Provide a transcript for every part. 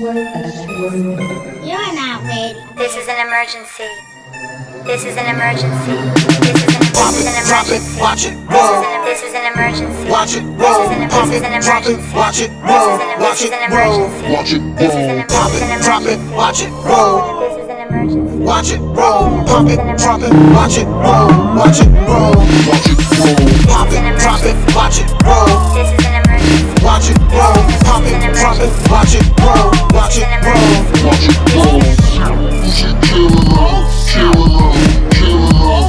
You are not ready. This is an emergency. This is an emergency. This is an emergency. Watch it roll. This is an emergency. Watch it roll. Pop it, drop it. Watch it roll. Watch it roll. Watch it roll. Pop it, drop it. Watch it roll. This is an emergency. Watch it roll. Pop it, drop it. Watch it roll. Watch it roll. Watch it roll. Pop it, drop it. Watch it roll. This is an emergency. Watch it roll. Pop it, drop it. Watch it roll. Watch it roll. Watch it roll. You should kill it all. Kill it all. Kill it all.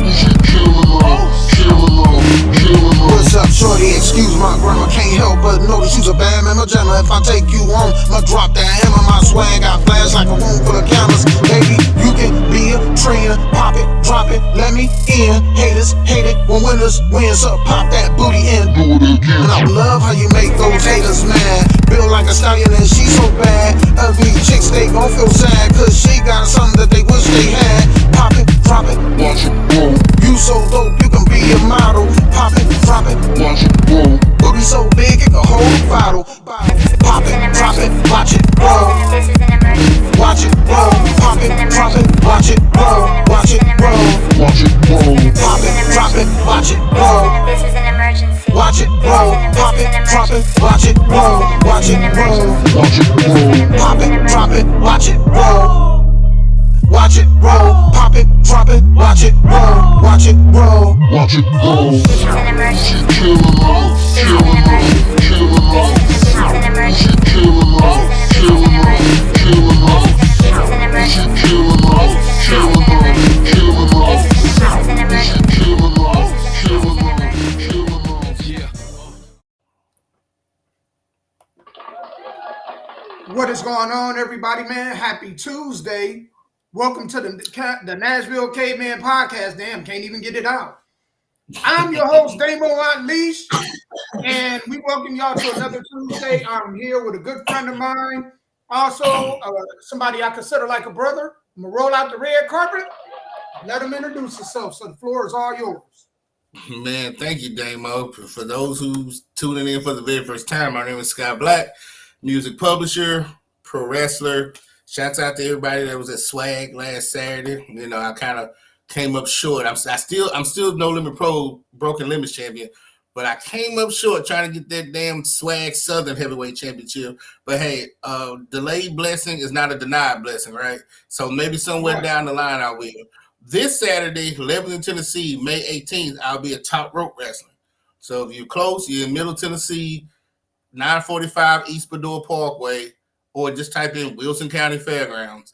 You should kill it all. Kill it all. Kill it all. What's up, shorty? Excuse my grammar. Can't help but notice you's a bad man, jammer. If I take you home, I'ma drop that hammer. My swag got flash like a room full of cameras. Baby, you can be a trainer. Pop it, drop it, let me in. Haters hate it when winners win. So pop that booty in. Do it again. And I love how you make those haters mad. Built like a stallion and she so bad. Ugly chicks, they gon' feel sad, cause she got something that they wish they had. Pop it, drop it, watch it roll. You so dope, you can be a model. Pop it, drop it, watch it roll. Booty so big, it can hold a bottle. Pop it, drop it, watch it roll. This is an emergency. Watch it roll. Pop it, drop it, watch it roll. Watch it roll. Watch it roll. Pop it, drop it, watch it roll. This is an emergency. Watch it roll. Pop it, drop it, watch it roll. Watch it roll. Watch it roll. Pop it, drop it, watch it roll. Watch it roll. Pop it, drop it, watch it roll. Watch it roll. Watch it roll. This is an emergency. Kill it all. Kill it all. Kill it all. This is an emergency. Kill it all. Kill it all. Kill it all. This is an emergency. Kill it all. Kill it all. Kill it all. This is an emergency. Kill it all. Kill it all. Kill it all. Yeah. What is going on, everybody, man? Happy Tuesday. Welcome to the Nashville Cavemen podcast. Damn, can't even get it out. I'm your host, Damo Unleashed, and we welcome y'all to another Tuesday. I'm here with a good friend of mine, also somebody I consider like a brother. I'm going to roll out the red carpet, let him introduce himself, so the floor is all yours. Man, thank you, Damo. For those who's tuning in for the very first time, my name is Scott Black, music publisher, pro wrestler. Shouts out to everybody that was at Swag last Saturday. You know, I kind of came up short. I'm still No Limit Pro Broken Limits champion, but I came up short trying to get that damn Swag Southern Heavyweight Championship. But hey, delayed blessing is not a denied blessing, right? So maybe somewhere down the line I will. This Saturday, Lebanon, Tennessee, May 18th, I'll be a top rope wrestler. So if you're close, you're in Middle Tennessee, 945 East Padua Parkway, or just type in Wilson County Fairgrounds,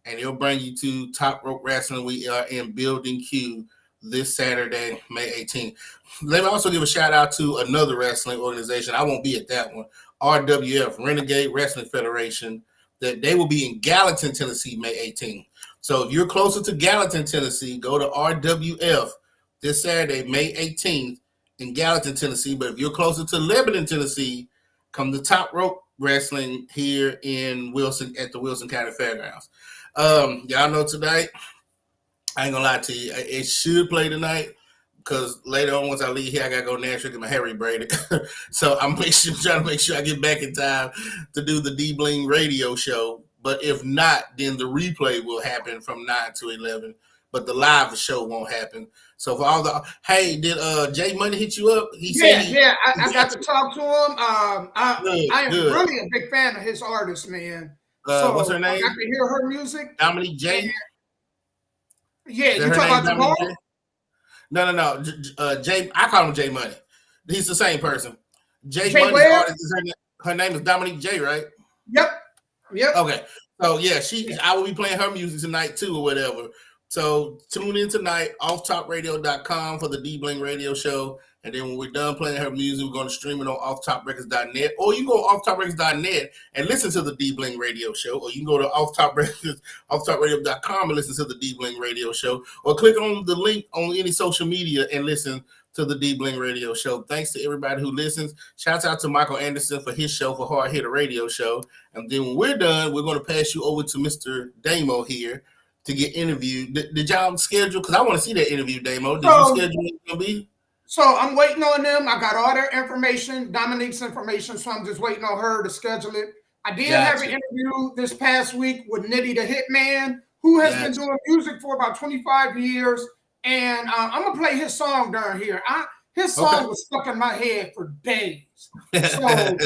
and it'll bring you to Top Rope Wrestling. We are in Building Q this Saturday, May 18th. Let me also give a shout out to another wrestling organization. I won't be at that one. RWF, Renegade Wrestling Federation. That they will be in Gallatin, Tennessee, May 18th. So if you're closer to Gallatin, Tennessee, go to RWF this Saturday, May 18th in Gallatin, Tennessee. But if you're closer to Lebanon, Tennessee, come to Top Rope Wrestling here in Wilson at the Wilson County Fairgrounds. Y'all know tonight, I ain't gonna lie to you, it should play tonight because later on once I leave here, I gotta go to Nashville get my hair rebraided. So I'm trying to make sure I get back in time to do the D Bling radio show. But if not, then the replay will happen from 9 to 11. But the live show won't happen. So for all the did Jay Money hit you up? I got to talk to him. I am really a big fan of his artist, man. What's her name? I can hear her music. Dominique J. Yeah, you talking about Jamal? No. Jay, I call him Jay Money. He's the same person. Jay Money's artist is her name is Dominique J, right? Yep. Okay. So yeah, I will be playing her music tonight too, or whatever. So tune in tonight, offtopradio.com for the D Bling radio show. And then when we're done playing her music, we're going to stream it on offtoprecords.net. Or you can go offtoprecords.net and listen to the D Bling radio show. Or you can go to offtopradio.com and listen to the D Bling radio show. Or click on the link on any social media and listen to the D Bling radio show. Thanks to everybody who listens. Shouts out to Michael Anderson for his show, for Hard Hitter Radio Show. And then when we're done, we're going to pass you over to Mr. Damo here to get interviewed. Did y'all schedule? Because I want to see that interview, Damo. Did you schedule it going to be? So I'm waiting on them. I got all their information, Dominique's information, so I'm just waiting on her to schedule it. I did have an interview this past week with Nitty the Hitman, who has been doing music for about 25 years. And I'm going to play his song down here. His song was stuck in my head for days. So, and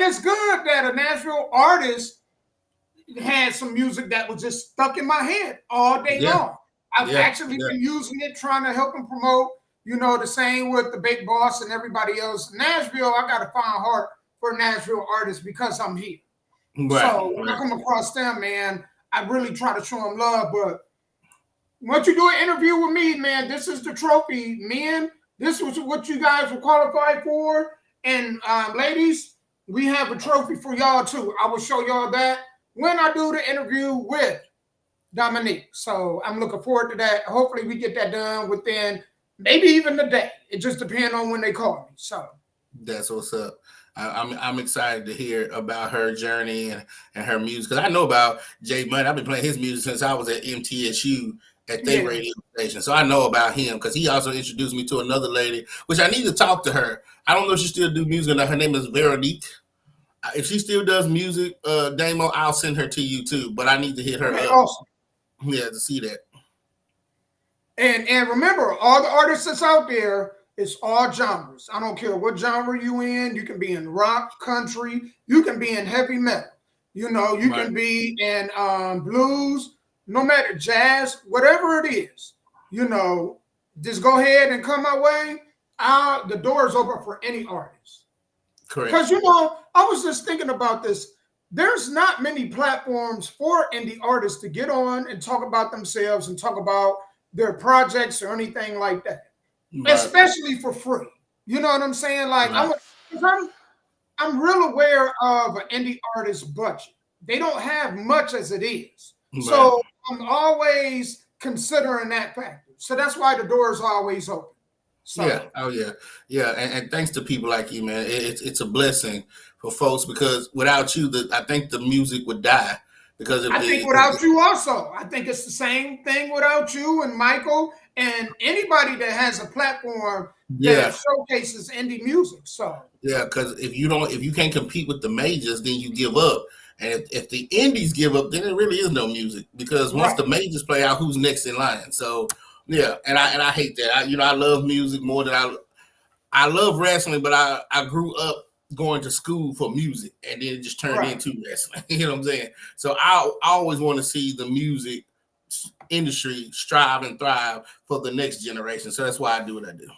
it's good that a Nashville artist had some music that was just stuck in my head all day long. I've actually been using it, trying to help him promote, the same with the Big Boss and everybody else. Nashville, I got a fine heart for Nashville artists because I'm here. So when I come across them, man, I really try to show them love. But once you do an interview with me, man, this is the trophy, men. This was what you guys were qualified for. And ladies, we have a trophy for y'all too. I will show y'all that when I do the interview with Dominique. So I'm looking forward to that. Hopefully we get that done within maybe even the day. It just depends on when they call me. So that's what's up. I'm excited to hear about her journey and her music, because I know about Jay Money. I've been playing his music since I was at MTSU at their radio station. So I know about him because he also introduced me to another lady, which I need to talk to her. I don't know if she still do music or not. Her name is Veronique. If she still does music, Damo, I'll send her to you too. But I need to hit her up. Awesome. Yeah, to see that. And remember, all the artists that's out there, it's all genres. I don't care what genre you in. You can be in rock, country. You can be in heavy metal. You can be in blues, no matter jazz, whatever it is. Just go ahead and come my way. The door is open for any artist. Correct. Because, I was just thinking about this. There's not many platforms for indie artists to get on and talk about themselves and talk about their projects or anything like that. Right. Especially for free. You know what I'm saying? Like, right. I'm real aware of an indie artist budget. They don't have much as it is. Right. So I'm always considering that factor. So that's why the door is always open. So. Yeah. Oh, yeah. Yeah. And thanks to people like you, man. It's a blessing for folks, because without you, I think the music would die. Because I think without you also. I think it's the same thing without you and Michael and anybody that has a platform that showcases indie music. So because if you can't compete with the majors, then you give up. And if the indies give up, then it really is no music, because once the majors play out, who's next in line? So and I hate that. I love music more than I love wrestling, but I grew up going to school for music, and then it just turned into wrestling. You know what I'm saying? So I always want to see the music industry strive and thrive for the next generation. So that's why I do what I do.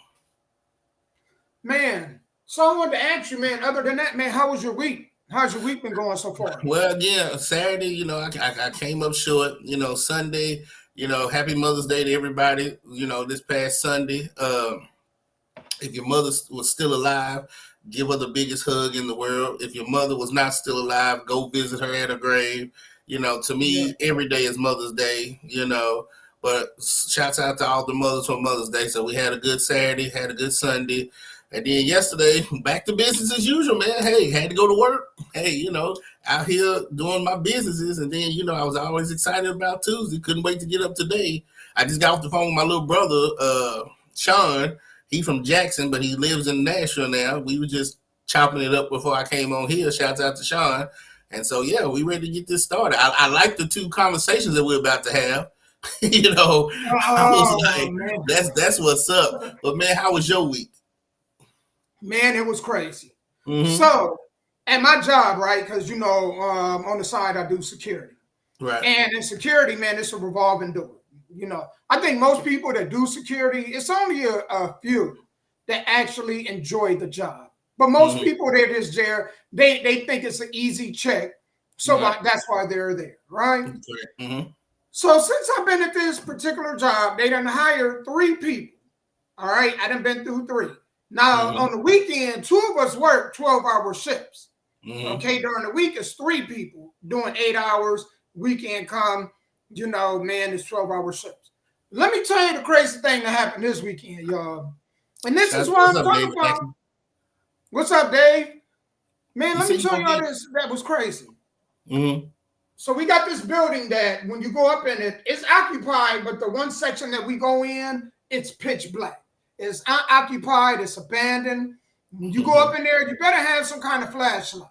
Man, so I wanted to ask you, man, other than that, man, how was your week? How's your week been going so far? Well, Saturday, I came up short. Sunday, happy Mother's Day to everybody. This past Sunday, if your mother was still alive, give her the biggest hug in the world. If your mother was not still alive, go visit her at her grave. To me, every day is Mother's Day, but shouts out to all the mothers for Mother's Day. So we had a good Saturday, had a good Sunday. And then yesterday, back to business as usual, man. Hey, had to go to work. Hey, out here doing my businesses. And then, I was always excited about Tuesday. Couldn't wait to get up today. I just got off the phone with my little brother, Sean. He from Jackson, but he lives in Nashville now. We were just chopping it up before I came on here. Shouts out to Sean. And so, we ready to get this started. I like the two conversations that we're about to have. I was like, man. That's what's up. But, man, how was your week? Man, it was crazy. Mm-hmm. So, at my job, right, because, on the side, I do security. Right. And in security, man, it's a revolving door. I think most people that do security, it's only a few that actually enjoy the job. But most people that is there, they think it's an easy check. So that's why they're there, right? Mm-hmm. So since I've been at this particular job, they done hired 3 people. All right, I done been through 3. Now, on the weekend, 2 of us work 12-hour shifts. Okay, during the week, it's 3 people doing 8 hours. Weekend come, man, it's 12-hour shifts. Let me tell you the crazy thing that happened this weekend, y'all. And this is what I'm talking about. What's up, Dave? Man, let me tell y'all this. That was crazy. Mm-hmm. So we got this building that when you go up in it, it's occupied, but the one section that we go in, it's pitch black. It's unoccupied. It's abandoned. When you go up in there, you better have some kind of flashlight.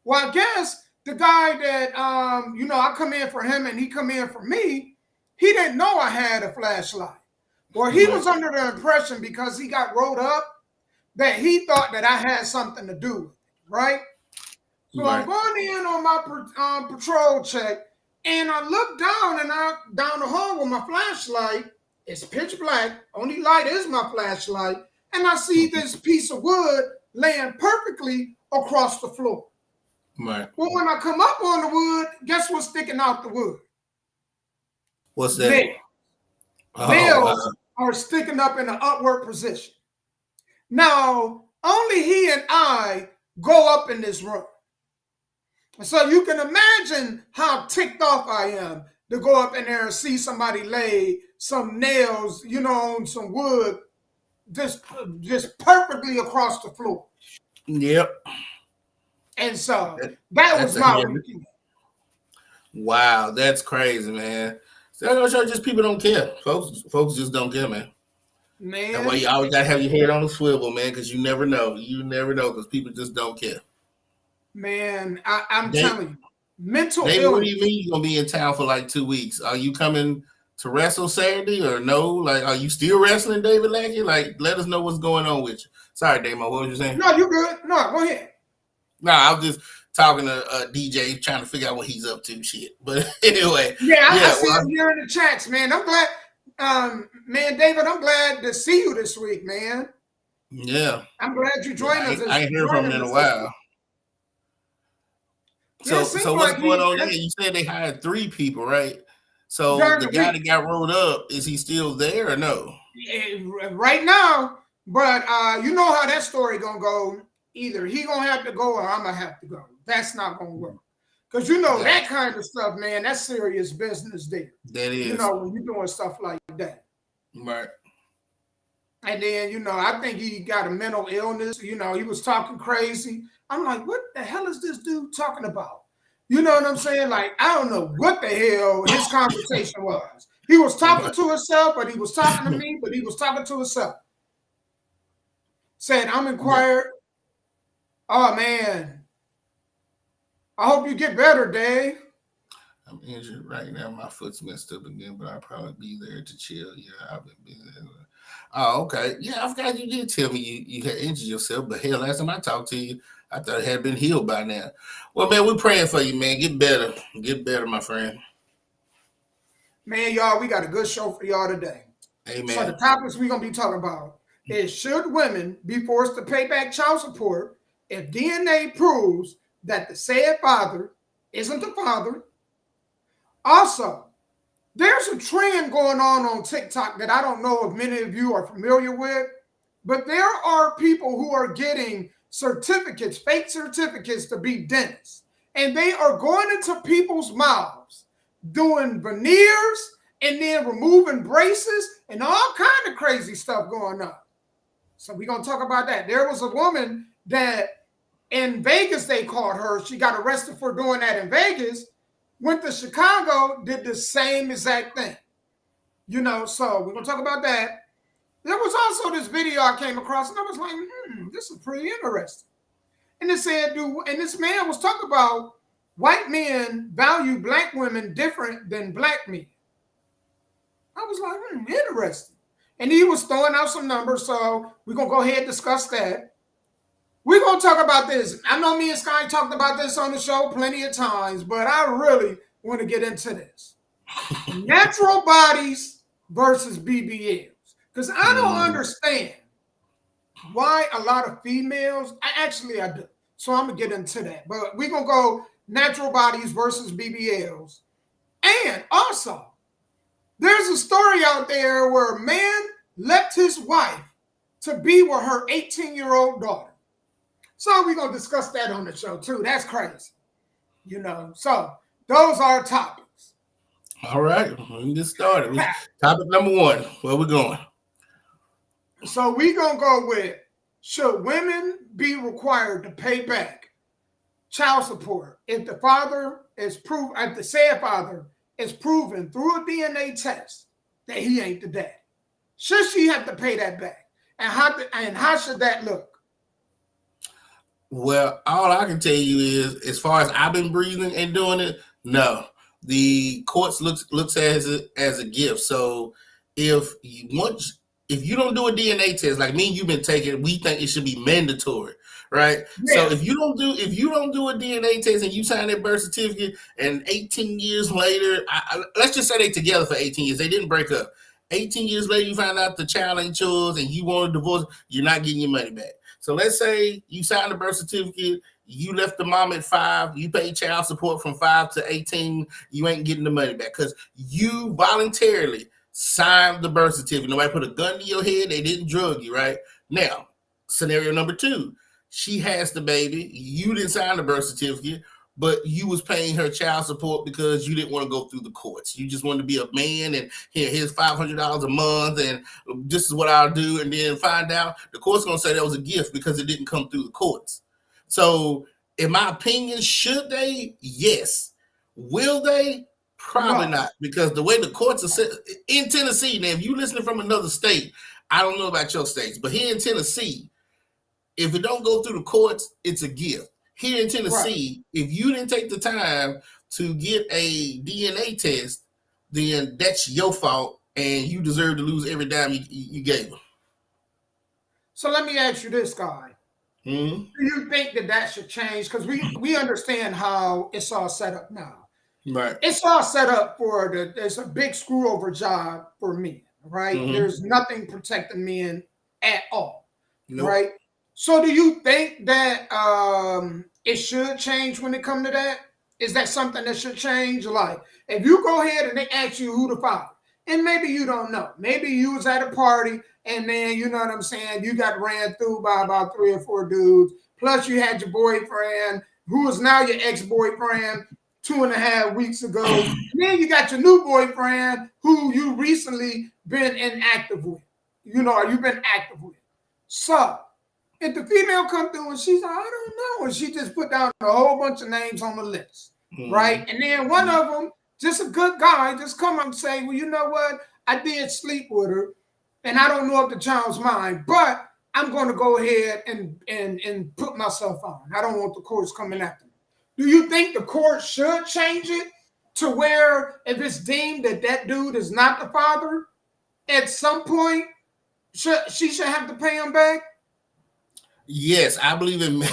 Well, I guess the guy that I come in for him and he come in for me, he didn't know I had a flashlight. Or he was under the impression because he got rolled up that he thought that I had something to do with it, right? So I'm going in on my patrol check, and I look down and down the hall with my flashlight. It's pitch black. Only light is my flashlight, and I see this piece of wood laying perfectly across the floor. Right. Well, when I come up on the wood, guess what's sticking out the wood? What's that? Nails. Nails are sticking up in an upward position. Now, only he and I go up in this room. So you can imagine how ticked off I am to go up in there and see somebody lay some nails, on some wood, just perfectly across the floor. Yep. And so that was my weekend. Wow, that's crazy, man. So just people don't care. Folks just don't care, man. Man. That's why you always gotta have your head on the swivel, man, because you never know. You never know because people just don't care. Man, I'm telling you, mental illness. What do you mean you're gonna be in town for like 2 weeks? Are you coming to wrestle Saturday or no? Like, are you still wrestling, David Lackey? Like, let us know what's going on with you. Sorry, Damo, what was you saying? No, you good. No, go ahead. No, I was just talking to DJ, trying to figure out what he's up to, shit. But anyway. I see him here in the chats, man. I'm glad, man, David, I'm glad to see you this week, man. Yeah. I'm glad you joined us. I ain't heard from him in a while. So what's going on there? You said they hired 3 people, right? So the guy that got rolled up, is he still there or no? Right now, but you know how that story gonna go. Either he gonna have to go or I'm gonna have to go. That's not gonna work. Because that kind of stuff, man, that's serious business there. That is. When you're doing stuff like that. Right. And then, I think he got a mental illness. He was talking crazy. I'm like, what the hell is this dude talking about? You know what I'm saying? Like, I don't know what the hell his conversation was. He was talking to himself, but he was talking to me, but he was talking to himself. Said, I'm inquired. Oh, man. I hope you get better, Dave. I'm injured right now. My foot's messed up again, but I'll probably be there to chill. Yeah, I've been busy. Oh, okay. Yeah, I forgot you did tell me you had injured yourself, but hell, last time I talked to you, I thought it had been healed by now. Well, man, we're praying for you, man. Get better. Get better, my friend. Man, y'all, we got a good show for y'all today. Amen. So the topics we're going to be talking about is, should women be forced to pay back child support if DNA proves that the said father isn't the father? Also, there's a trend going on TikTok that I don't know if many of you are familiar with, but there are people who are getting certificates, fake certificates to be dentists. And they are going into people's mouths, doing veneers and then removing braces and all kind of crazy stuff going on. So we're going to talk about that. There was a woman that in Vegas, they caught her. She got arrested for doing that in Vegas. Went to Chicago, did the same exact thing. So we're going to talk about that. There was also this video I came across, and I was like, this is pretty interesting. And it said, and this man was talking about white men value black women different than black men. I was like, interesting. And he was throwing out some numbers, so we're going to go ahead and discuss that. We're going to talk about this. I know me and Sky talked about this on the show plenty of times, but I really want to get into this. Natural bodies versus BBLs. Because I don't understand why a lot of females, I do. So I'm going to get into that. But we're going to go natural bodies versus BBLs. And also, there's a story out there where a man left his wife to be with her 18-year-old daughter. So we're going to discuss that on the show, too. That's crazy. So those are our topics. All right. Let's get started. Topic number 1. Where we going? So we're going to go with, should women be required to pay back child support if the father is proven, if the said father is proven through a DNA test that he ain't the dad? Should she have to pay that back? And how should that look? Well, all I can tell you is, as far as I've been breathing and doing it, no. The courts looks at it as a gift. So if you don't do a DNA test, like me and you've been taking, we think it should be mandatory, right? So Yeah. if you don't do a DNA test and you sign that birth certificate, and 18 years later, let's just say they together for 18 years, they didn't break up. 18 years later, you find out the child ain't yours and you want a divorce, you're not getting your money back. So let's say you signed a birth certificate, you left the mom at 5, you pay child support from 5 to 18, you ain't getting the money back because you voluntarily signed the birth certificate. Nobody put a gun to your head, they didn't drug you, right? Now, scenario number 2, she has the baby, you didn't sign the birth certificate, but you was paying her child support because you didn't want to go through the courts. You just wanted to be a man, and here's $500 a month, and this is what I'll do. And then find out the court's going to say that was a gift because it didn't come through the courts. So, in my opinion, should they? Yes. Will they? Probably No. not, because the way the courts are set in Tennessee. Now, if you listening from another state, I don't know about your states, but here in Tennessee, if it don't go through the courts, it's a gift. Here in Right. Tennessee, if you didn't take the time to get a DNA test, then that's your fault, and you deserve to lose every dime you gave them. So let me ask you this, guy. Mm-hmm. Do you think that should change? Because we understand how it's all set up now. Right. It's all set up for there's a big screw over job for men, right? Mm-hmm. There's nothing protecting men at all, Nope. right? So do you think that it should change when it comes to that? Is that something that should change? Like, if you go ahead and they ask you who the father, and maybe you don't know, maybe you was at a party and then you know what I'm saying, you got ran through by about 3 or 4 dudes, plus you had your boyfriend who is now your ex-boyfriend 2.5 weeks ago. And then you got your new boyfriend who you recently been inactive with. You know, or you've been active with. So if the female come through and she's like, I don't know, and she just put down a whole bunch of names on the list, right? And then one of them, just a good guy, just come up and say, well, you know what? I did sleep with her, and I don't know if the child's mine, but I'm going to go ahead and put myself on. I don't want the courts coming after me. Do you think the court should change it to where if it's deemed that that dude is not the father, at some point, she should have to pay him back? Yes, I believe in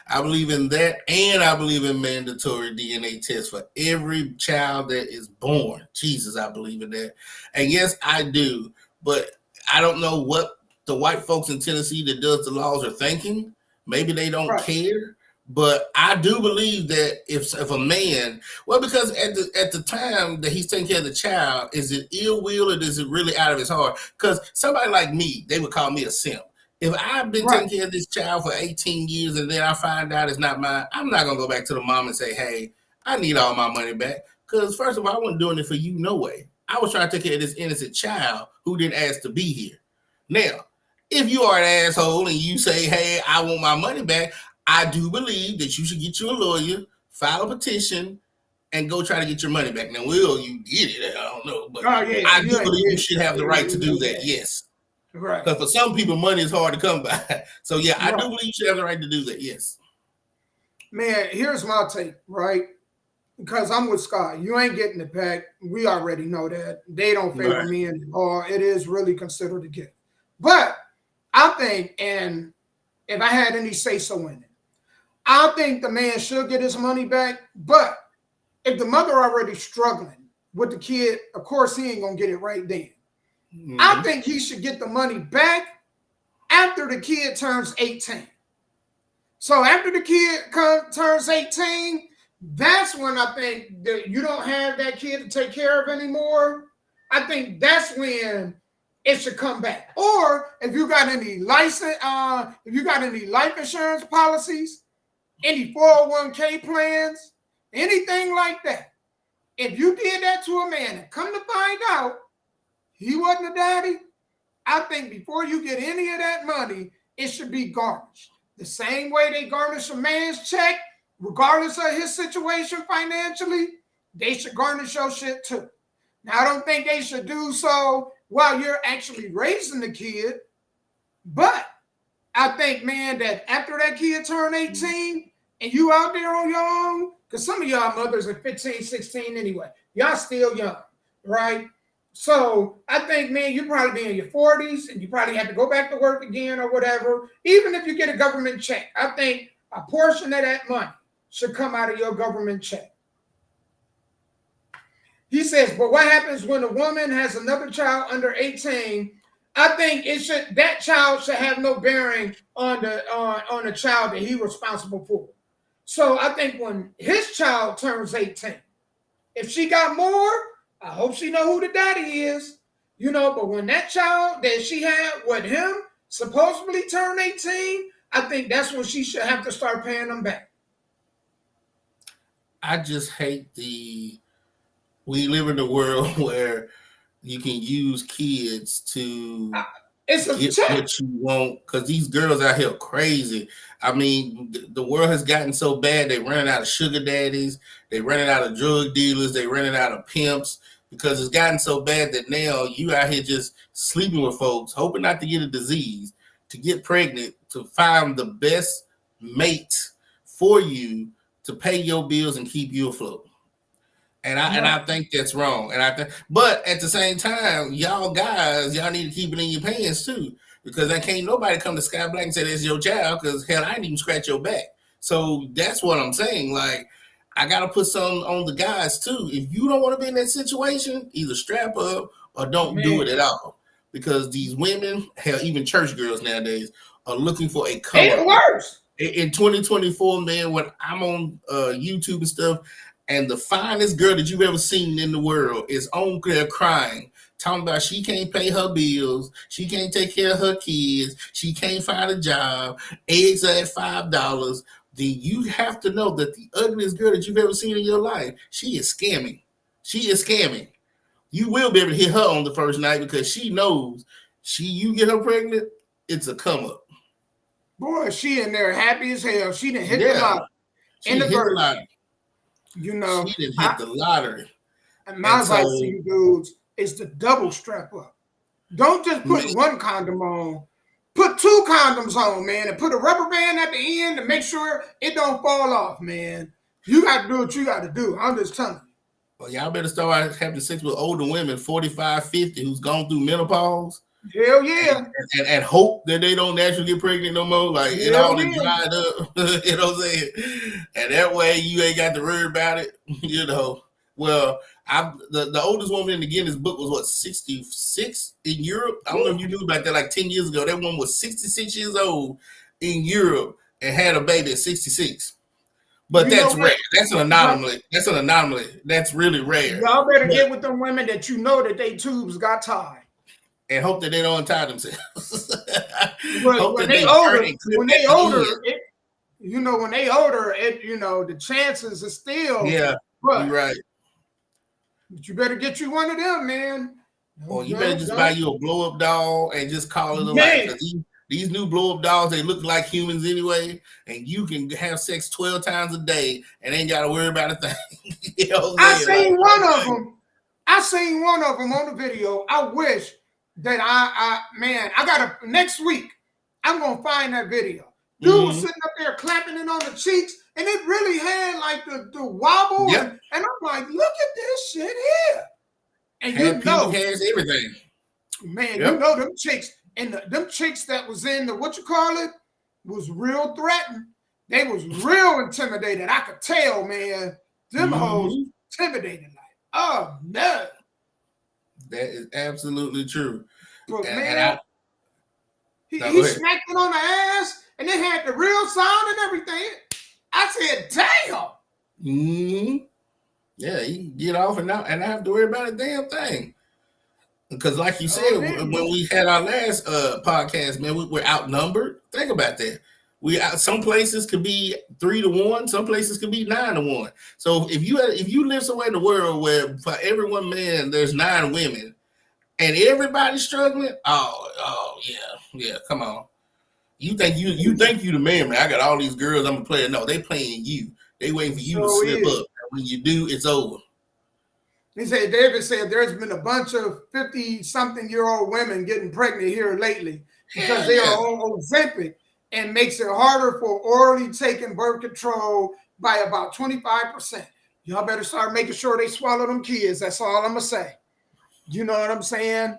I believe in that, and I believe in mandatory DNA tests for every child that is born. Jesus, I believe in that. And yes, I do. But I don't know what the white folks in Tennessee that does the laws are thinking. Maybe they don't care. But I do believe that if a man, well, because at the time that he's taking care of the child, is it ill will or is it really out of his heart? Because somebody like me, they would call me a simp. If I've been taking care of this child for 18 years and then I find out it's not mine, I'm not going to go back to the mom and say, hey, I need all my money back. Because first of all, I wasn't doing it for you no way. I was trying to take care of this innocent child who didn't ask to be here. Now, if you are an asshole and you say, hey, I want my money back, I do believe that you should get you a lawyer, file a petition, and go try to get your money back. Now, will you get it? I don't know. But I do believe you should have the right to do that, yes. Right. Because for some people, money is hard to come by. So, yeah, I do believe you should have the right to do that, yes. Man, here's my take, right? Because I'm with Scott. You ain't getting it back. We already know that. They don't favor me anymore. It is really considered a gift. But I think, and if I had any say-so in it, I think the man should get his money back. But if the mother already struggling with the kid, of course, he ain't going to get it right then. Mm-hmm. I think he should get the money back after the kid turns 18. So after the kid turns 18, that's when I think that you don't have that kid to take care of anymore. I think that's when it should come back. Or if you got any license, if you got any life insurance policies, any 401k plans, anything like that. If you did that to a man and come to find out he wasn't a daddy, I think before you get any of that money, it should be garnished. The same way they garnish a man's check, regardless of his situation financially, they should garnish your shit too. Now, I don't think they should do so while you're actually raising the kid, but I think, man, that after that kid turned 18 and you out there on your own, because some of y'all mothers are 15, 16 anyway. Y'all still young, right? So I think, man, you probably be in your 40s and you probably have to go back to work again or whatever. Even if you get a government check, I think a portion of that money should come out of your government check. He says, but what happens when a woman has another child under 18? I think that child should have no bearing on the child that he's responsible for. So I think when his child turns 18, if she got more, I hope she know who the daddy is, but when that child that she had with him supposedly turned 18, I think that's when she should have to start paying them back. I just hate we live in a world where you can use kids to get what you want, because these girls out here crazy. I mean, the world has gotten so bad, they're running out of sugar daddies, they're running out of drug dealers, they're running out of pimps, because it's gotten so bad that now you out here just sleeping with folks, hoping not to get a disease, to get pregnant, to find the best mate for you to pay your bills and keep you afloat. And I think that's wrong. But at the same time, y'all guys, y'all need to keep it in your pants too, because there can't nobody come to Sky Black and say that's your child, because hell, I didn't even scratch your back. So that's what I'm saying. Like, I gotta put something on the guys too. If you don't want to be in that situation, either strap up or don't do it at all, because these women, hell, even church girls nowadays are looking for a come up. Worse. In 2024, man, when I'm on YouTube and stuff, and the finest girl that you've ever seen in the world is on there crying, talking about she can't pay her bills, she can't take care of her kids, she can't find a job, eggs are at $5, then you have to know that the ugliest girl that you've ever seen in your life, she is scamming. She is scamming. You will be able to hit her on the first night, because she knows you get her pregnant, it's a come up. Boy, she in there happy as hell. She didn't hit the lottery. She didn't hit the lottery. She didn't hit the lottery. And my advice to you dudes is to double strap up. Don't just put one condom on. Put 2 condoms on, man, and put a rubber band at the end to make sure it don't fall off, man. You got to do what you got to do. I'm just telling you. Well, y'all better start having sex with older women, 45, 50, who's gone through menopause. Hell yeah. And hope that they don't naturally get pregnant no more. Like, it all dried up. You know what I'm saying? And that way you ain't got to worry about it. Well, the oldest woman in the Guinness book was, what, 66 in Europe? I don't know if you knew about that, like 10 years ago. That woman was 66 years old in Europe and had a baby at 66. But that's rare. That's an anomaly. That's an anomaly. That's really rare. Y'all better get with them women that you know that they tubes got tied. And hope that they don't untie themselves. When they older, the chances are still. Yeah, you're right. But you better get you one of them, man. Or you better just buy you a blow-up doll and just call it a life. These new blow-up dolls, they look like humans anyway, and you can have sex 12 times a day and ain't got to worry about a thing. You know what I'm saying? I seen one of them on the video. I wish that next week, I'm going to find that video. Dude was sitting up there clapping it on the cheeks, and it really had like the wobble. Yep. And I'm like, look at this shit here. And has everything. Man, them chicks, and them chicks that was in the, was real threatened. They was real intimidated. I could tell, man. Them hoes intimidated. Like, oh, no. That is absolutely true. But he smacked it on the ass, and it had the real sound and everything. I said, damn. Mm-hmm. Yeah, you can get off and not have to worry about a damn thing. Because like you said, when we had our last podcast, man, we're outnumbered. Think about that. Some places could be 3-1, some places could be 9-1. So if you live somewhere in the world where for every one man there's 9 women and everybody's struggling, oh yeah, come on. You think you the man, I got all these girls I'm gonna play. No, they playing you. They waiting for you to slip up. And when you do, it's over. David said there's been a bunch of 50-something-year-old women getting pregnant here lately because they are on Ozempic and makes it harder for orally taking birth control by about 25%. Y'all better start making sure they swallow them kids. That's all I'm gonna say. You know what I'm saying?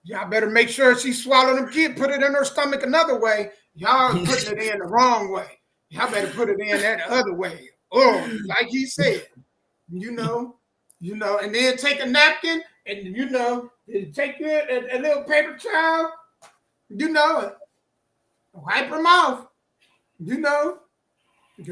Y'all better make sure she swallow them kids, put it in her stomach another way. Y'all putting it in the wrong way. Y'all better put it in that other way. Oh, like he said, you know, and then take a napkin and take a little paper towel, wipe her mouth, because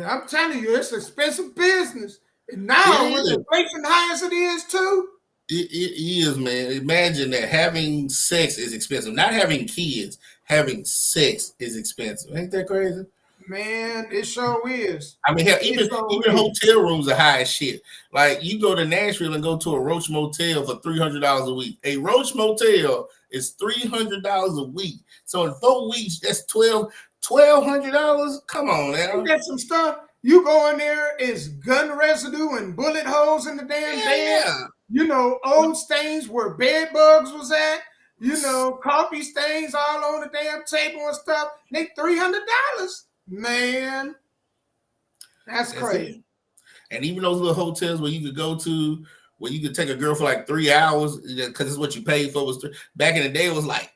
I'm telling you, it's expensive business. And now with inflation high as it is too. It is, man. Imagine that having sex is expensive. Not having kids, having sex is expensive. Ain't that crazy? Man, it sure is. I mean, hell, even hotel rooms are high as shit. Like, you go to Nashville and go to a Roach Motel for $300 a week. A Roach Motel is $300 a week. So in 4 weeks, that's $1,200. Come on now. You get some stuff. You go in there, it's gun residue and bullet holes in the damn bed. Yeah. Old stains where bed bugs was at. Coffee stains all on the damn table and stuff. They $300. Man, that's crazy. And even those little hotels where you could go to, where you could take a girl for like 3 hours, because it's what you paid for. Back in the day, it was like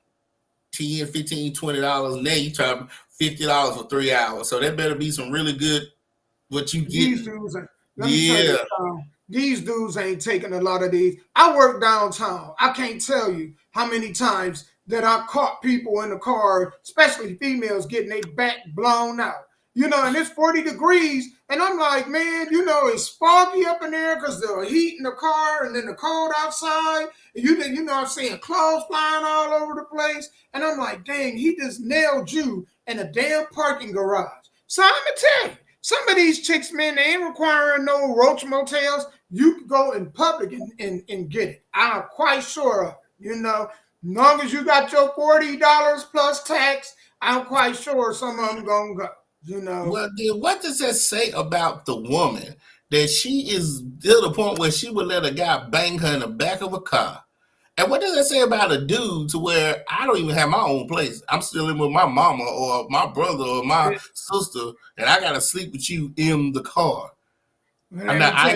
$10, $15, $20. Now you charge $50 for 3 hours. So that better be some really good what you get. These dudes, these dudes ain't taking a lot of these. I work downtown. I can't tell you how many times that I caught people in the car, especially females, getting their back blown out. And it's 40 degrees, and I'm like, man, it's foggy up in there because the heat in the car and then the cold outside. And I'm seeing clothes flying all over the place. And I'm like, dang, he just nailed you in a damn parking garage. So I'm going to tell you, some of these chicks, man, they ain't requiring no Roach Motels. You can go in public and get it. I'm quite sure of it, As long as you got your $40 plus tax, I'm quite sure some of them gonna go. Well, then what does that say about the woman that she is to the point where she would let a guy bang her in the back of a car? And what does that say about a dude to where I don't even have my own place? I'm still in with my mama or my brother or my sister, and I gotta sleep with you in the car. I ain't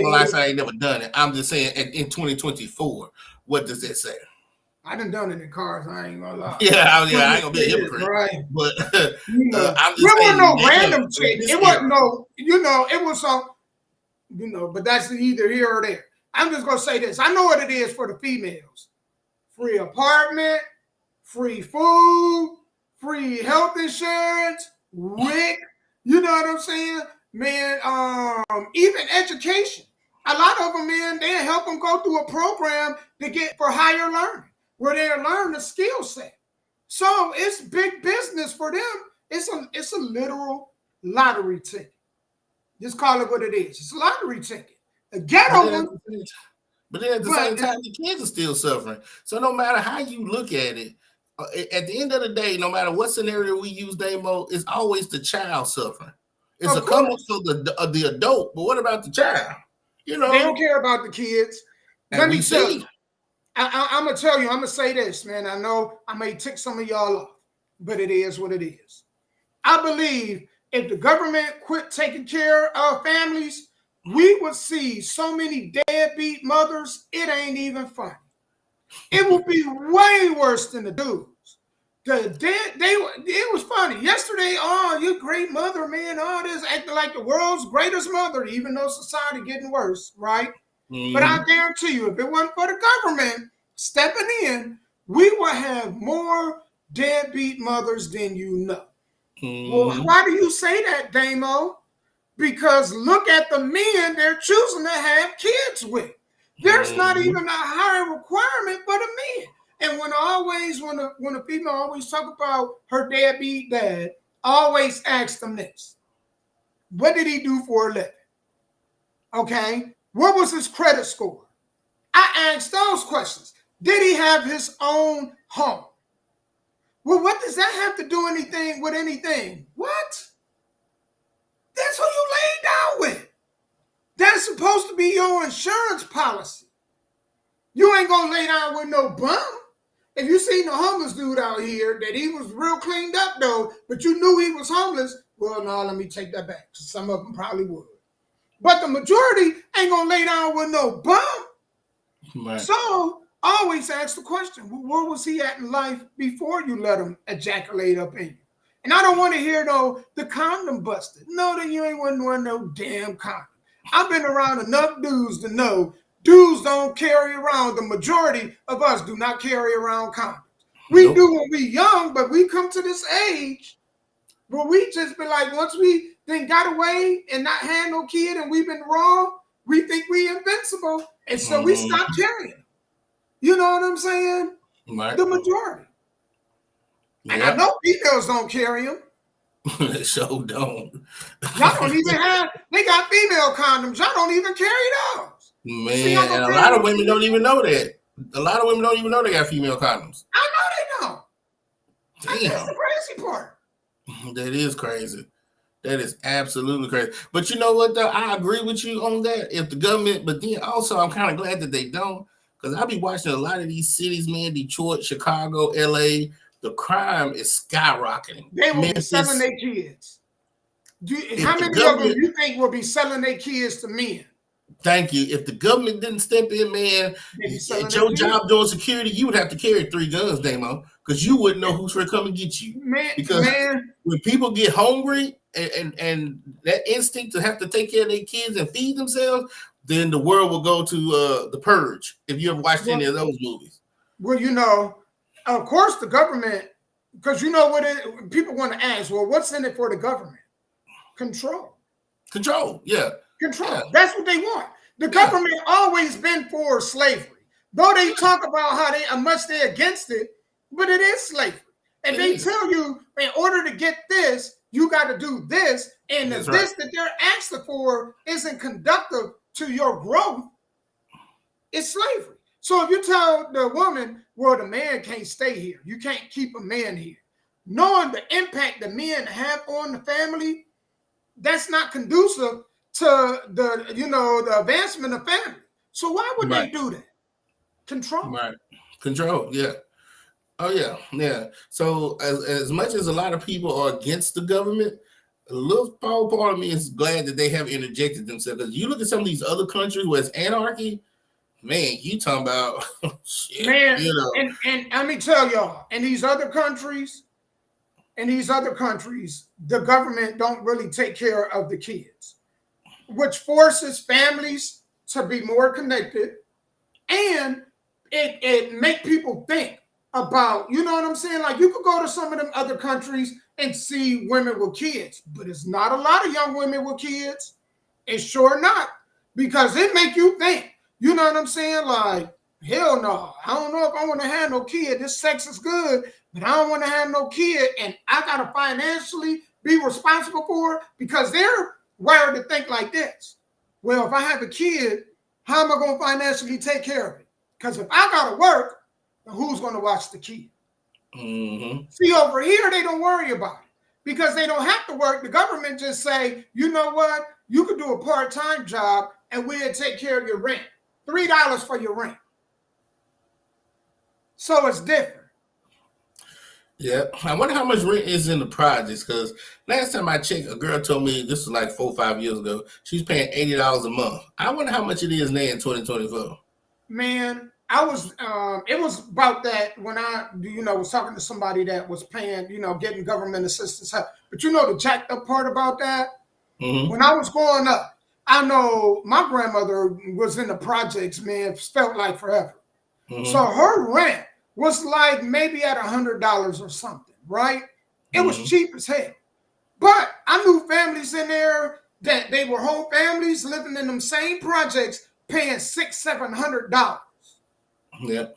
gonna lie, I ain't never done it. I'm just saying in 2024, what does that say? I done it in cars. I ain't gonna lie. I ain't gonna be a hypocrite. Right. But I'm just saying, no random chick. It wasn't no, it was some, but that's either here or there. I'm just gonna say this. I know what it is for the females. Free apartment, free food, free health insurance, WIC. You know what I'm saying? Man, even education. A lot of them, man, they help them go through a program to get for higher learning, where they learn a skill set. So it's big business for them. It's a literal lottery ticket. Just call it what it is. It's a lottery ticket. A ghetto one. But then at the same time, the kids are still suffering. So no matter how you look at it, at the end of the day, no matter what scenario we use, Damo, it's always the child suffering. It's a come up for the adult, but what about the child? They don't care about the kids. Let me tell you. I'm going to tell you, I'm going to say this, man. I know I may tick some of y'all off, but it is what it is. I believe if the government quit taking care of families, we would see so many deadbeat mothers, it ain't even funny. It would be way worse than the dudes. It was funny. Yesterday, you great mother, man, all this, acting like the world's greatest mother, even though society getting worse, right? Mm-hmm. But I guarantee you, if it wasn't for the government stepping in, we would have more deadbeat mothers than you know. Mm-hmm. Well, why do you say that, Damo? Because look at the men they're choosing to have kids with. There's not even a higher requirement for the men. And when a female always talk about her deadbeat dad, I always ask them this. What did he do for a living? Okay. What was his credit score? I asked those questions. Did he have his own home? Well, what does that have to do anything with anything? What? That's who you laid down with. That's supposed to be your insurance policy. You ain't gonna lay down with no bum. if you seen the homeless dude out here that he was real cleaned up though, but you knew he was homeless, well, no, let me take that back. Some of them probably would. But the majority ain't gonna lay down with no bum. Right. So always ask the question, where was he at in life before you let him ejaculate up in you? And I don't want to hear though the condom busted. No, then you ain't wearing no damn condom. I've been around enough dudes to know dudes don't carry around. The majority of us do not carry around condoms. We do when we young, but we come to this age where we just be like, once we then got away and not had no kid and we've been raw, we think we invincible. And so we stop carrying. You know what I'm saying? Right. The majority. And Yep. I know females don't carry them. They sure don't. Y'all don't even have, they got female condoms. Y'all don't even carry those. Man, See, and a lot of women don't even know that. A lot of women don't even know they got female condoms. I know they don't. Damn. That's the crazy part. That is crazy. That is absolutely crazy. But you know what, though? I agree with you on that. If the government, but then also I'm kind of glad that they don't, because I be watching a lot of these cities, man, Detroit, Chicago, LA, the crime is skyrocketing. They will be selling their kids. How many of them you think will be selling their kids to men? Thank you. If the government didn't step in, man, at your job doing security, you would have to carry 3 guns, Damo, because you wouldn't know who's going to come and get you. Because when people get hungry and that instinct to have to take care of their kids and feed themselves, then the world will go to The Purge, if you ever watched any of those movies. Well, you know, of course the government, because you know what people want to ask, well, what's in it for the government? Control. Control, yeah. Control. Yeah. That's what they want. The government always been for slavery. Though they talk about how much they're against it, but it is slavery. And they tell you, in order to get this, you got to do this. And if this that they're asking for isn't conducive to your growth, it's slavery. So if you tell the woman, well, the man can't stay here. You can't keep a man here. Knowing the impact the men have on the family, that's not conducive to the advancement of family. So why would they do that? Control. Right. Control, yeah. Oh, yeah, yeah. So as much as a lot of people are against the government, a little part of me is glad that they have interjected themselves. Because you look at some of these other countries where it's anarchy, man, you talking about shit, man, you know. And let me tell y'all, in these other countries, the government don't really take care of the kids, which forces families to be more connected, and it make people think about, you know what I'm saying? Like, you could go to some of them other countries and see women with kids, but it's not a lot of young women with kids. It's sure not, because it make you think, you know what I'm saying? Like, hell no, I don't know if I want to have no kid. This sex is good, but I don't want to have no kid, and I got to financially be responsible for it, because they're wired to think like this. Well, if I have a kid, how am I going to financially take care of it? Because if I got to work, then who's going to watch the kid? Mm-hmm. See, over here, they don't worry about it because they don't have to work. The government just say, you know what? You could do a part-time job and we'll take care of your rent. $3 for your rent. So it's different. Yeah, I wonder how much rent is in the projects, because last time I checked, a girl told me, this was like 4 or 5 years ago, she's paying $80 a month. I wonder how much it is now in 2024. Man, it was about that when I, was talking to somebody that was paying, getting government assistance help. But the jacked up part about that, when I was growing up, I know my grandmother was in the projects, man, felt like forever. So her rent was like maybe at $100 or something, right? It was cheap as hell. But I knew families in there that they were whole families living in them same projects paying $600-700. Yep.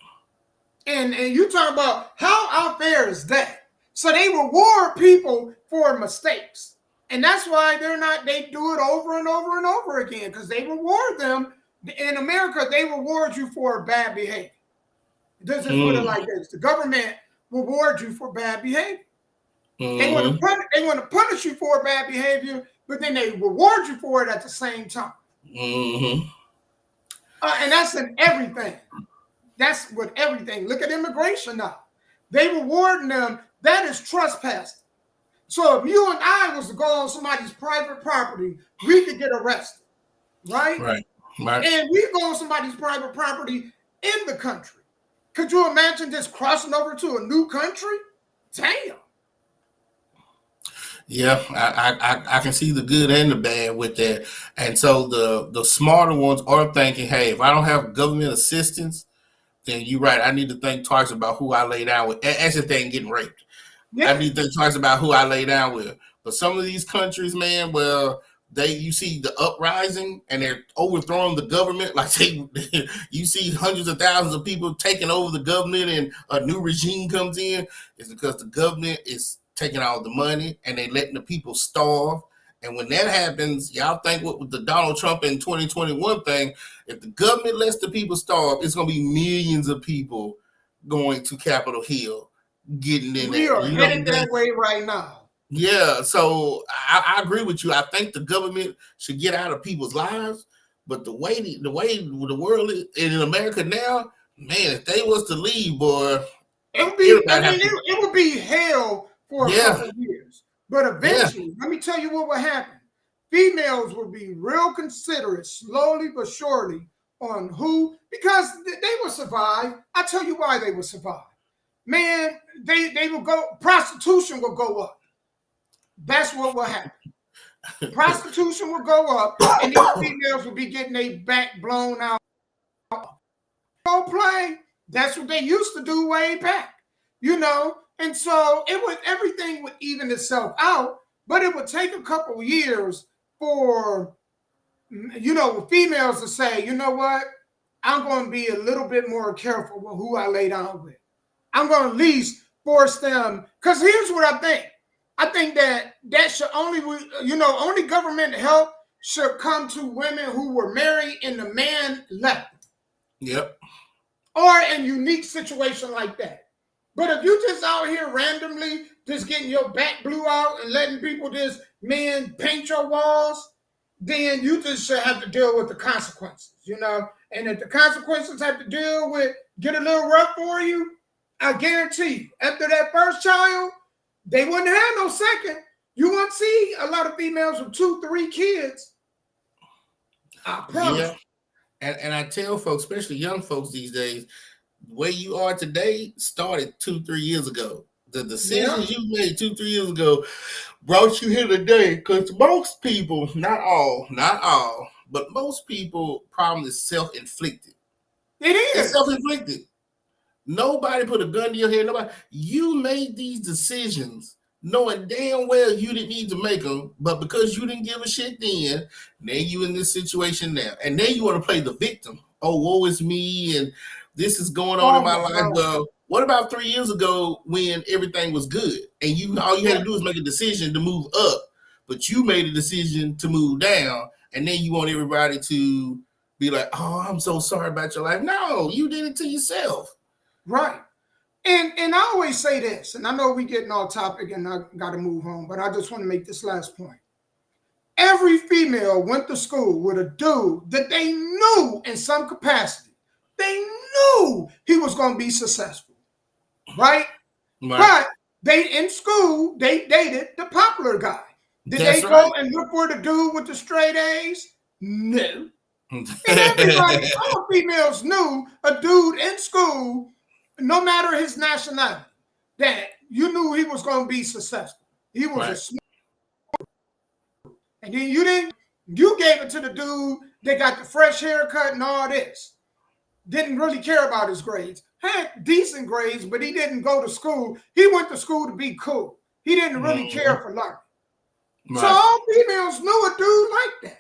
And you talk about how unfair is that? So they reward people for mistakes. And that's why they do it over and over and over again, because they reward them. In America, they reward you for bad behavior. This is put it like this: the government rewards you for bad behavior. They want to punish you for bad behavior, but then they reward you for it at the same time. And that's in everything. That's with everything. Look at immigration now. they rewarding them. That is trespassing. So if you and I was to go on somebody's private property, we could get arrested, right? Right. Right. And we go on somebody's private property in the country. Could you imagine just crossing over to a new country? Damn. Yeah, I can see the good and the bad with that. And so the smarter ones are thinking, hey, if I don't have government assistance, then you're right. I need to think twice about who I lay down with. As if they ain't getting raped. I Yeah. need to think twice about who I lay down with. But some of these countries, man, well, you see the uprising and they're overthrowing the government. Like you see hundreds of thousands of people taking over the government and a new regime comes in. It's because the government is taking all the money and they letting the people starve. And when that happens, y'all think what with the Donald Trump in 2021 thing, if the government lets the people starve, it's going to be millions of people going to Capitol Hill, getting in We there. are headed that way right now. Yeah, so I agree with you. I think the government should get out of people's lives, but the way the world is in America now, man, if they was to leave, boy, It would be. I mean, it would be hell for a couple of years. But eventually, let me tell you what would happen. Females will be real considerate, slowly but surely, on who, because they will survive. I tell you why they will survive. Man, they will go, prostitution will go up. That's what will happen. Prostitution will go up, and these females will be getting their back blown out. Go play. That's what they used to do way back, And so everything would even itself out, but it would take a couple years for, females to say, you know what, I'm going to be a little bit more careful with who I lay down with. I'm going to at least force them, because here's what I think. I think that should only government help should come to women who were married and the man left. Yep. Or in unique situation like that. But if you just out here randomly just getting your back blew out and letting people just, paint your walls, then you just should have to deal with the consequences, And if the consequences have to deal with get a little rough for you, I guarantee you, after that first child, they wouldn't have no second. You won't see a lot of females with 2-3 kids. I promise. Yeah. And I tell folks, especially young folks these days, the way you are today started 2-3 years ago. The decisions you made 2-3 years ago brought you here today. Because most people, not all, but most people, problem is self-inflicted. It is. It's self-inflicted. Nobody put a gun to your head. Nobody. You made these decisions knowing damn well you didn't need to make them, but because you didn't give a shit then you in this situation now. And then you want to play the victim. Oh, woe is me, and this is going on in my life. Well, what about 3 years ago when everything was good and all you had to do was make a decision to move up, but you made a decision to move down, and then you want everybody to be like, oh, I'm so sorry about your life. No, you did it to yourself. Right. And I always say this, and I know we're getting off topic and I got to move on, but I just want to make this last point. Every female went to school with a dude that they knew in some capacity. They knew he was going to be successful, right? But in school, they dated the popular guy. Did they go and look for the dude with the straight A's? No. And everybody, all females knew a dude in school, no matter his nationality, that you knew he was going to be successful. He was a smart. And then you gave it to the dude that got the fresh haircut and all this. Didn't really care about his grades. Had decent grades, but he didn't go to school. He went to school to be cool. He didn't really care for learning. Right. So all females knew a dude like that.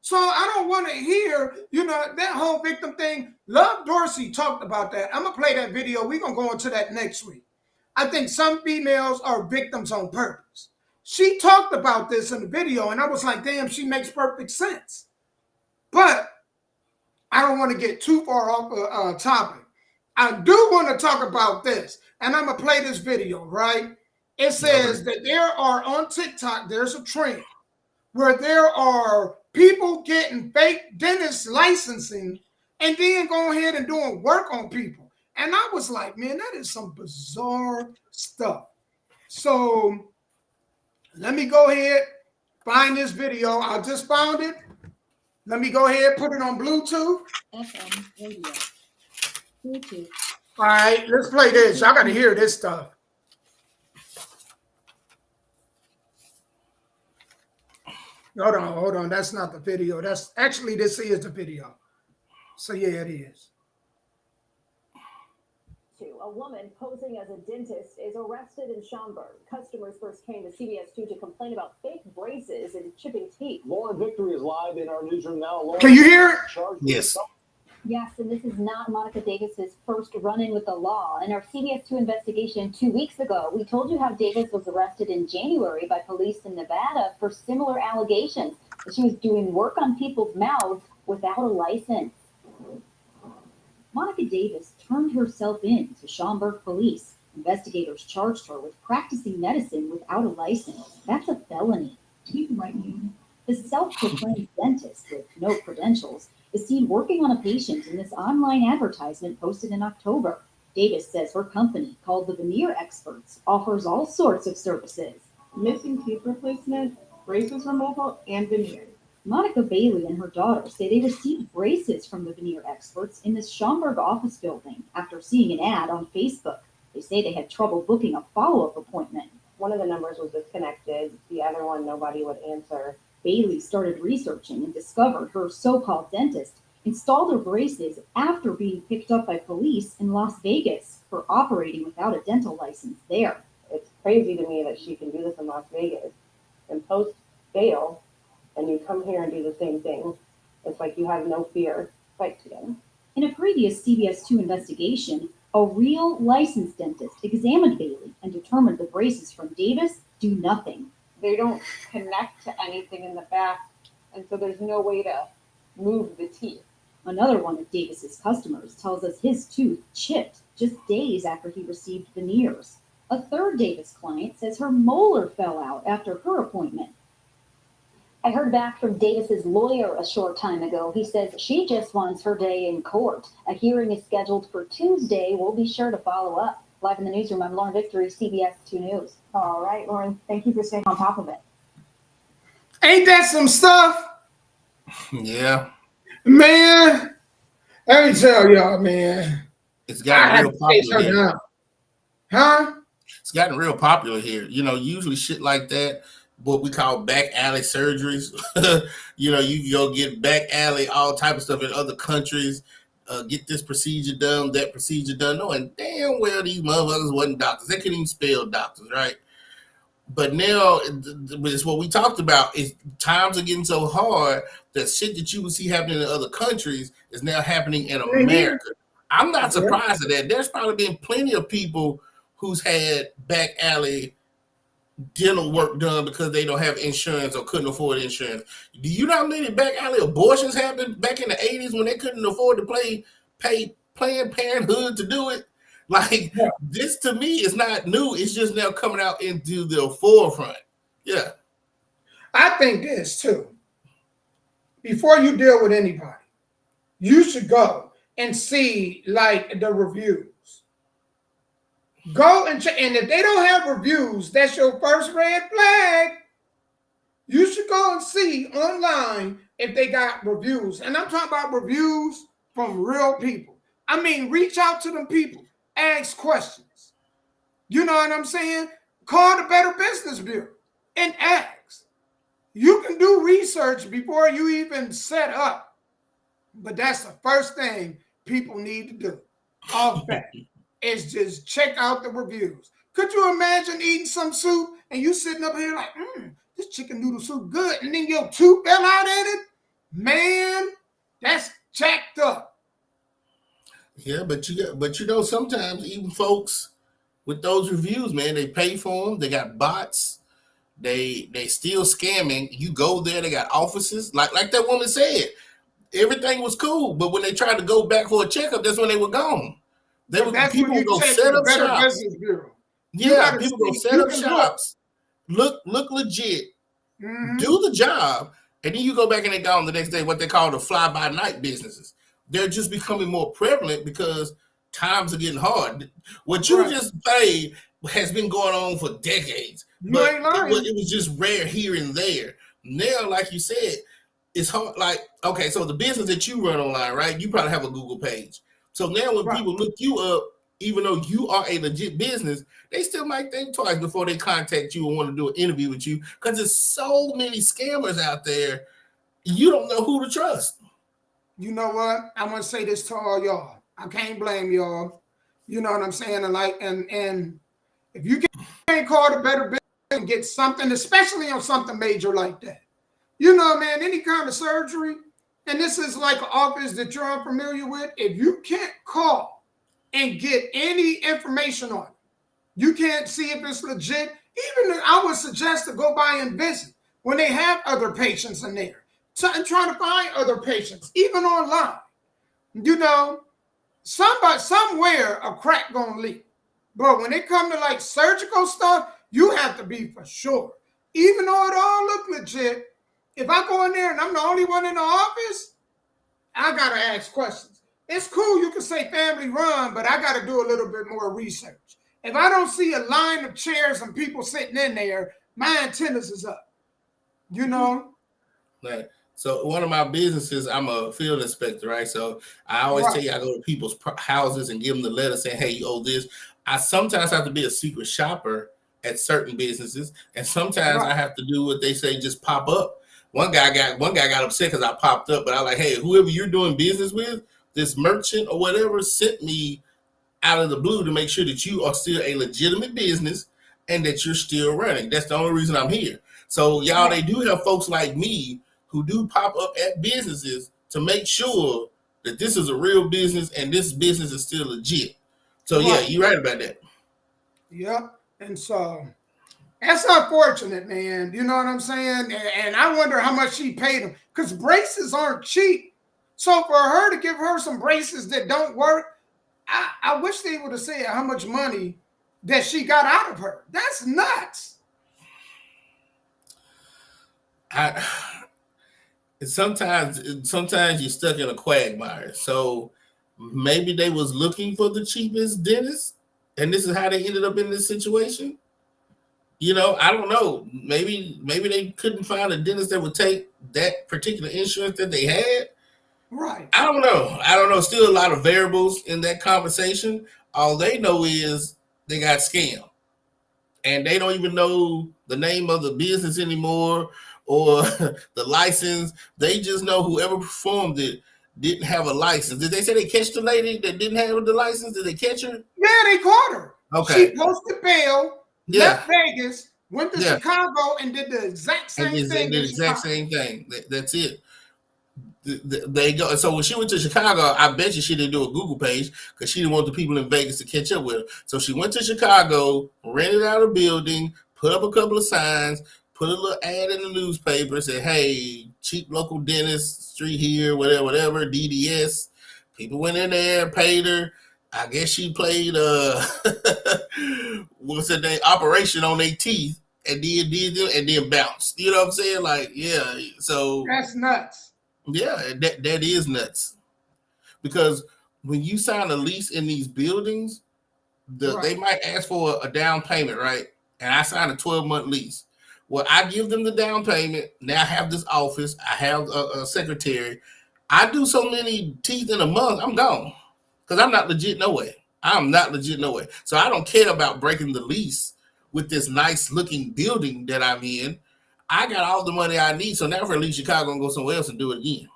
So I don't want to hear, that whole victim thing. Love Dorsey talked about that. I'm going to play that video. We're going to go into that next week. I think some females are victims on purpose. She talked about this in the video, and I was like, damn, she makes perfect sense. But I don't want to get too far off topic. I do want to talk about this, and I'm going to play this video, right? It says that there are, on TikTok, there's a trend where there are people getting fake dentist licensing and then go ahead and doing work on people. And I was like, man, that is some bizarre stuff. So let me go ahead, find this video. I just found it. Let me go ahead, put it on Bluetooth. FM radio. Bluetooth. All right, let's play this. Y'all got to hear this stuff. Hold on. That's not the video. That's actually, this is the video. So yeah, it is. A woman posing as a dentist is arrested in Schaumburg. Customers first came to CBS 2 to complain about fake braces and chipping teeth. Lauren Victory is live in our newsroom now. Lauren, can you hear it? Yes. Yes, and this is not Monica Davis's first run-in with the law. In our CBS 2 investigation 2 weeks ago, we told you how Davis was arrested in January by police in Nevada for similar allegations that she was doing work on people's mouths without a license. Monica Davis turned herself in to Schaumburg police. Investigators charged her with practicing medicine without a license. That's a felony. Keep writing. The self-proclaimed dentist with no credentials is seen working on a patient in this online advertisement posted in October. Davis says her company, called the Veneer Experts, offers all sorts of services. Missing teeth replacement, braces removal, and veneers. Monica Bailey and her daughter say they received braces from the Veneer Experts in this Schaumburg office building after seeing an ad on Facebook. They say they had trouble booking a follow-up appointment. One of the numbers was disconnected. The other one, nobody would answer. Bailey started researching and discovered her so-called dentist installed her braces after being picked up by police in Las Vegas for operating without a dental license there. It's crazy to me that she can do this in Las Vegas and post bail, and you come here and do the same thing. It's like you have no fear. Fight together. In a previous CBS 2 investigation, a real licensed dentist examined Bailey and determined the braces from Davis do nothing. They don't connect to anything in the back, and so there's no way to move the teeth. Another one of Davis's customers tells us his tooth chipped just days after he received veneers. A third Davis client says her molar fell out after her appointment. I heard back from Davis's lawyer a short time ago. He says she just wants her day in court. A hearing is scheduled for Tuesday. We'll be sure to follow up. Live in the newsroom, I'm Lauren Victory, CBS 2 News. All right, Lauren, thank you for staying on top of it. Ain't that some stuff? Yeah. Man, let me tell y'all, man. It's gotten real popular here. Huh? It's gotten real popular here. You know, usually shit like that, what we call back alley surgeries. You know, you can go get back alley, all type of stuff in other countries. Get this procedure done, that procedure done, knowing damn well these motherfuckers wasn't doctors. They couldn't even spell doctors, right? But now, it's what we talked about, is times are getting so hard that shit that you would see happening in other countries is now happening in America. I'm not surprised at that. There's probably been plenty of people who's had back alley dental work done because they don't have insurance or couldn't afford insurance. Do you know how many back alley abortions happened back in the 80s when they couldn't afford to pay Planned Parenthood to do it? Like, this to me is not new. It's just now coming out into the forefront. Yeah. I think this too. Before you deal with anybody, you should go and see like the reviews. Go and check, and if they don't have reviews, that's your first red flag. You should go and see online if they got reviews. And I'm talking about reviews from real people. I mean, reach out to them people, ask questions. You know what I'm saying? Call the Better Business Bureau and ask. You can do research before you even set up. But that's the first thing people need to do. Off that. Is just check out the reviews. Could you imagine eating some soup and you sitting up here like, this chicken noodle soup good, and then your tooth fell out at it? Man, that's jacked up. Yeah, but you know, sometimes even folks with those reviews, man, they pay for them. They got bots. They still scamming. You go there, they got offices. Like that woman said, everything was cool, but when they tried to go back for a checkup, that's when they were gone. People go set up shops. Yeah, people go set up shops, look legit, do the job, and then you go back and they gone the next day. What they call the fly-by-night businesses. They're just becoming more prevalent because times are getting hard. What you Right. just played has been going on for decades, You but ain't lying. it was just rare here and there. Now, like you said, it's hard. Like, okay, so the business that you run online, right? You probably have a Google page. So now when Right. people look you up, even though you are a legit business, they still might think twice before they contact you and want to do an interview with you because there's so many scammers out there. You don't know who to trust. You know what? I want to say this to all y'all. I can't blame y'all. You know what I'm saying? And if you can't call the better business and get something, especially on something major like that, you know, man, any kind of surgery, and this is like an office that you're unfamiliar with, if you can't call and get any information on it, you can't see if it's legit. Even I would suggest to go by and visit when they have other patients in there, and trying to find other patients, even online. You know, somewhere a crack gonna leak. But when it come to like surgical stuff, you have to be for sure. Even though it all look legit, if I go in there and I'm the only one in the office, I gotta ask questions. It's cool, you can say family run, but I gotta do a little bit more research. If I don't see a line of chairs and people sitting in there, my antennas is up. You know? Like, so one of my businesses, I'm a field inspector, right? So I always tell you, I go to people's houses and give them the letter saying, "Hey, you owe this." I sometimes have to be a secret shopper at certain businesses, and sometimes I have to do what they say, just pop up. One guy got upset because I popped up, but I like, hey, whoever you're doing business with, this merchant or whatever, sent me out of the blue to make sure that you are still a legitimate business and that you're still running. That's the only reason I'm here. So y'all, they do have folks like me who do pop up at businesses to make sure that this is a real business and this business is still legit. So yeah, you're right about that. Yep. And so that's unfortunate, man. You know what I'm saying? And I wonder how much she paid him, because braces aren't cheap. So for her to give her some braces that don't work, I wish they would have said how much money that she got out of her. That's nuts. Sometimes you're stuck in a quagmire. So maybe they was looking for the cheapest dentist, and this is how they ended up in this situation. You know, I don't know. Maybe they couldn't find a dentist that would take that particular insurance that they had. Right. I don't know. Still a lot of variables in that conversation. All they know is they got scammed. And they don't even know the name of the business anymore or the license. They just know whoever performed it didn't have a license. Did they say they catch the lady that didn't have the license? Did they catch her? Yeah, they caught her. Okay. She posted bail, left Vegas, went to Chicago, and did the exact same thing. They did the exact same thing. That's it. They go. So when she went to Chicago, I bet you she didn't do a Google page because she didn't want the people in Vegas to catch up with her. So she went to Chicago, rented out a building, put up a couple of signs, put a little ad in the newspaper, said, "Hey, cheap local dentist, street here, whatever, DDS." People went in there, paid her. I guess she played what's her name, operation on their teeth, and then bounced. You know what I'm saying? Like, yeah. So that's nuts. Yeah, that is nuts. Because when you sign a lease in these buildings, they might ask for a down payment, right? And I signed a 12-month lease. Well, I give them the down payment. Now I have this office. I have a secretary. I do so many teeth in a month, I'm gone. Because I'm not legit no way. I'm not legit no way. So I don't care about breaking the lease with this nice looking building that I'm in. I got all the money I need. So now if I leave Chicago and go somewhere else and do it again.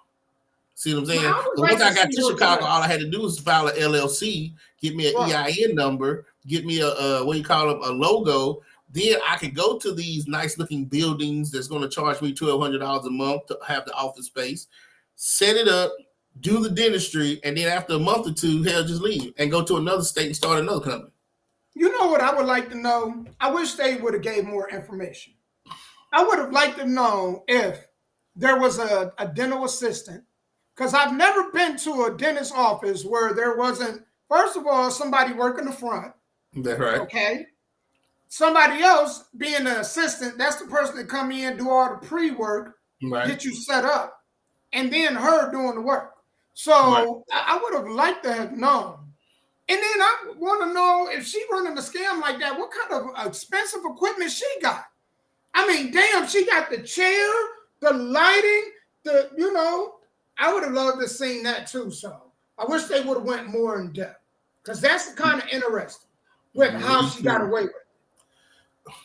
See what I'm saying? Once I got to Chicago, all I had to do was file an LLC, get me an EIN number, get me a a logo. Then I could go to these nice looking buildings that's going to charge me $1,200 a month to have the office space, set it up, do the dentistry, and then after a month or two, hell, just leave and go to another state and start another company. You know what I would like to know? I wish they would have gave more information. I would have liked to know if there was a dental assistant, because I've never been to a dentist office where there wasn't, first of all, somebody working the front. That's right. Okay. Somebody else being an assistant, that's the person that come in, do all the pre-work, get you set up, and then her doing the work. So I would have liked to have known And then I want to know if she running a scam like that, what kind of expensive equipment she got? I mean, damn, she got the chair, the lighting, I would have loved to seen that too. So I wish they would have went more in depth because that's kind of interesting with how she got away with it.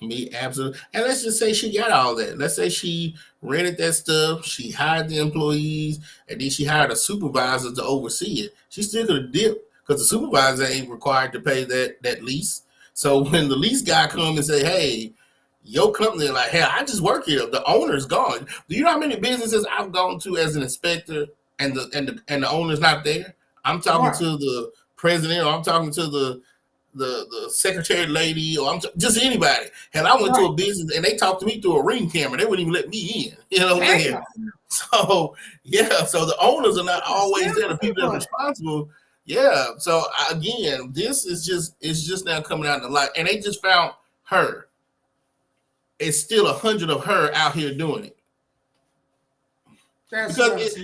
Me, absolutely. And let's just say she got all that. Let's say she rented that stuff, she hired the employees, and then she hired a supervisor to oversee it. She still could have dipped because the supervisor ain't required to pay that lease. So when the lease guy come and say, "Hey, your company," like, "Hell, I just work here. The owner's gone." Do you know how many businesses I've gone to as an inspector and the owner's not there? I'm talking Right. to the president, or I'm talking to the secretary lady, or just anybody. Hell, I went to a business and they talked to me through a Ring camera. They wouldn't even let me in. You know what I'm saying? So yeah, so the owners are not always there. The people that's responsible. Yeah. So again, this is just now coming out in the light, and they just found her. It's still 100 of her out here doing it. Because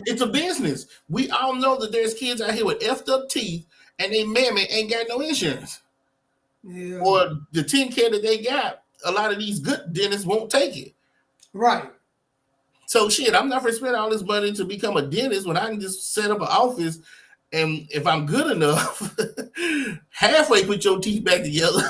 it's a business. We all know that there's kids out here with effed up teeth and they mammy ain't got no insurance. Yeah. Or the 10K that they got, a lot of these good dentists won't take it. Right. So shit, I'm not going to spend all this money to become a dentist when I can just set up an office, and if I'm good enough, halfway put your teeth back together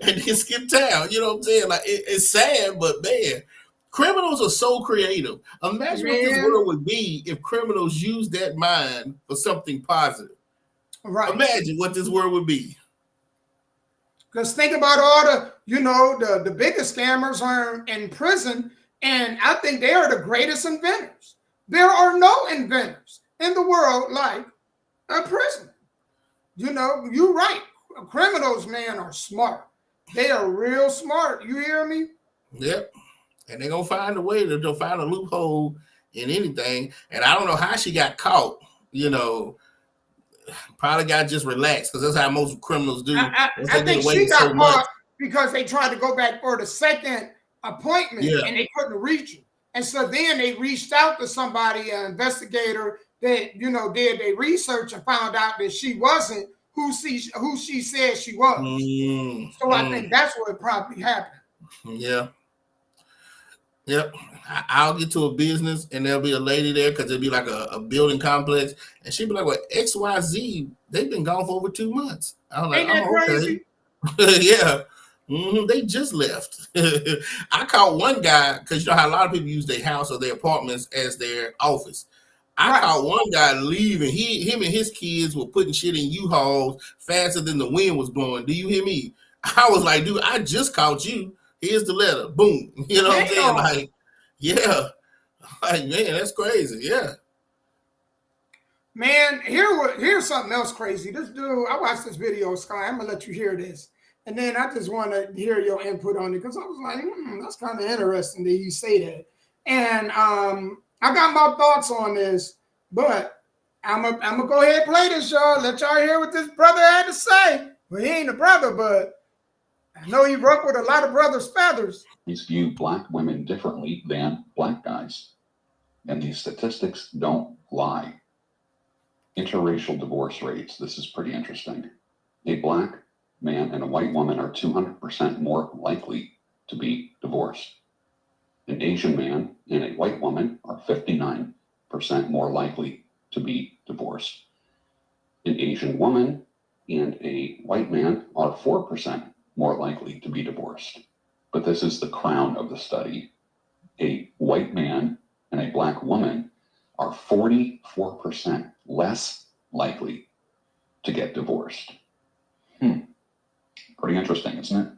and then skip town. You know what I'm saying? Like it's sad, but man, criminals are so creative. Imagine what this world would be if criminals used that mind for something positive. Right. Imagine what this world would be. Because think about all the biggest scammers are in prison, and I think they are the greatest inventors. There are no inventors in the world like a prisoner. You're right. Criminals, man, are smart. They are real smart. You hear me? Yep. And they're going to find a way to find a loophole in anything. And I don't know how she got caught, probably got just relaxed because that's how most criminals do. I think she got caught because they tried to go back for the second appointment and they couldn't reach her. And so then they reached out to somebody, an investigator that, did their research and found out that she wasn't who she said she was. So I think that's what probably happened. Yeah. Yep. I'll get to a business and there'll be a lady there because it'll be like a building complex. And she'll be like, well, XYZ, they've been gone for over 2 months. I'm like, ain't that crazy? Okay. Yeah. They just left. I caught one guy because you know how a lot of people use their house or their apartments as their office. I caught one guy leaving. Him and his kids were putting shit in U-Hauls faster than the wind was blowing. Do you hear me? I was like, dude, I just caught you. Here's the letter. Boom. You know what I'm saying? Like, yeah. Like, man, that's crazy. Yeah. Man, here's something else crazy. This dude, I watched this video, Sky. I'm gonna let you hear this. And then I just want to hear your input on it because I was like, that's kind of interesting that you say that. And I got my thoughts on this, but I'm gonna go ahead and play this, y'all. Let y'all hear what this brother had to say. Well, he ain't a brother, but I know he worked with a lot of brothers' feathers. He's viewed black women differently than black guys. And these statistics don't lie. Interracial divorce rates. This is pretty interesting. A black man and a white woman are 200% more likely to be divorced. An Asian man and a white woman are 59% more likely to be divorced. An Asian woman and a white man are 4% more likely to be divorced. But this is the crown of the study. A white man and a black woman are 44% less likely to get divorced. Pretty interesting, isn't it?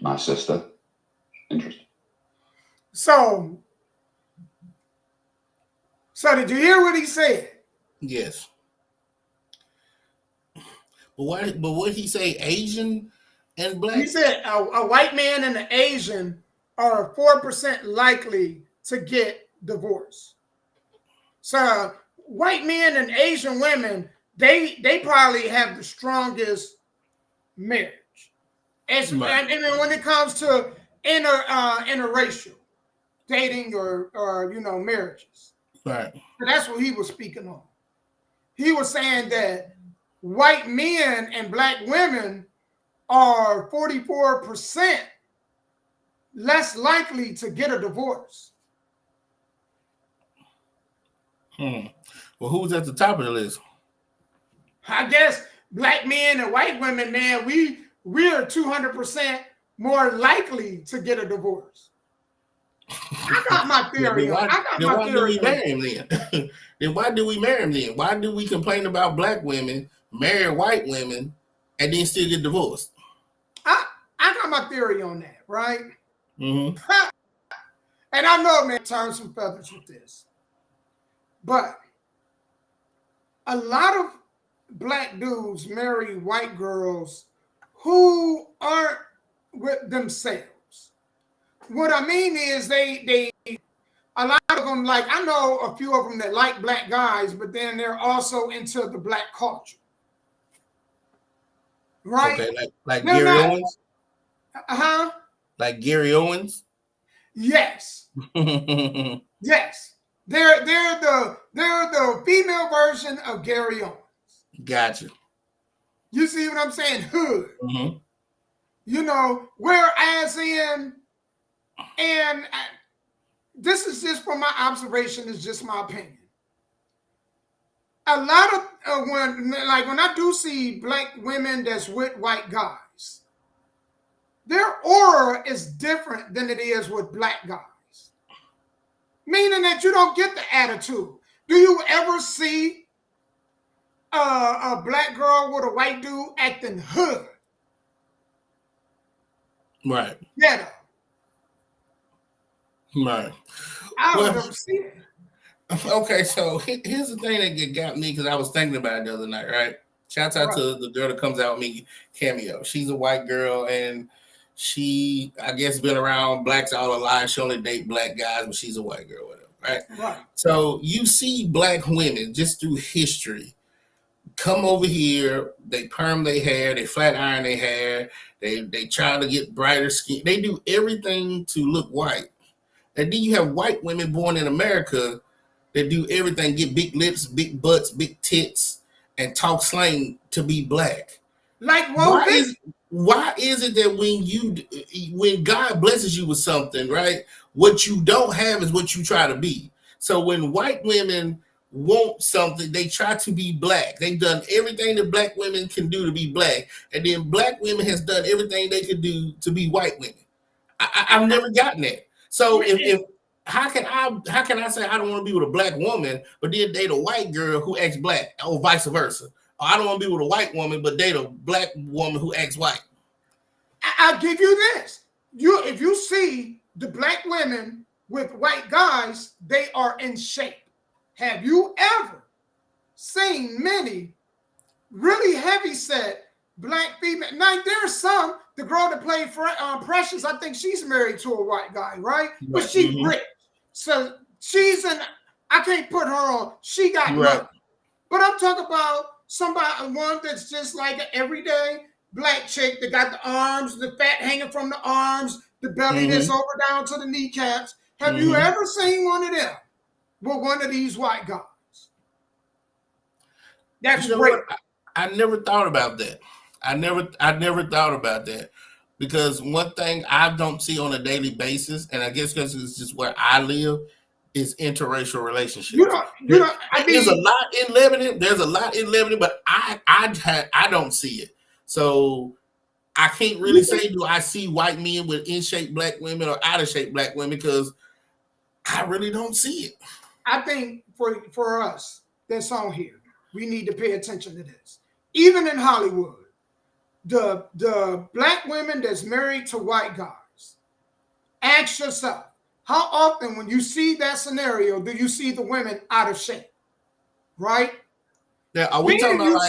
My sister. Interesting. So did you hear what he said? Yes. But what he say, Asian and black? He said a white man and an Asian are 4% likely to get divorced. So white men and Asian women, they probably have the strongest marriage. And when it comes to interracial dating or marriages. Right. So that's what he was speaking on. He was saying that white men and black women are 44% less likely to get a divorce. Well, who's at the top of the list? I guess black men and white women, man, we're 200% more likely to get a divorce. I got my theory. Then why do we marry him then? Then why do we marry him then? Why do we complain about black women, marry white women, and then still get divorced? I got my theory on that, right? Mm-hmm. And I know, man, turn some feathers with this. But a lot of black dudes marry white girls who aren't with themselves. What I mean is they a lot of them, like I know a few of them that like black guys, but then they're also into the black culture. Right? Okay, like They're Gary not, Owens? Uh-huh. Like Gary Owens? Yes. Yes. They're the female version of Gary Owens. Gotcha. You see what I'm saying? Hood. Mm-hmm. You know, whereas and this is just from my observation, it's just my opinion. A lot of when I do see black women that's with white guys, their aura is different than it is with black guys. Meaning that you don't get the attitude. Do you ever see a black girl with a white dude acting hood? Right. Ghetto. Right. I don't ever see it. Okay, so here's the thing that got me because I was thinking about it the other night, right? Shouts out to the girl that comes out with me, Cameo. She's a white girl and she, I guess, been around blacks all her life. She only date black guys, but she's a white girl, whatever, right? Right. So you see black women just through history come over here, they perm their hair, they flat iron their hair, they try to get brighter skin. They do everything to look white. And then you have white women born in America that do everything, get big lips, big butts, big tits, and talk slang to be black. Like why is it that when God blesses you with something, right? What you don't have is what you try to be. So when white women want something, they try to be black. They've done everything that black women can do to be black, and then black women has done everything they could do to be white women. I've never gotten that. So if how can I say I don't want to be with a black woman, but then date a white girl who acts black, or vice versa? Or I don't want to be with a white woman, but date a black woman who acts white. I'll give you this. If you see the black women with white guys, they are in shape. Have you ever seen many really heavy set black female? Now there's some. The girl that played Precious, I think she's married to a white guy, right? But she's rich. So she's I can't put her on. She got money. But I'm talking about one that's just like an everyday black chick that got the arms, the fat hanging from the arms, the belly that's over down to the kneecaps. Have you ever seen one of them with one of these white guys? That's great. I never thought about that. I never thought about that, because one thing I don't see on a daily basis, and I guess because it's just where I live, is interracial relationships. There's a lot in Lebanon. But I don't see it. So I can't really say, do I see white men with in shape black women or out of shape black women, because I really don't see it. I think for us that's on here, we need to pay attention to this. Even in Hollywood, the black women that's married to white guys, ask yourself, how often when you see that scenario do you see the women out of shape? Right? Now, are we talking about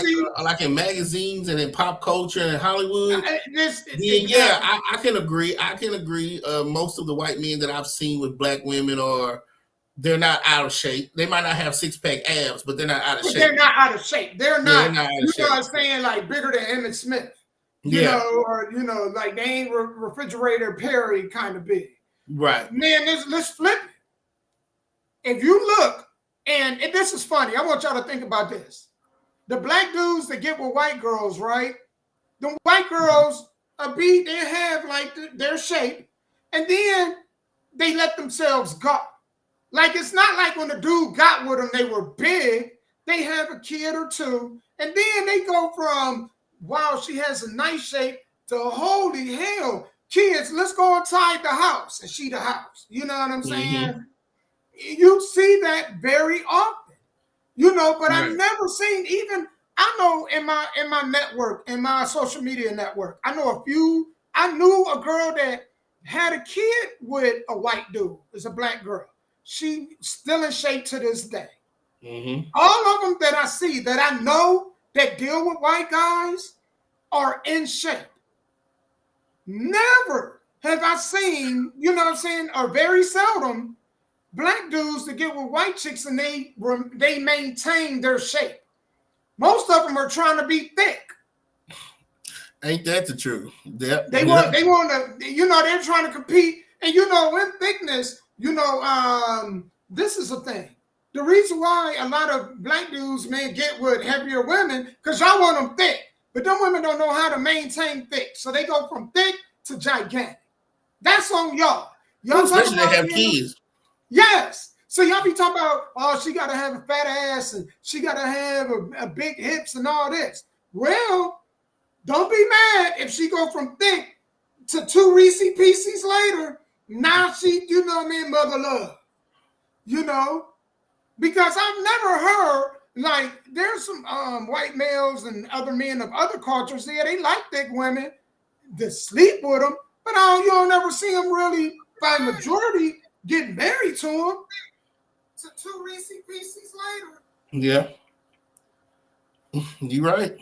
like in magazines and in pop culture and in Hollywood? I can agree. Most of the white men that I've seen with black women they're not out of shape. They might not have six-pack abs, but they're not out of shape. They're not out of shape. They're not out of shape. You know what I'm saying? Like bigger than Emmett Smith. You know, like they ain't Refrigerator Perry kind of big. Right. Man, let's flip it. If you look, and this is funny, I want y'all to think about this. the black dudes that get with white girls, right? The white girls they have like their shape, and then they let themselves go. Like it's not like when the dude got with them, they were big. They have a kid or two, and then they go from wow, she has a nice shape to holy hell, kids, let's go inside the house, and she the house. You know what I'm saying? You see that very often, you know. But I've never seen even. I know in my network, in my social media network, I know a few. I knew a girl that had a kid with a white dude. It's a black girl. She still in shape to this day. All of them that I see that I know that deal with white guys are in shape. Never have I seen, you know what I'm saying, or very seldom, black dudes that get with white chicks and they maintain their shape. Most of them are trying to be thick. Ain't that the truth? Yep. They want to, you know, they're trying to compete. And you know, in thickness, you know, this is a thing. The reason why a lot of black dudes may get with heavier women, because y'all want them thick. But them women don't know how to maintain thick. So they go from thick to gigantic. That's on y'all. Y'all especially they have kids. Yes. So y'all be talking about, oh, she got to have a fat ass and she got to have a big hips and all this. Well, don't be mad if she go from thick to 2 Reese Pieces later. Now she, you know what I mean, mother love. You know? Because I've never heard, like, there's some white males and other men of other cultures there, they like thick women that sleep with them, but you don't ever see them really, by majority, get married to them. To 2 Reese Pieces later. Yeah. You're right.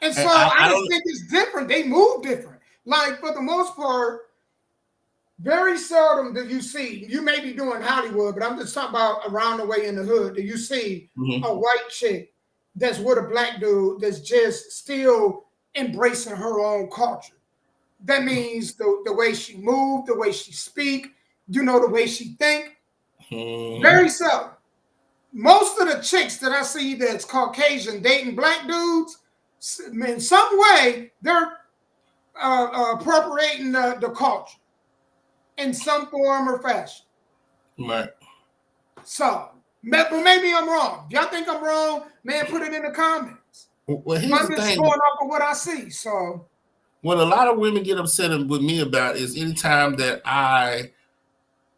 And so I just think it's different. They move different. Like, for the most part, very seldom do you see, you may be doing Hollywood, but I'm just talking about around the way in the hood, do you see a white chick that's with a black dude that's just still embracing her own culture. That means the way she move, the way she speak, you know, the way she think. Very seldom. Most of the chicks that I see that's Caucasian dating black dudes, in some way, they're appropriating the culture in some form or fashion. Right. So, but maybe I'm wrong. Y'all think I'm wrong? Man, put it in the comments. Well, here's I'm the just thing. going off of what I see. So, what a lot of women get upset with me about is anytime that I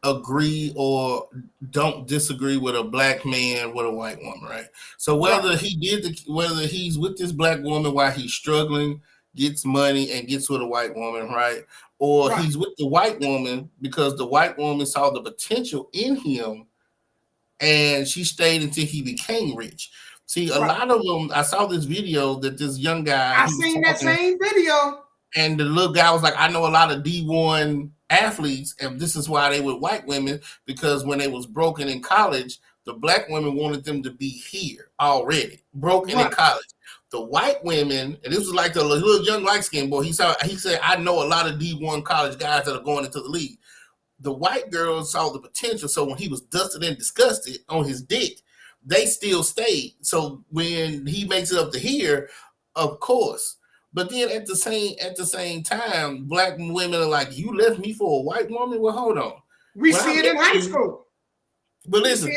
agree or don't disagree with a black man with a white woman, right? So whether whether he's with this black woman while he's struggling, gets money and gets with a white woman, right? Or he's with the white woman because the white woman saw the potential in him and she stayed until he became rich. See, a lot of them, I saw this video that this young guy. I seen that same video. And the little guy was like, I know a lot of D1 athletes, and this is why they were white women, because when they was broken in college, the black women wanted them to be here already, broken in college. The white women, and this was like the little young light-skinned boy, he said, I know a lot of D1 college guys that are going into the league. The white girls saw the potential, so when he was dusted and disgusted on his dick, they still stayed. So when he makes it up to here, of course. But then at the same time, black women are like, you left me for a white woman? Well, hold on. We see it in high school. But listen,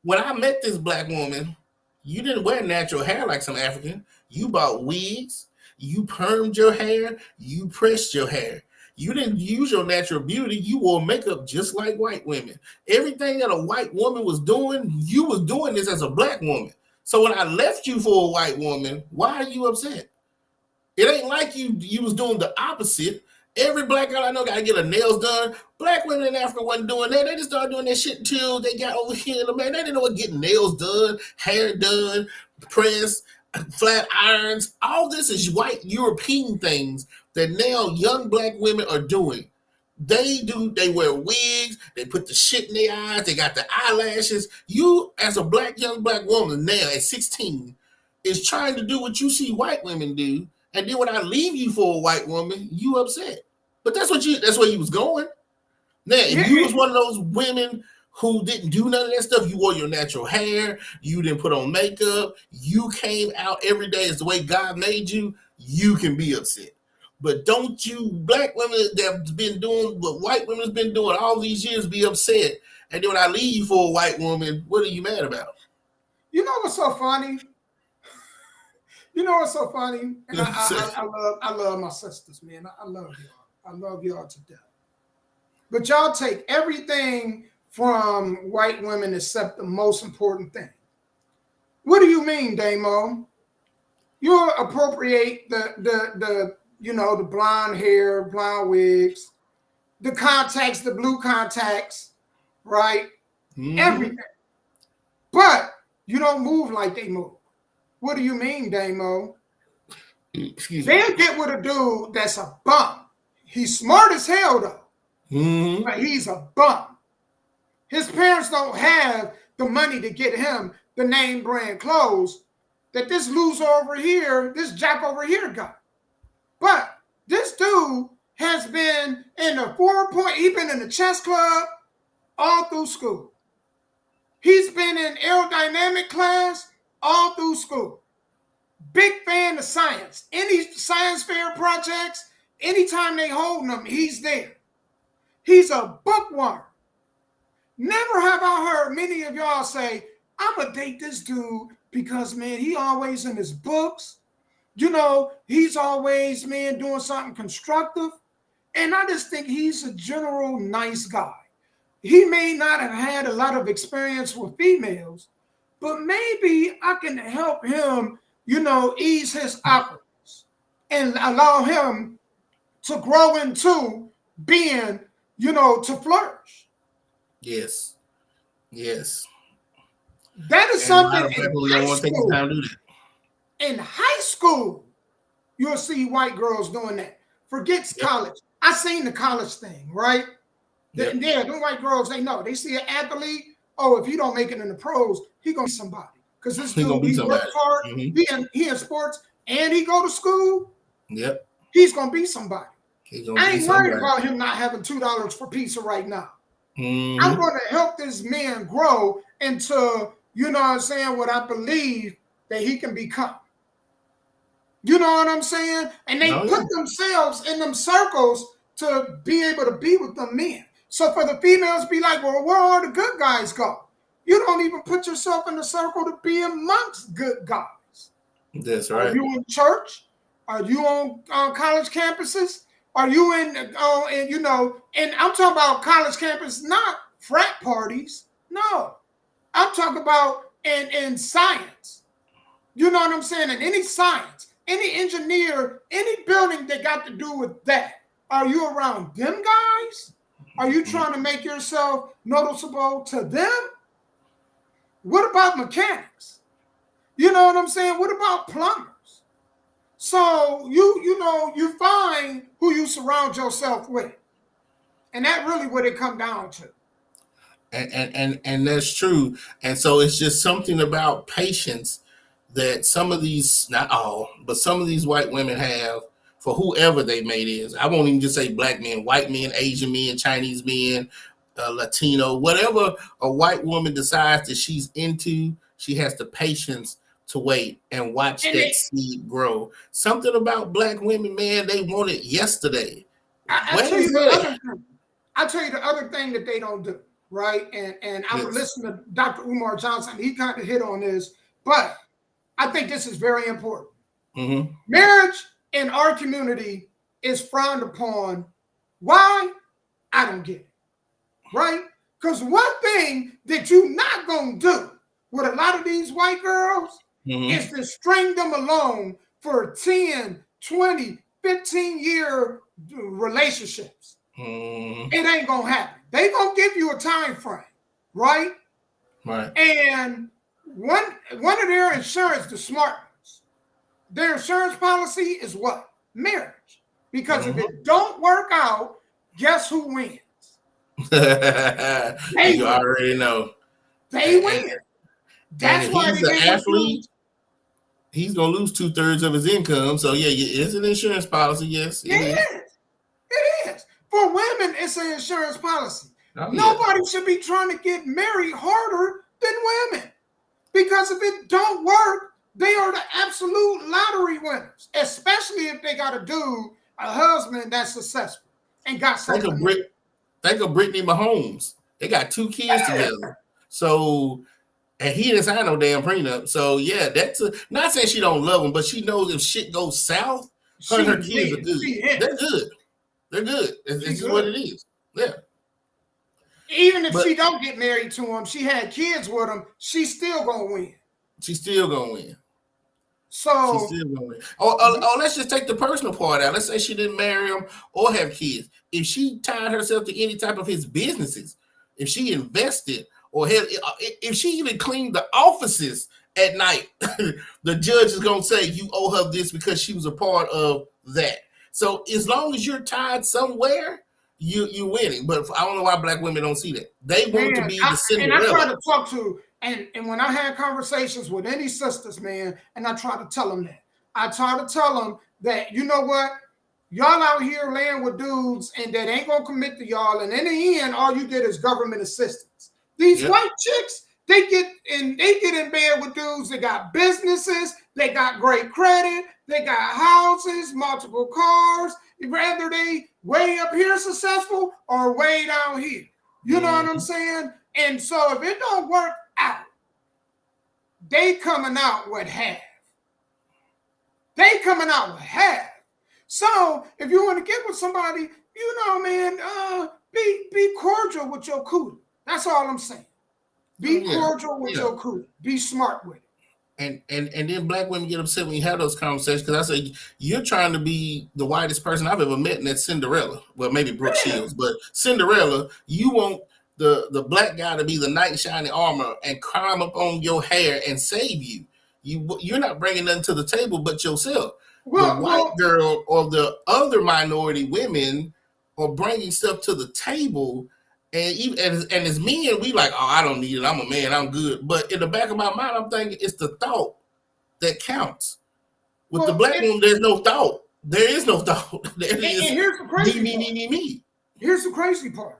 when I met this black woman, you didn't wear natural hair like some African. You bought wigs, you permed your hair, you pressed your hair. You didn't use your natural beauty. You wore makeup just like white women. Everything that a white woman was doing, you was doing this as a black woman. So when I left you for a white woman, why are you upset? It ain't like you was doing the opposite. Every black girl I know got to get her nails done. Black women in Africa wasn't doing that. They just started doing that shit until they got over here. Man, they didn't know what getting nails done, hair done, pressed, flat irons. All this is white European things that now young black women are doing. They wear wigs, they put the shit in their eyes, they got the eyelashes. You, as a young black woman now at 16, is trying to do what you see white women do. And then when I leave you for a white woman, you upset. But that's where you was going. Now, if you was one of those women who didn't do none of that stuff. You wore your natural hair. You didn't put on makeup. You came out every day as the way God made you. You can be upset. But don't you black women that have been doing what white women's been doing all these years be upset. And then when I leave you for a white woman, what are you mad about? You know what's so funny? You know what's so funny? And I love my sisters, man. I love y'all. I love y'all to death. But y'all take everything from white women except the most important thing. What do you mean, Damo? You appropriate the the blonde hair, blonde wigs, the contacts, the blue contacts, right? Mm-hmm. Everything. But you don't move like they move. What do you mean, Damo? Excuse me. They'll get with a dude that's a bum. He's smart as hell, though. Mm-hmm. But he's a bum. His parents don't have the money to get him the name brand clothes that this loser over here, this jack over here got. But this dude has been in the 4-point, he's been in the chess club all through school. He's been in aerodynamic class all through school. Big fan of science. Any science fair projects, anytime they hold him, he's there. He's a bookworm. Never have I heard many of y'all say, I'm going to date this dude because, man, he always in his books. He's always, man, doing something constructive. And I just think he's a general nice guy. He may not have had a lot of experience with females, but maybe I can help him, ease his operations and allow him to grow into being, to flourish. Yes. Yes. That is something in high high school, you'll see white girls doing that. Forget college. I seen the college thing, right? Yep. Yeah, them white girls, they know. They see an athlete, if he don't make it in the pros, he gonna be somebody. Because this dude, he works hard, he in sports, and he go to school. Yep. He's gonna be somebody. I ain't worried about him not having $2 for pizza right now. Mm-hmm. I'm gonna help this man grow into, what I believe that he can become. You know what I'm saying? And they put themselves in them circles to be able to be with them men. So for the females be like, well, where all the good guys go? You don't even put yourself in the circle to be amongst good guys. That's right. Are you in church? Are you on college campuses? Are you in, and I'm talking about college campus, not frat parties. No, I'm talking about in science. You know what I'm saying? In any science, any engineer, any building that got to do with that. Are you around them guys? Are you trying to make yourself noticeable to them? What about mechanics? You know what I'm saying? What about plumbers? So you find who you surround yourself with. And that's really what it comes down to. And that's true. And so it's just something about patience that some of these, not all, but some of these white women have for whoever they mate is. I won't even just say black men, white men, Asian men, Chinese men, Latino, whatever a white woman decides that she's into, she has the patience to wait and watch that seed grow. Something about black women, man, they want it yesterday. I'll tell you the other thing that they don't do, right? And I would listen to Dr. Umar Johnson. He kind of hit on this, but I think this is very important. Mm-hmm. Marriage in our community is frowned upon. Why? I don't get it, right? Because one thing that you're not going to do with a lot of these white girls is to string them along for 10, 20, 15-year relationships. It ain't going to happen. They going to give you a time frame, right? Right. And one of their insurance, the smart ones, their insurance policy is what? Marriage. Because if it don't work out, guess who wins? You already know. They win. That's why he's an athlete. He's gonna lose 2/3 of his income. So yeah, it's an insurance policy. Yes, it is. It is. For women, it's an insurance policy. Oh, yeah. Nobody should be trying to get married harder than women. Because if it don't work, they are the absolute lottery winners, especially if they got a dude, a husband that's successful and got Think something. of Brittany Mahomes. They got 2 kids together. So, and he didn't sign no damn prenup. So, yeah, not saying she don't love him, but she knows if shit goes south, her and her kids are good. They're good. They're good. It's just what it is. Yeah. Even if she don't get married to him, she had kids with him, she's still gonna win. She's still gonna win. So she's still gonna win. Oh, let's just take the personal part out. Let's say she didn't marry him or have kids. If she tied herself to any type of his businesses, if she invested or if she even cleaned the offices at night, the judge is gonna say you owe her this because she was a part of that. So as long as you're tied somewhere, you're winning. But I don't know why black women don't see that. They want to be the Cinderella. And I try to talk to, and when I had conversations with any sisters, man, and I try to tell them that. I try to tell them that, you know what? Y'all out here laying with dudes and that ain't gonna commit to y'all. And in the end, all you get is government assistance. These white chicks, they get in bed with dudes that got businesses, they got great credit, they got houses, multiple cars. Whether they way up here successful or way down here. You know what I'm saying? And so if it don't work out, they coming out with half. They coming out with half. So if you want to get with somebody, you know, man, be cordial with your cootie. That's all I'm saying. Be cordial with your cootie. Be smart with it. And then black women get upset when you have those conversations because I say you're trying to be the whitest person I've ever met, and that's Cinderella. Well, maybe Brooke Shields, but Cinderella, you want the black guy to be the knight in shining armor and climb up on your hair and save you. You're not bringing nothing to the table but yourself. The white girl or the other minority women are bringing stuff to the table. And even and as men, we like, oh, I don't need it. I'm a man. I'm good. But in the back of my mind, I'm thinking it's the thought that counts. With the black woman, there's no thought. There is no thought. There is here's the crazy me. Here's the crazy part.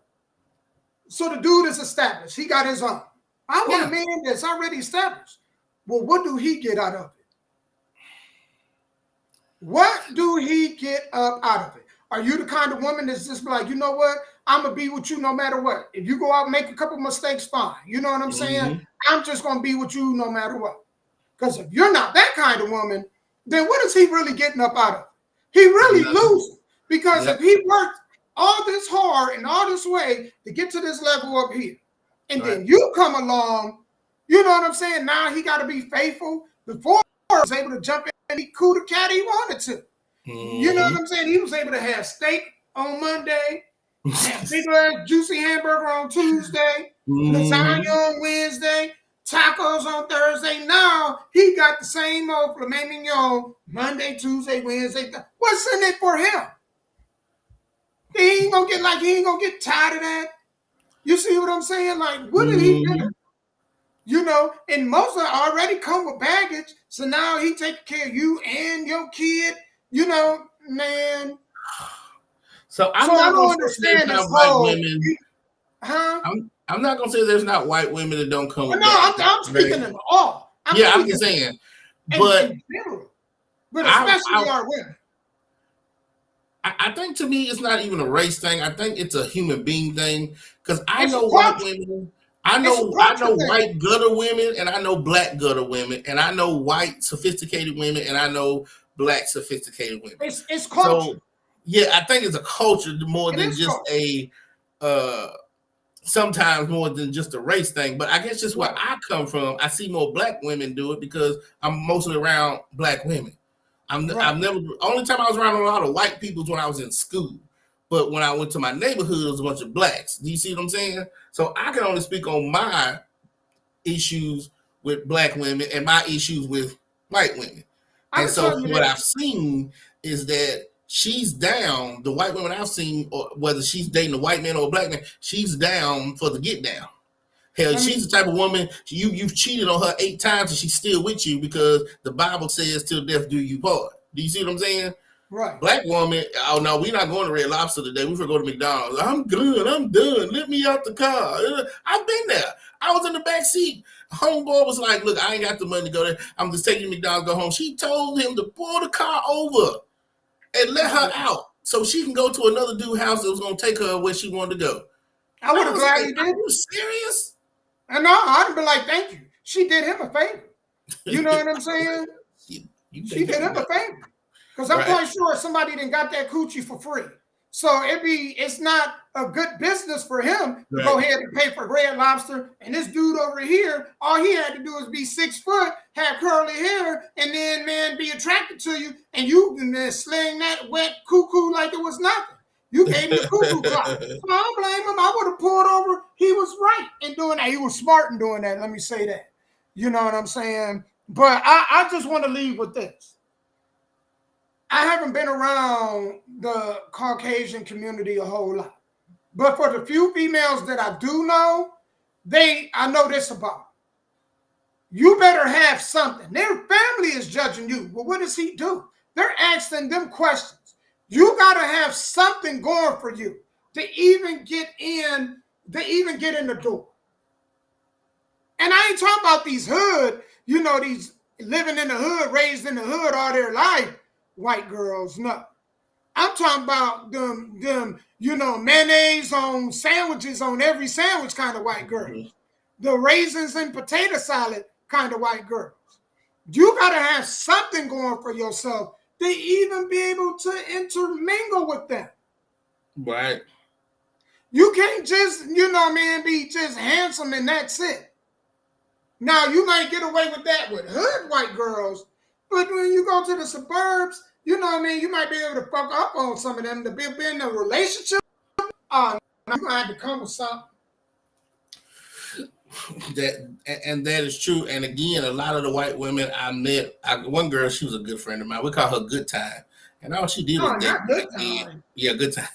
So the dude is established. He got his own. I want a man that's already established. Well, what do he get out of it? What do he get up out of it? Are you the kind of woman that's just like, you know what? I'm going to be with you no matter what. If you go out and make a couple mistakes, fine. You know what I'm saying? I'm just going to be with you no matter what. Because if you're not that kind of woman, then what is he really getting up out of it? He really losing. Because if he worked all this hard and all this way to get to this level up here, and then you come along, you know what I'm saying? Now he got to be faithful. Before he was able to jump in and eat coo the cat he wanted to. You know what I'm saying? He was able to have steak on Monday, have big juicy hamburger on Tuesday, lasagna on Wednesday, tacos on Thursday. Now he got the same old filet mignon Monday, Tuesday, Wednesday. What's in it for him? He ain't gonna get tired of that. You see what I'm saying? Like, what did he do? You know, and most of them already come with baggage. So now he taking care of you and your kid. You know, man. So I don't understand this whole women. I'm not gonna say there's not white women that don't come with baggage. I'm speaking of all. I'm just saying. But especially our women. I think to me it's not even a race thing. I think it's a human being thing. Because I know white women. I know white gutter women, and I know black gutter women, and I know white sophisticated women, and I know black sophisticated women. It's culture. So, yeah, I think it's a culture more than just a sometimes more than just a race thing. But I guess just where I come from, I see more black women do it because I'm mostly around black women. I've never only time I was around a lot of white people was when I was in school. But when I went to my neighborhood, it was a bunch of blacks. Do you see what I'm saying? So I can only speak on my issues with black women and my issues with white women. And so what I've seen is that she's down, the white women I've seen, or whether she's dating a white man or a black man, she's down for the get down. Hell, she's the type of woman, you've cheated on her 8 times and she's still with you because the Bible says till death do you part. Do you see what I'm saying? Right. Black woman, oh no, we're not going to Red Lobster today. We finna go to McDonald's. I'm good. I'm done. Let me out the car. I've been there. I was in the back seat. Homeboy was like, look, I ain't got the money to go there. I'm just taking McDonald's, go home. She told him to pull the car over and let her out so she can go to another dude's house that was going to take her where she wanted to go. I would have was glad like, he are did. you serious? And no, I'd have been like, thank you. She did him a favor. You know what I'm saying? You She did him a favor. Because I'm quite sure somebody didn't got that coochie for free. So it's not a good business for him to go ahead and pay for Red Lobster. And this dude over here, all he had to do is be 6 foot, have curly hair, and then man be attracted to you, and you can then sling that wet cuckoo like it was nothing. You gave him the cuckoo clock. So I don't blame him. I would have pulled over. He was right in doing that. He was smart in doing that. Let me say that. You know what I'm saying? But I just want to leave with this. I haven't been around the Caucasian community a whole lot. But for the few females that I do know, I know this about. You better have something. Their family is judging you. Well, what does he do? They're asking them questions. You got to have something going for you to even get in the door. And I ain't talking about these hood, these living in the hood, raised in the hood all their life. White girls, no. I'm talking about them, mayonnaise on sandwiches on every sandwich kind of white girls. The raisins and potato salad kind of white girls. You got to have something going for yourself to even be able to intermingle with them. Right. You can't just, be just handsome and that's it. Now, you might get away with that with hood white girls, but when you go to the suburbs, you might be able to fuck up on some of them to be in a relationship. You might have to come with something. That is true. And again, a lot of the white women I met, one girl, she was a good friend of mine. We call her Good Time. And all she did was date black men. Yeah, Good Time.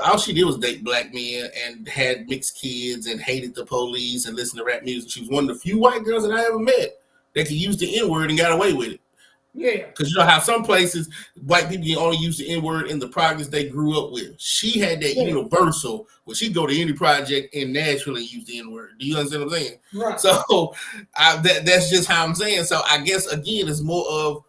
All she did was date black men and had mixed kids and hated the police and listened to rap music. She was one of the few white girls that I ever met that could use the N-word and got away with it. Yeah. Because you know how some places, white people can only use the N-word in the projects they grew up with. She had that universal where she'd go to any project in Nashville and use the N-word. Do you understand what I'm saying? Right. So that's just how I'm saying. So I guess, again, it's more of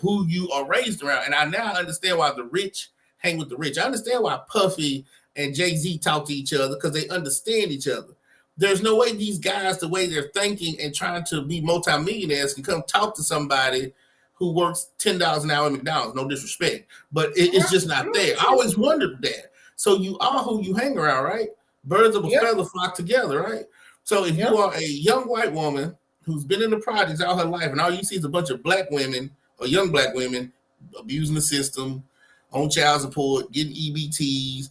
who you are raised around. And I now understand why the rich hang with the rich. I understand why Puffy and Jay-Z talk to each other because they understand each other. There's no way these guys, the way they're thinking and trying to be multimillionaires, can come talk to somebody who works $10 an hour at McDonald's. No disrespect, but it's just not there. I always wondered that. So you are who you hang around, right? Birds of a feather flock together, right? So if you are a young white woman who's been in the projects all her life and all you see is a bunch of black women or young black women abusing the system, on child support, getting EBTs,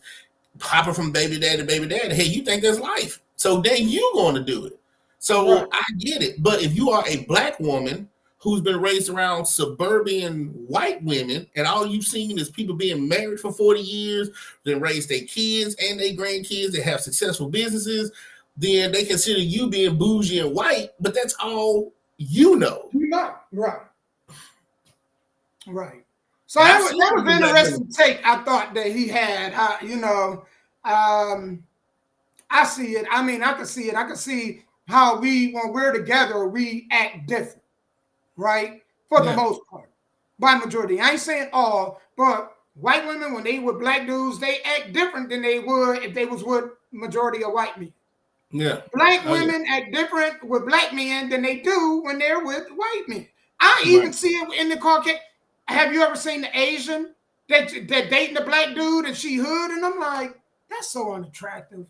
hopping from baby dad to baby dad, hey, you think that's life. So then you're going to do it. So I get it. But if you are a black woman who's been raised around suburban white women, and all you've seen is people being married for 40 years, then raise their kids and their grandkids that have successful businesses, then they consider you being bougie and white, but that's all you know. Right. Right. So that was an interesting take, I thought, that he had. I see it. I mean, I can see it. I can see how when we're together, we act different. Right? For the most part. By majority. I ain't saying all, but white women, when they with black dudes, they act different than they would if they was with majority of white men. Yeah. Black women act different with black men than they do when they're with white men. I even see it in the Caucasian. Have you ever seen the Asian that dating the black dude and she hood? And I'm like, that's so unattractive.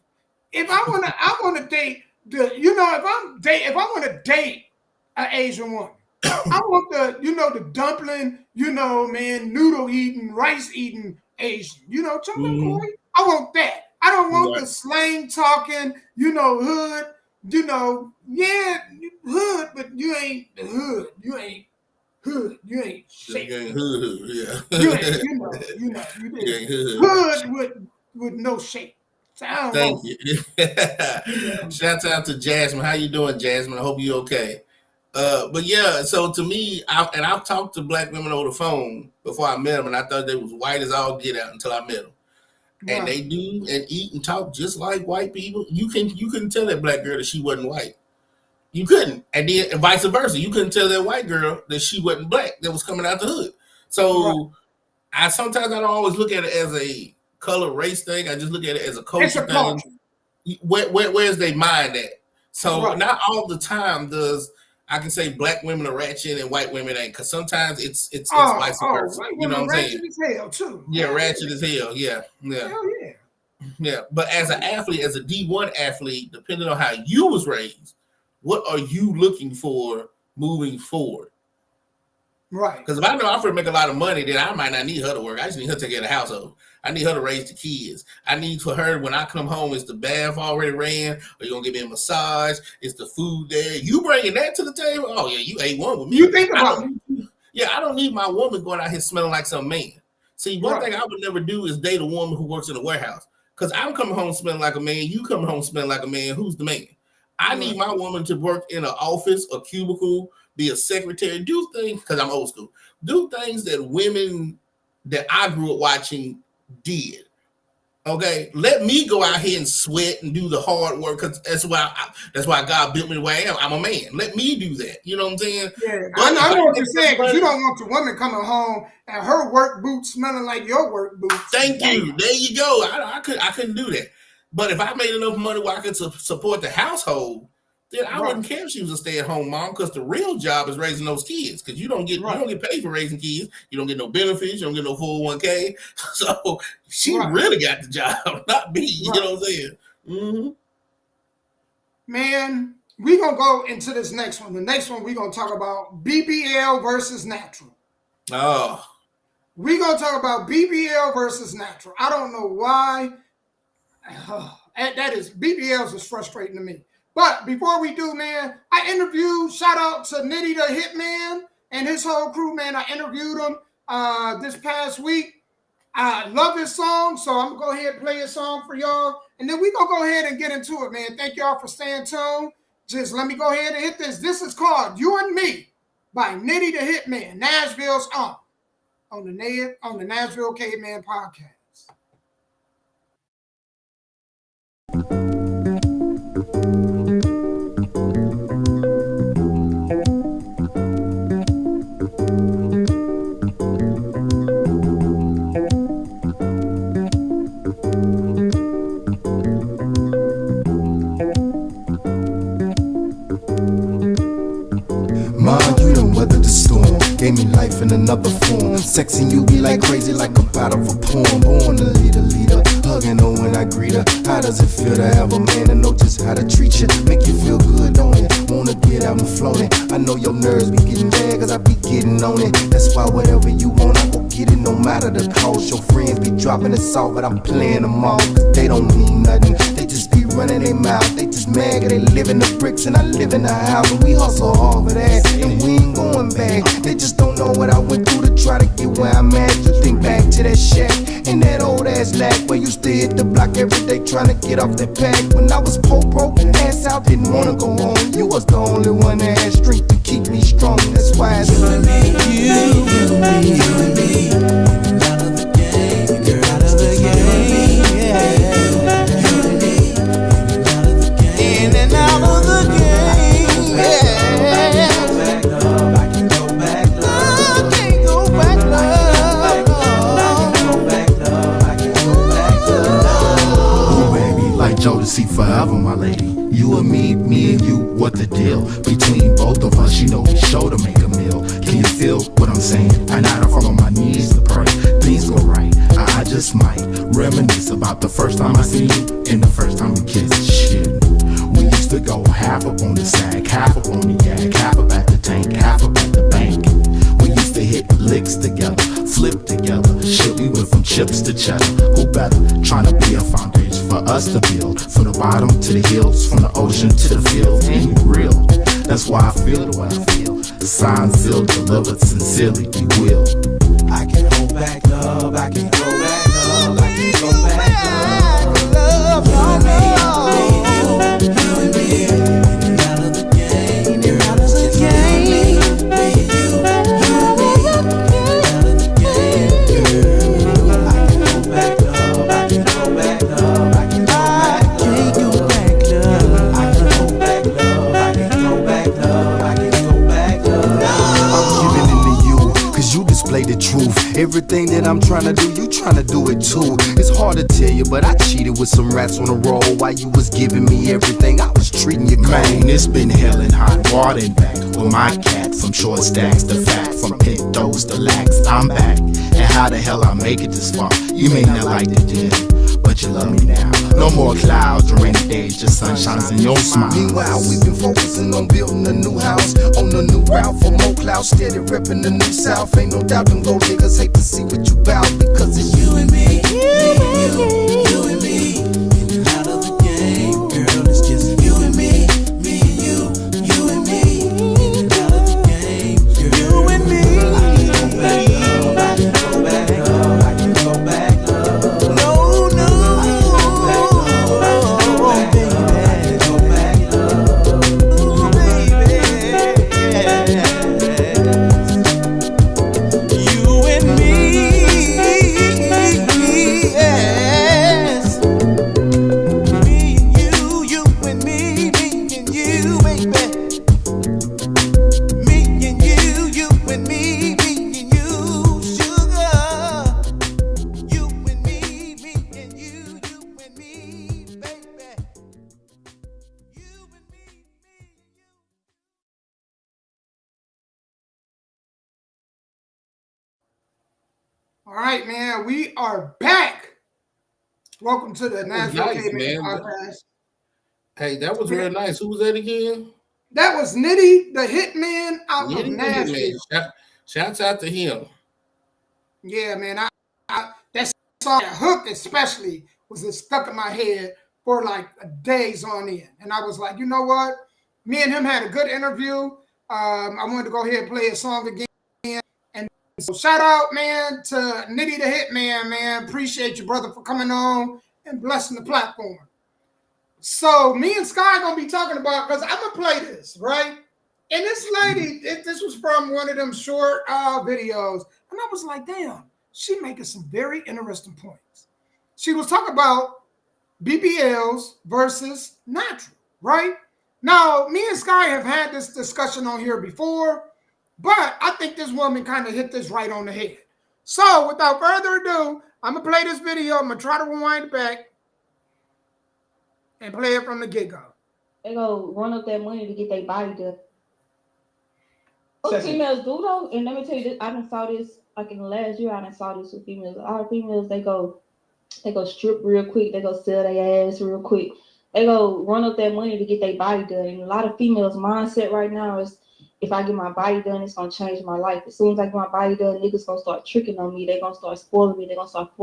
If I want to date if I want to date an Asian woman, I want the dumpling, noodle eating, rice eating Asian, chocolate. I want that. I don't want the slang talking, hood, hood, but you ain't the hood. You ain't hood. You ain't shit. You ain't hood, yeah. You ain't hood with no shape. So Thank you. Shout out to Jasmine. How you doing, Jasmine? I hope you're okay. But yeah, so to me, I've talked to black women over the phone before I met them, and I thought they was white as all get out until I met them. And they do and eat and talk just like white people. You couldn't tell that black girl that she wasn't white. You couldn't, and then and vice versa. You couldn't tell that white girl that she wasn't black that was coming out the hood. So I don't always look at it as a color race thing. I just look at it as a culture thing. Where's their mind at? So not all the time does I can say black women are ratchet and white women ain't, because sometimes it's vice versa. You know what I'm saying? Ratchet as hell too. Yeah, ratchet as hell. Yeah. Hell yeah. Yeah, but as an athlete, as a D1 athlete, depending on how you was raised, what are you looking for moving forward? Right. Because if I know I'm going to make a lot of money, then I might not need her to work. I just need her to take care of the household. I need her to raise the kids. I need for her, when I come home, is the bath already ran? Or you going to give me a massage? Is the food there? You bringing that to the table? Oh, yeah, you ate one with me. You think about it. Yeah, I don't need my woman going out here smelling like some man. See, one thing I would never do is date a woman who works in a warehouse. Because I'm coming home smelling like a man. You coming home smelling like a man. Who's the man? I need my woman to work in an office, a cubicle, be a secretary, do things, because I'm old school, do things that women that I grew up watching did. Okay, let me go out here and sweat and do the hard work, because that's why God built me the way I am. I'm a man. Let me do that. You know what I'm saying? Yeah, I know what you're saying, because you don't want the woman coming home and her work boots smelling like your work boots. Thank you. There you go. I couldn't do that. But if I made enough money where I could support the household, then I wouldn't care if she was a stay-at-home mom, because the real job is raising those kids. Because you don't get paid for raising kids. You don't get no benefits. You don't get no 401k. So she really got the job, not me. You know what I'm saying? Mm-hmm. Man, we're going to go into this next one. The next one, we're going to talk about BBL versus natural. Oh. We're going to talk about BBL versus natural. I don't know why. BBLs is frustrating to me. But before we do, man, I interviewed, shout out to Nitty the Hitman and his whole crew, man. I interviewed him this past week. I love his song, so I'm going to go ahead and play his song for y'all. And then we're going to go ahead and get into it, man. Thank y'all for staying tuned. Just let me go ahead and hit this. This is called You and Me by Nitty the Hitman, Nashville's on the Nashville Cavemen podcast. Gave me life in another form. Sexing you be like crazy, like a part of a poem. Born to lead a leader, hugging her when I greet her. How does it feel to have a man and know just how to treat you? Make you feel good, don't it? Wanna get out and float it. I know your nerves be getting bad, cause I be getting on it. That's why whatever you want, I go get it, no matter the cost. Your friends be dropping us off, but I'm playing them off, cause they don't mean nothing. They just be running their mouth. They just mad, cause they live in the bricks and I live in the house. And we hustle hard for that, and we ain't going back. They just don't know what I went through to try to get where I'm at. You think back to that shack in that old ass lack where you used to hit the block every day trying to get off that pack. When I was poor, broke, ass out, didn't wanna go home. You was the only one that had strength to keep me strong. That's why it's you and me, you and me, you and me. Out of the game, you're out of the game, yeah. You and me, out of the game, in and out of the game, yeah. Jodeci forever, my lady. You and me and you, what the deal? Between both of us, you know we sure to make a meal. Can you feel what I'm saying? I gotta fall on my knees to pray. Things go right, I just might reminisce about the first time I seen you and the first time we kissed. Shit, we used to go half up on the sack, half up on the yak, half up at the tank, half up at the bank. We used to hit licks together, flip together. Shit, we went from chips to cheddar. Who better? Trying to be a foundation for us to build, from the bottom to the hills, from the ocean to the fields. Ain't you real? That's why I feel the way I feel. The sign sealed, delivered sincerely, we will. I can hold back love, I can hold back love, I can go back love, love, you and me, out of the game, you're out of the game. Everything that I'm trying to do, you trying to do it too. It's hard to tell you, but I cheated with some rats on the road while you was giving me everything. I was treating you cold. Man, it's been hell and hot water and back with my cat. From short stacks to fat, from pintos to lax. I'm back, and how the hell I make it this far? You may not like the gym, but you love me now. No more clouds or rainy days, just sunshines in your smile. Meanwhile, we've been focusing on building a new house, on the new route for more clouds, steady repping the new south. Ain't no doubt them gold niggas hate to see what you bout, because it's you and me, you and me. In and out of the game, girl, it's just you and me and you and me. In and out of the game, girl, you and me. I can go back, love, I can go back, love. No, no, All right, man. We are back. Welcome to the Nashville nice, Cavemen man. podcast. Hey, that was real nice. Who was that again? That was Nitty, the hitman out of Nitty the Nashville. Hitman. Shouts out to him. Yeah, man. That song, that hook especially, was just stuck in my head for like days on end. And I was like, you know what? Me and him had a good interview. I wanted to go ahead and play a song again. And so shout out, man, to Nitty the Hitman, man. Appreciate you, brother, for coming on and blessing the platform. So me and Sky gonna be talking about, because I'm gonna play this, right? And this lady, this was from one of them short videos, and I was like, damn, she making some very interesting points. She was talking about BBLs versus natural, right? Now, me and Sky have had this discussion on here before, but I think this woman kind of hit this right on the head. So without further ado, I'm gonna play this video. I'm gonna try to rewind it back and play it from the get-go. They go run up that money to get their body done. What females do though, and let me tell you this, I done saw this like in the last year. I done saw this with females. All females, they go strip real quick. They go sell their ass real quick. They go run up that money to get their body done. And a lot of females' mindset right now is, if I get my body done, it's gonna change my life. As soon as I get my body done, niggas gonna start tricking on me. They gonna start spoiling me. They gonna start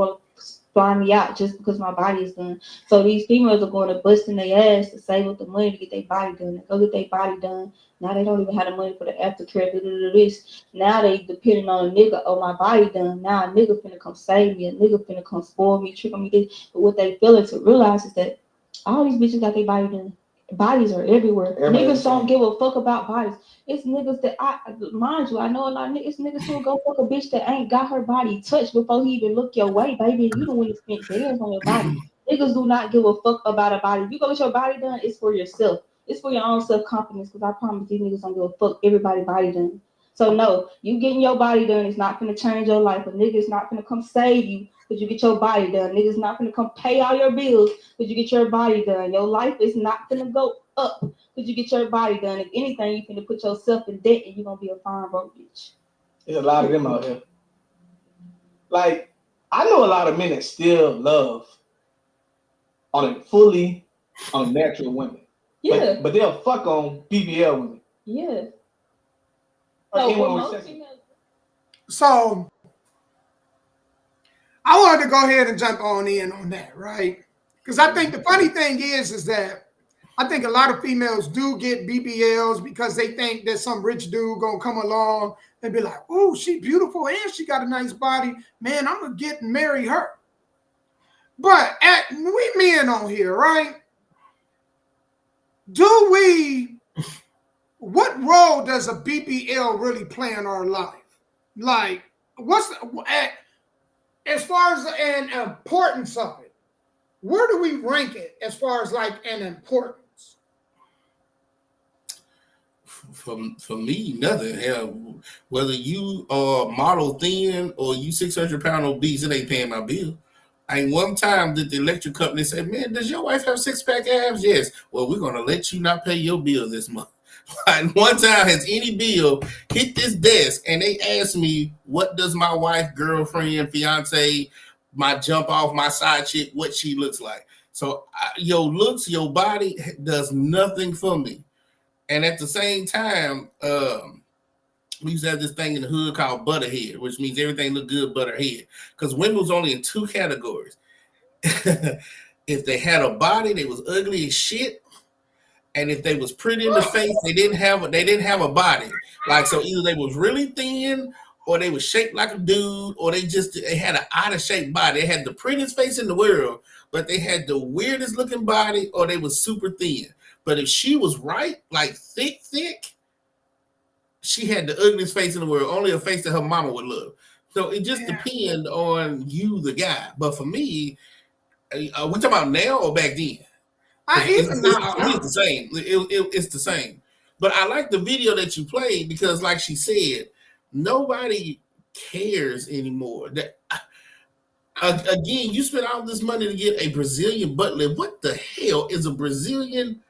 flying me out just because my body is done. So these females are going to bust in their ass to save up the money to get their body done. They go get their body done. Now they don't even have the money for the aftercare. This. Now they depending on a nigga. Oh, my body done. Now a nigga finna come save me. A nigga finna come spoil me, trick on me. This. But what they failing to realize is that all these bitches got their body done. Bodies are everywhere. Niggas don't give a fuck about bodies. It's niggas that mind you, I know a lot of niggas. Niggas who go fuck a bitch that ain't got her body touched before he even look your way, baby. You don't want to spend bands on your body. Niggas do not give a fuck about a body. If you go get your body done, it's for yourself. It's for your own self-confidence, because I promise these niggas don't give a fuck. Everybody body done. So no, you getting your body done is not gonna change your life. A nigga is not gonna come save you because you get your body done. Niggas not gonna come pay all your bills because you get your body done. Your life is not gonna go up because you get your body done. If anything, you finna put yourself in debt and you're gonna be a fine broke bitch. There's a lot of them out here. Like, I know a lot of men that still love on natural women. Yeah. But they'll fuck on BBL women. Yeah. So I wanted to go ahead and jump on in on that, right? Because I think the funny thing is that I think a lot of females do get BBLs because they think that some rich dude gonna come along and be like, oh, she beautiful and she got a nice body. Man, I'm gonna get and marry her. But we men on here, right? What role does a BBL really play in our life? Like, as far as an importance of it, where do we rank it as far as like an importance? For me, nothing. Hell, whether you are model thin or you 600-pound obese, it ain't paying my bill. And one time did the electric company say, "Man, does your wife have 6-pack abs?" Yes. Well, we're gonna let you not pay your bill this month. And one time has any bill hit this desk and they asked me, "What does my wife, girlfriend, fiance, my jump off, my side chick, what she looks like?" So your looks, your body does nothing for me. And at the same time, we used to have this thing in the hood called butterhead, which means everything looked good but her head. Because women was only in 2 categories. If they had a body, they was ugly as shit. And if they was pretty in the face, they didn't have a body. Like, so either they was really thin, or they was shaped like a dude, or they had an out of shape body. They had the prettiest face in the world, but they had the weirdest looking body, or they was super thin. But if she was right, like thick, she had the ugliest face in the world, only a face that her mama would love. So it just depends on you, the guy. But for me, we talking about now or back then? It's the same. It's the same. But I like the video that you played because, like she said, nobody cares anymore. Again, you spent all this money to get a Brazilian butt lift. What the hell is a Brazilian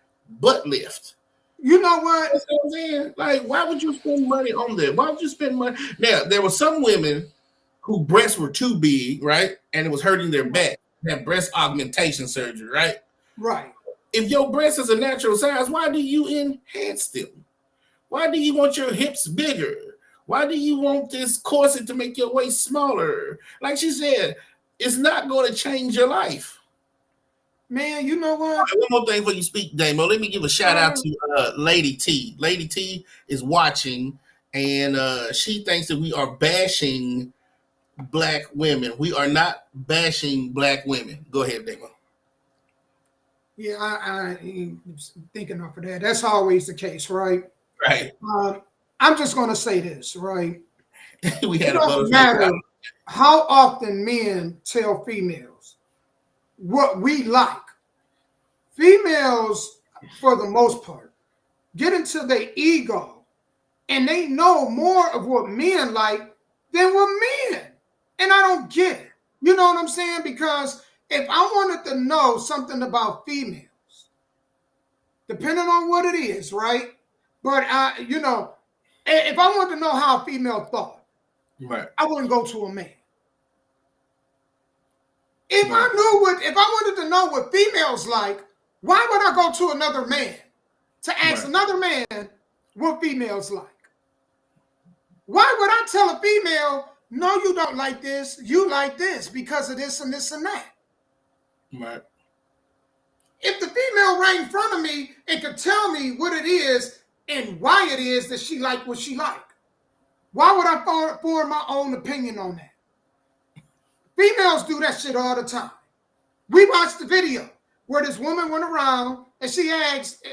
butt lift? You know what? That's what I'm saying. Like, why would you spend money on that? Why would you spend money? Now, there were some women whose breasts were too big, right? And it was hurting their back. They had breast augmentation surgery, right? Right. If your breast is a natural size, why do you enhance them? Why do you want your hips bigger? Why do you want this corset to make your waist smaller? Like she said, it's not going to change your life. Man, you know what? Right, one more thing before you speak, Damo. Let me give a shout out to Lady T. Lady T is watching, and she thinks that we are bashing Black women. We are not bashing Black women. Go ahead, Damo. Yeah, I thinking of that. That's always the case, right? Right. I'm just going to say this, right? We had it doesn't matter how often men tell females what we like. Females, for the most part, get into their ego, and they know more of what men like than what men. And I don't get it. You know what I'm saying? Because if I wanted to know something about females, depending on what it is, right? But if I wanted to know how a female thought, right, I wouldn't go to a man. If I wanted to know what females like, why would I go to another man to ask another man what females like? Why would I tell a female, no, you don't like this, you like this because of this and this and that? Right. If the female right in front of me and could tell me what it is and why it is that she like what she like, why would I form my own opinion on that? Females do that shit all the time. We watched the video where this woman went around and she asked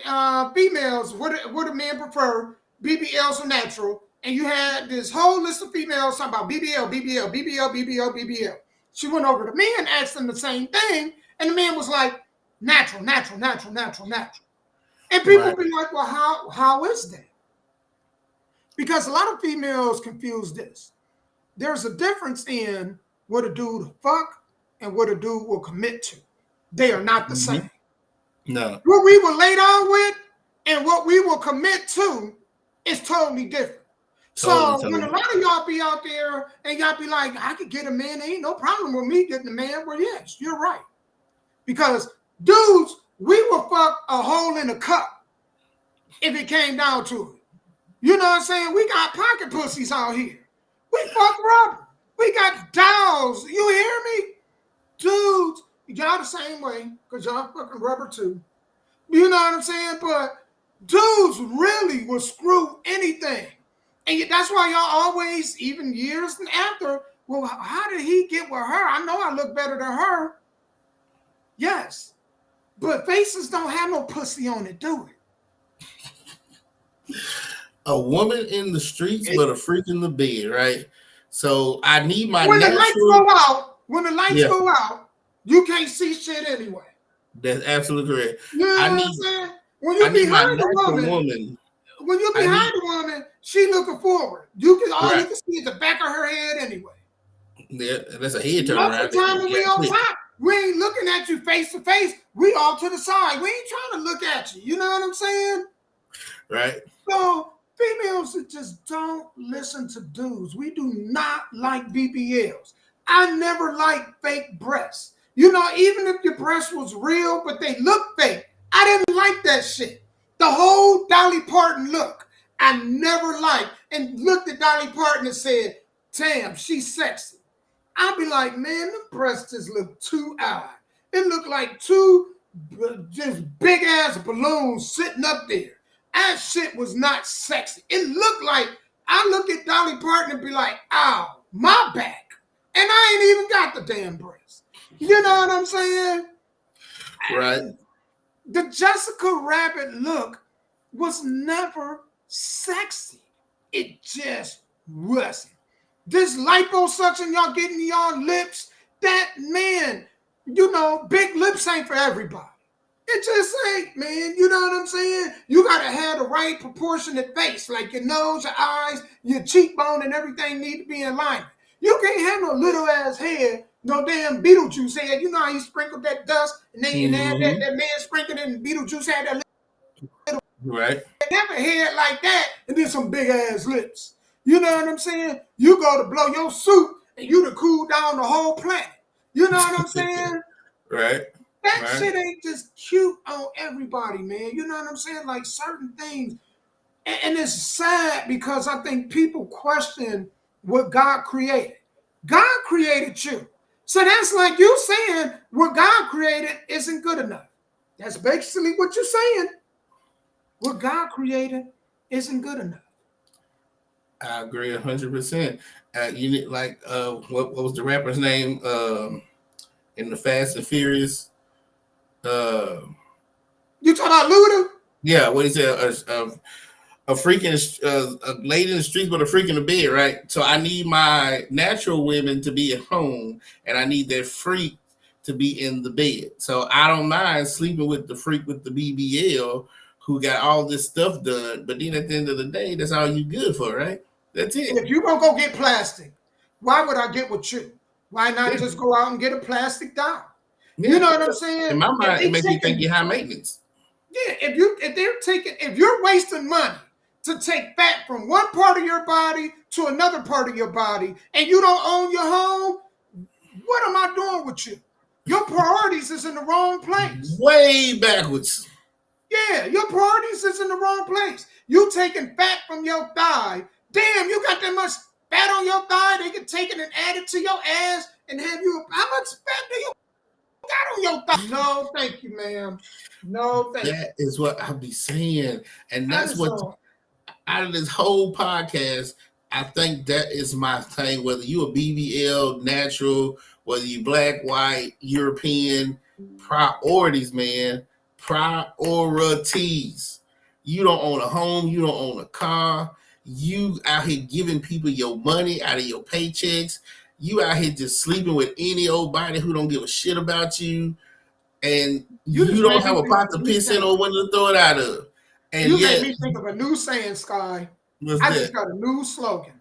females what do men prefer, BBLs or natural, and you had this whole list of females talking about BBL, BBL, BBL, BBL, BBL. She went over to me and asked them the same thing, and the man was like, natural, natural, natural, natural, natural. And people be like, well, how is that? Because a lot of females confuse this. There's a difference in what a dude will fuck and what a dude will commit to. They are not the same. No. What we will lay down with and what we will commit to is totally different. Totally. When a lot of y'all be out there and y'all be like, I could get a man, ain't no problem with me getting a man. Well, yes, you're right. Because dudes, we will fuck a hole in a cup if it came down to it. You know what I'm saying? We got pocket pussies out here. We fuck rubber. We got dolls. You hear me? Dudes, y'all the same way because y'all fucking rubber too. You know what I'm saying? But dudes really will screw anything. And that's why y'all always, even years after, well, how did he get with her? I know I look better than her. Yes. But faces don't have no pussy on it, do it? A woman in the streets, but a freak in the bed, right? So I need my when natural... the lights go out, you can't see shit anyway. That's absolutely correct. You know what I'm saying? When you I need my behind a natural woman when you're behind a woman, she looking forward. All you can see is the back of her head anyway. Yeah, that's a head turn Most around. of the time when we on top, we ain't looking at you face to face. We all to the side. We ain't trying to look at you. You know what I'm saying? Right. So females that just don't listen to dudes. We do not like BBLs. I never liked fake breasts. You know, even if your breast was real, but they look fake, I didn't like that shit. The whole Dolly Parton look, I never liked. And looked at Dolly Parton and said, damn, she's sexy. I'd be like, man, the breasts just look too odd. It looked like two just big ass balloons sitting up there. That shit was not sexy. It looked like, I look at Dolly Parton and be like, ow, my back. And I ain't even got the damn breast. You know what I'm saying? Right. The Jessica Rabbit look was never sexy. It just wasn't. This liposuction y'all getting y'all lips, that man, you know, big lips ain't for everybody. It just ain't, man. You know what I'm saying? You got to have the right proportionate face, like your nose, your eyes, your cheekbone, and everything need to be in line. You can't have no little ass head, no damn Beetlejuice head. You know how he sprinkled that dust, and then had that man sprinkled it, and Beetlejuice had that little never head like that, and then some big ass lips. You know what I'm saying? You go to blow your suit, and you to cool down the whole planet. You know what I'm saying? Right. That shit ain't just cute on everybody, man. You know what I'm saying? Like certain things. And it's sad because I think people question what God created. God created you. So that's like you saying what God created isn't good enough. That's basically what you're saying. What God created isn't good enough. I agree 100%. You need like what was the rapper's name in the Fast and Furious? You talking about Luda? Yeah, what he said, a freak in a lady in the streets, but a freak in the bed, right? So I need my natural women to be at home, and I need that freak to be in the bed. So I don't mind sleeping with the freak with the BBL who got all this stuff done, but then at the end of the day, that's all you good for, right? That's it. If you gonna go get plastic, why would I get with you? Why not just go out and get a plastic doll? Yeah, you know what I'm saying? In my mind, it makes me think you're high maintenance. Yeah, if you're wasting money to take fat from one part of your body to another part of your body, and you don't own your home, what am I doing with you? Your priorities is in the wrong place. Way backwards. Yeah, your priorities is in the wrong place. You taking fat from your thigh. Damn, you got that much fat on your thigh, they can take it and add it to your ass and have you. How much fat do you got on your thigh? No, thank you, ma'am. No, thank you. That is what I be saying. And that's That is what, all. out of this whole podcast, I think that is my thing. Whether you a BBL, natural, whether you black, white, European, priorities, man. Priorities. You don't own a home. You don't own a car. You out here giving people your money out of your paychecks. You out here just sleeping with any old body who don't give a shit about you. And you don't have a pot to piss in or one to throw it out of. And you yet, made me think of a new saying, Sky. What's I that? just got a new slogan.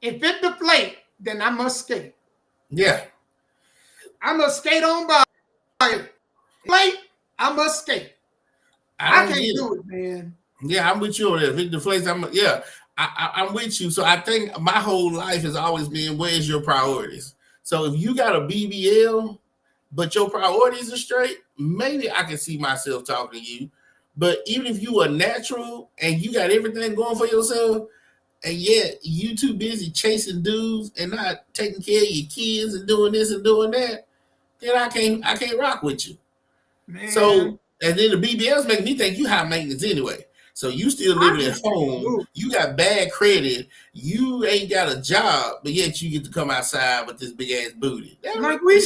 If it deflate, then I must skate. Yeah. I must skate on by it. Deflate, I must skate. I can't do it, man. Yeah, I'm with you on that. If it deflates, I'm with you. So I think my whole life has always been, where's your priorities? So if you got a BBL, but your priorities are straight, maybe I can see myself talking to you. But even if you are natural and you got everything going for yourself, and yet you too busy chasing dudes and not taking care of your kids and doing this and doing that, then I can't rock with you. Man. So, and then the BBLs make me think you high maintenance anyway. So you still living at home. You got bad credit. You ain't got a job, but yet you get to come outside with this big ass booty. Like we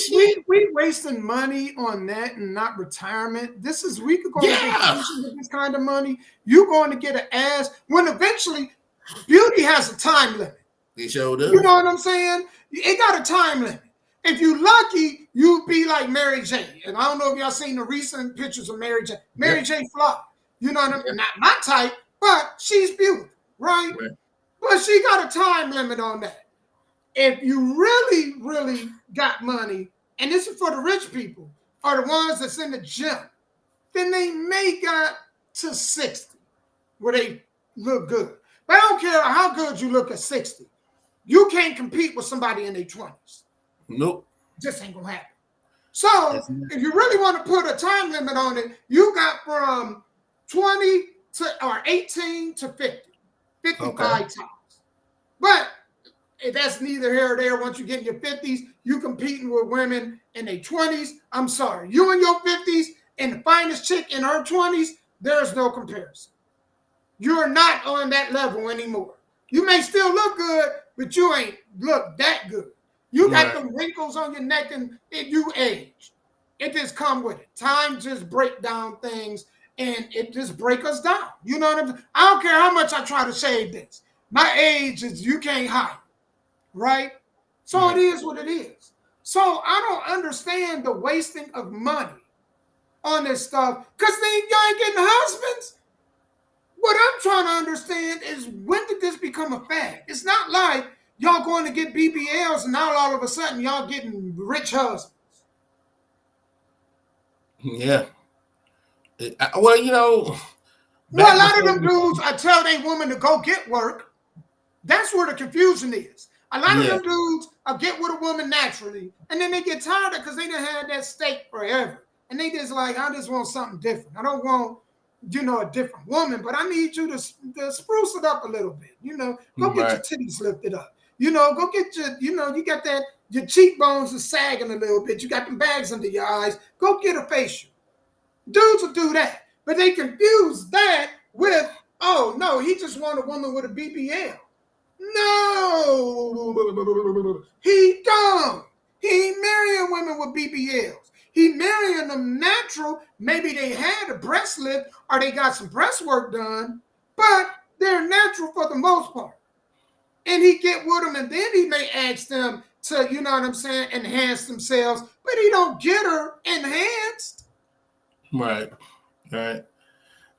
wasting money on that and not retirement. We could go on vacation with this kind of money. You going to get an ass when eventually beauty has a time limit. They showed up. You know what I'm saying? It got a time limit. If you lucky, you be like Mary J. And I don't know if y'all seen the recent pictures of Mary J. Mary J. Fly. You know what I mean? Not my type, but she's beautiful, right? But she got a time limit on that. If you really, really got money, and this is for the rich people, are the ones that's in the gym, then they may got to 60 where they look good. But I don't care how good you look at 60. You can't compete with somebody in their 20s. Nope. Just ain't gonna happen. So if you really want to put a time limit on it, you got from 20 to or 18 to 50, 55 times. But that's neither here or there. Once you get in your 50s, you competing with women in their 20s. I'm sorry. You in your 50s and the finest chick in her 20s, there's no comparison. You're not on that level anymore. You may still look good, but you ain't look that good. You got them wrinkles on your neck and you age. It just come with it. Time just break down things and it just break us down. You know what I'm saying? I don't care how much I try to shade this. My age is you can't hide, right? So it is what it is. So I don't understand the wasting of money on this stuff because then y'all ain't getting husbands. What I'm trying to understand is when did this become a fad? It's not like y'all going to get BBLs and now all of a sudden y'all getting rich husbands. Yeah. Well, you know. Well, a lot of them dudes, I tell they women to go get work. That's where the confusion is. A lot of them dudes get with a woman naturally, and then they get tired of because they done had that steak forever. And they just like, I just want something different. I don't want, a different woman, but I need you to spruce it up a little bit. Go get your titties lifted up. Go get your, you got that, your cheekbones are sagging a little bit. You got them bags under your eyes. Go get a facial. Dudes will do that. But they confuse that with, oh, no, he just want a woman with a BBL. No, he don't. He ain't marrying women with BBLs. He marrying them natural. Maybe they had a breast lift or they got some breast work done, but they're natural for the most part. And he get with them and then he may ask them to, enhance themselves, but he don't get her enhanced. Right.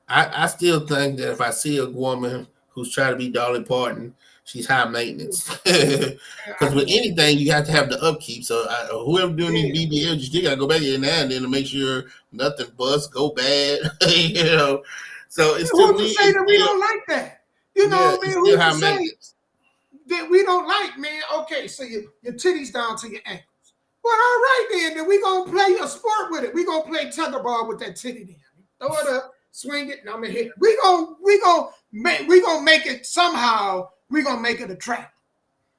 I still think that if I see a woman who's trying to be Dolly Parton, she's high maintenance. Because with anything, you have to have the upkeep. So whoever doing these BBLs, you still got to go back here now and then to make sure nothing busts, go bad. So it's who's to say that we don't like that? What I mean? Who's to say that we don't like, man? Okay, so your titties down to your ankles. Well, all right then we gonna play a sport with it. We gonna play tetherball with that titty then. Throw it up, swing it, and I'm gonna hit it. We gonna make it somehow. We gonna make it attractive.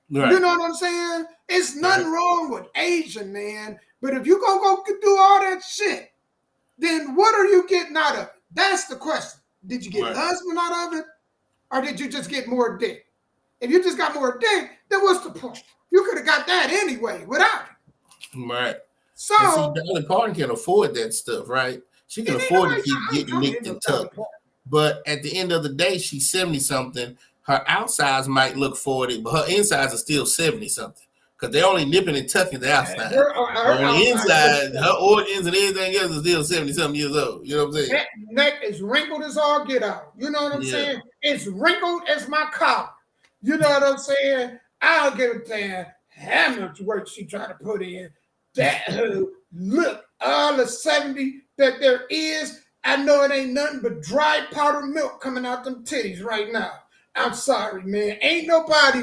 Right. You know what I'm saying? It's nothing wrong with Asian, man. But if you gonna go do all that shit, then what are you getting out of it? That's the question. Did you get a husband out of it, or did you just get more dick? If you just got more dick, then what's the point? You could have got that anyway without it. Right. So and see, Dolly Parton can afford that stuff, right? She can afford to keep getting nicked and tucked. But at the end of the day, she's 70-something. Her outsides might look 40, but her insides are still 70-something. Because they're only nipping and tucking the outside. But on the inside, her organs and everything else is still 70-something years old. You know what I'm saying? That neck is wrinkled as all get out. You know what I'm saying? It's wrinkled as my collar. You know what I'm saying? I'll give a damn how much work she trying to put in. That look, all the 70 that there is, I know it ain't nothing but dry powdered milk coming out them titties right now. I'm sorry, man. Ain't nobody,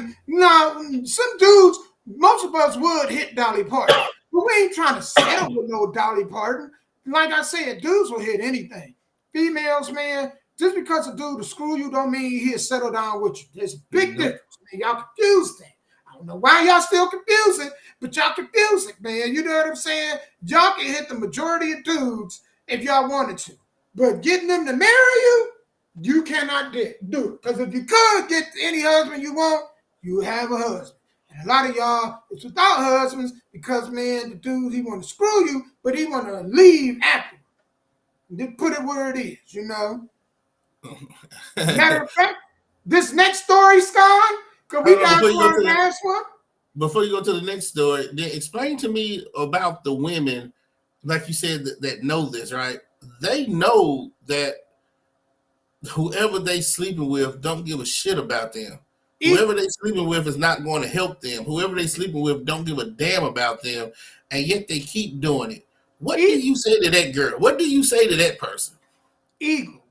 some dudes, most of us would hit Dolly Parton, but we ain't trying to settle with no Dolly Parton. Like I said, dudes will hit anything. Females, man, just because a dude will screw you don't mean he'll settle down with you. There's a big difference, man. Y'all confused that. I don't know why y'all still confusing, but y'all confuse it, man. You know what I'm saying? Y'all can hit the majority of dudes if y'all wanted to. But getting them to marry you, you cannot do it. Because if you could get any husband you want, you have a husband. And a lot of y'all is without husbands because, man, the dude, he want to screw you, but he want to leave after. Just put it where it is, Matter of fact, this next story, Scott, because we got one last one. Before you go to the next story, then explain to me about the women, like you said, that know this, right? They know that whoever they sleeping with don't give a shit about them. Whoever they sleeping with is not going to help them. Whoever they sleeping with don't give a damn about them, and yet they keep doing it. What do you say to that girl? What do you say to that person? Eagle.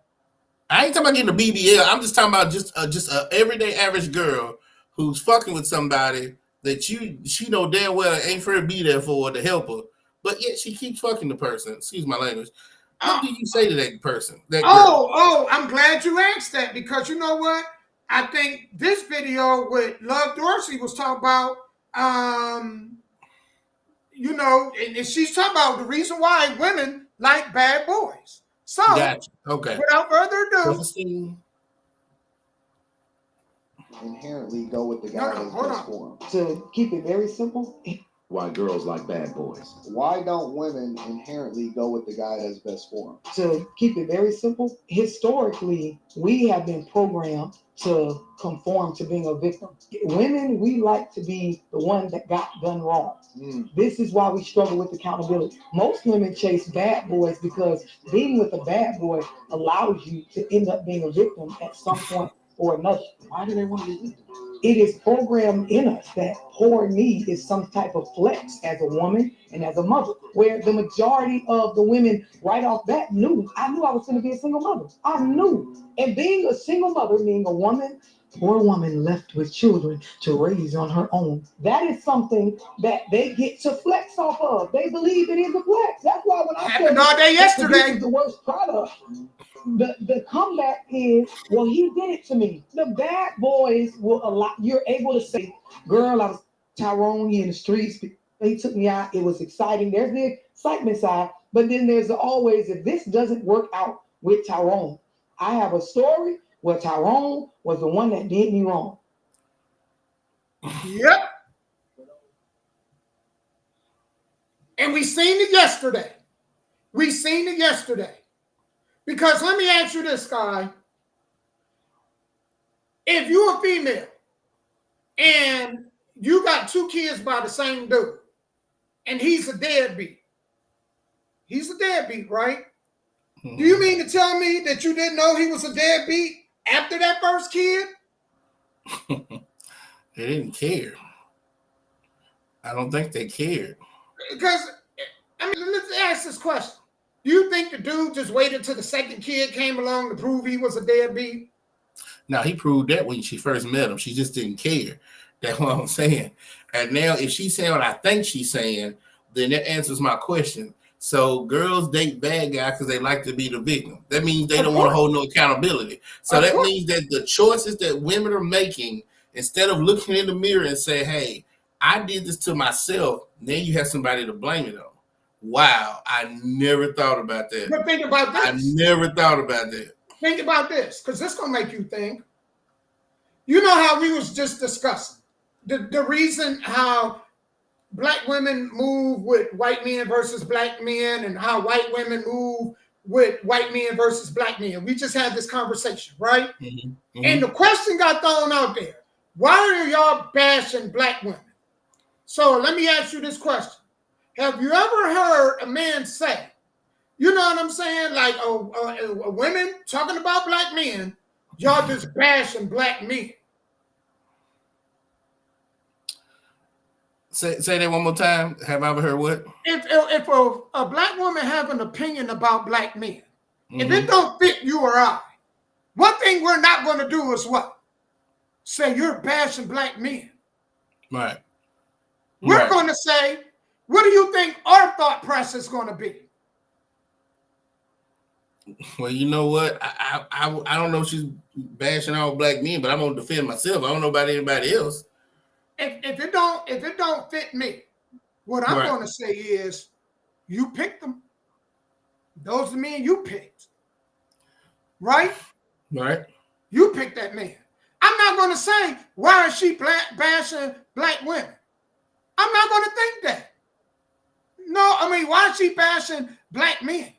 I ain't talking about getting a BBL. I'm just talking about just a everyday average girl who's fucking with somebody that she know damn well ain't for to be there for to help her, but yet she keeps fucking the person. Excuse my language. What do you say to that person? That girl? Oh, I'm glad you asked that, because you know what? I think this video with Love Dorsey was talking about, you know, and she's talking about the reason why women like bad boys. So, gotcha. Okay. Without further ado, inherently go with the guy that's best for them. To keep it very simple, why girls like bad boys? Why don't women inherently go with the guy that's best for them? To keep it very simple, historically, we have been programmed to conform to being a victim. Women, we like to be the one that got done wrong. This is why we struggle with accountability. Most women chase bad boys because being with a bad boy allows you to end up being a victim at some point or another. Why do they want to be victims? It is programmed in us that poor me is some type of flex as a woman and as a mother, where the majority of the women right off bat I knew I was going to be a single mother. I knew. And being a single mother, being a woman, poor woman left with children to raise on her own, that is something that they get to flex off of. They believe it is a flex. That's why when I happened all day yesterday. This is the worst product. The comeback is, well, he did it to me. The bad boys will allow, you're able to say, girl, I was Tyrone, he in the streets, he took me out, it was exciting. There's the excitement side, but then there's always, if this doesn't work out with Tyrone, I have a story where Tyrone was the one that did me wrong. Yep. And we seen it yesterday. Because let me ask you this, guy. If you're a female and you got 2 kids by the same dude, and he's a deadbeat. Right? Mm-hmm. Do you mean to tell me that you didn't know he was a deadbeat after that first kid? They didn't care. I don't think they cared. Because, I mean, let's ask this question. Do you think the dude just waited till the second kid came along to prove he was a deadbeat? Now, he proved that when she first met him. She just didn't care. That's what I'm saying. And now, if she's saying what I think she's saying, then that answers my question. So girls date bad guys because they like to be the victim. That means they don't want to hold no accountability. So that means that the choices that women are making, instead of looking in the mirror and say, hey, I did this to myself, then you have somebody to blame it on. Wow, I never thought about that. But think about this. I never thought about that. Think about this, because this is going to make you think. You know how we was just discussing the reason how black women move with white men versus black men and how white women move with white men versus black men. We just had this conversation, right? Mm-hmm. Mm-hmm. And the question got thrown out there. Why are y'all bashing black women? So let me ask you this question. Have you ever heard a man say, you know what I'm saying? Like women talking about black men, y'all just bashing black men. Say that one more time. Have I ever heard what? If a black woman have an opinion about black men, mm-hmm. if it don't fit you or I, one thing we're not going to do is what? Say you're bashing black men. Right. We're going to say, what do you think our thought process is going to be? Well, you know what? I don't know if she's bashing all black men, but I'm gonna defend myself. I don't know about anybody else. If it don't fit me, what I'm going to say is, you picked them. Those are the men you picked, right? Right. You picked that man. I'm not going to say, why is she bashing black women? I'm not going to think that. No, I mean, why is she bashing black men?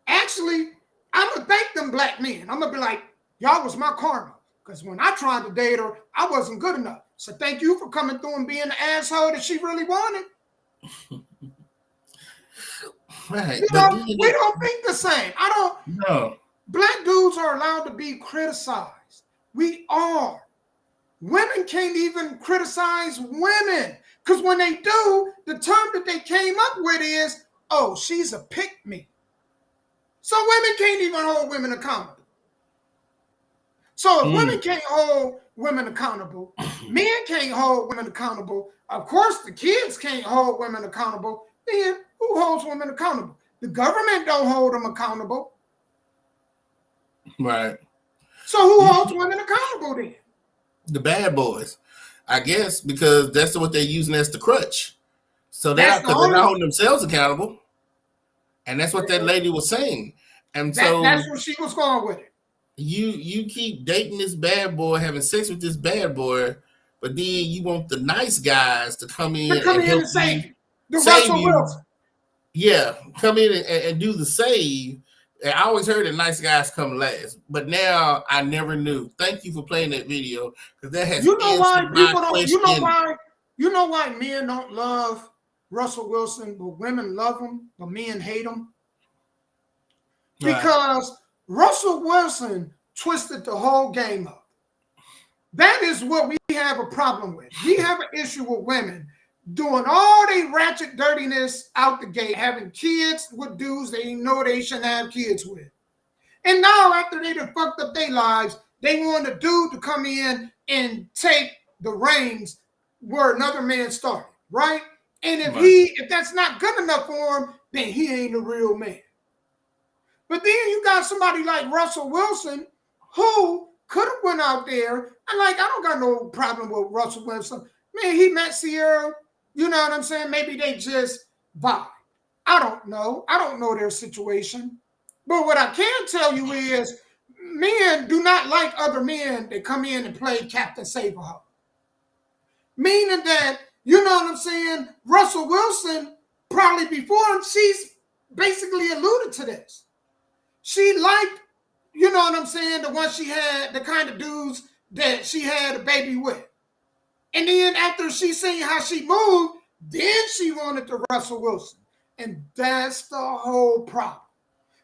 Actually, I'm going to thank them black men. I'm going to be like, y'all was my karma. Because when I tried to date her, I wasn't good enough. So thank you for coming through and being the asshole that she really wanted. Right. You know, we don't think the same. I don't. No. Black dudes are allowed to be criticized. We are. Women can't even criticize women. Because when they do, the term that they came up with is, oh, she's a pick-me. So women can't even hold women accountable. So if women can't hold women accountable, men can't hold women accountable, of course the kids can't hold women accountable, then who holds women accountable? The government don't hold them accountable. Right. So who holds women accountable then? The bad boys, I guess, because that's what they're using as the crutch. So they're not holding themselves accountable. And that's what that lady was saying. And so that's where she was going with it. You keep dating this bad boy, having sex with this bad boy, but then you want the nice guys to come in and help and save you. The save Russell you. Wilson. Yeah, come in and do the save. And I always heard that nice guys come last, but now I never knew. Thank you for playing that video, because that has answered my question. You know why men don't love Russell Wilson, but women love him, but men hate him? Because Russell Wilson twisted the whole game up. That is what we have a problem with. We have an issue with women doing all their ratchet dirtiness out the gate, having kids with dudes they know they shouldn't have kids with. And now after they done fucked up their lives, they want a dude to come in and take the reins where another man started, right? And if that's not good enough for him, then he ain't a real man. But then you got somebody like Russell Wilson who could have went out there and I don't got no problem with Russell Wilson. Man, he met Sierra, you know what I'm saying? Maybe they just vibe. I don't know. I don't know their situation. But what I can tell you is men do not like other men that come in and play Captain Save-A-Ho. Meaning that, you know what I'm saying, Russell Wilson, probably before, she's basically alluded to this. She liked, you know what I'm saying, the one she had, the kind of dudes that she had a baby with. And then after she seen how she moved, then she wanted the Russell Wilson. And that's the whole problem.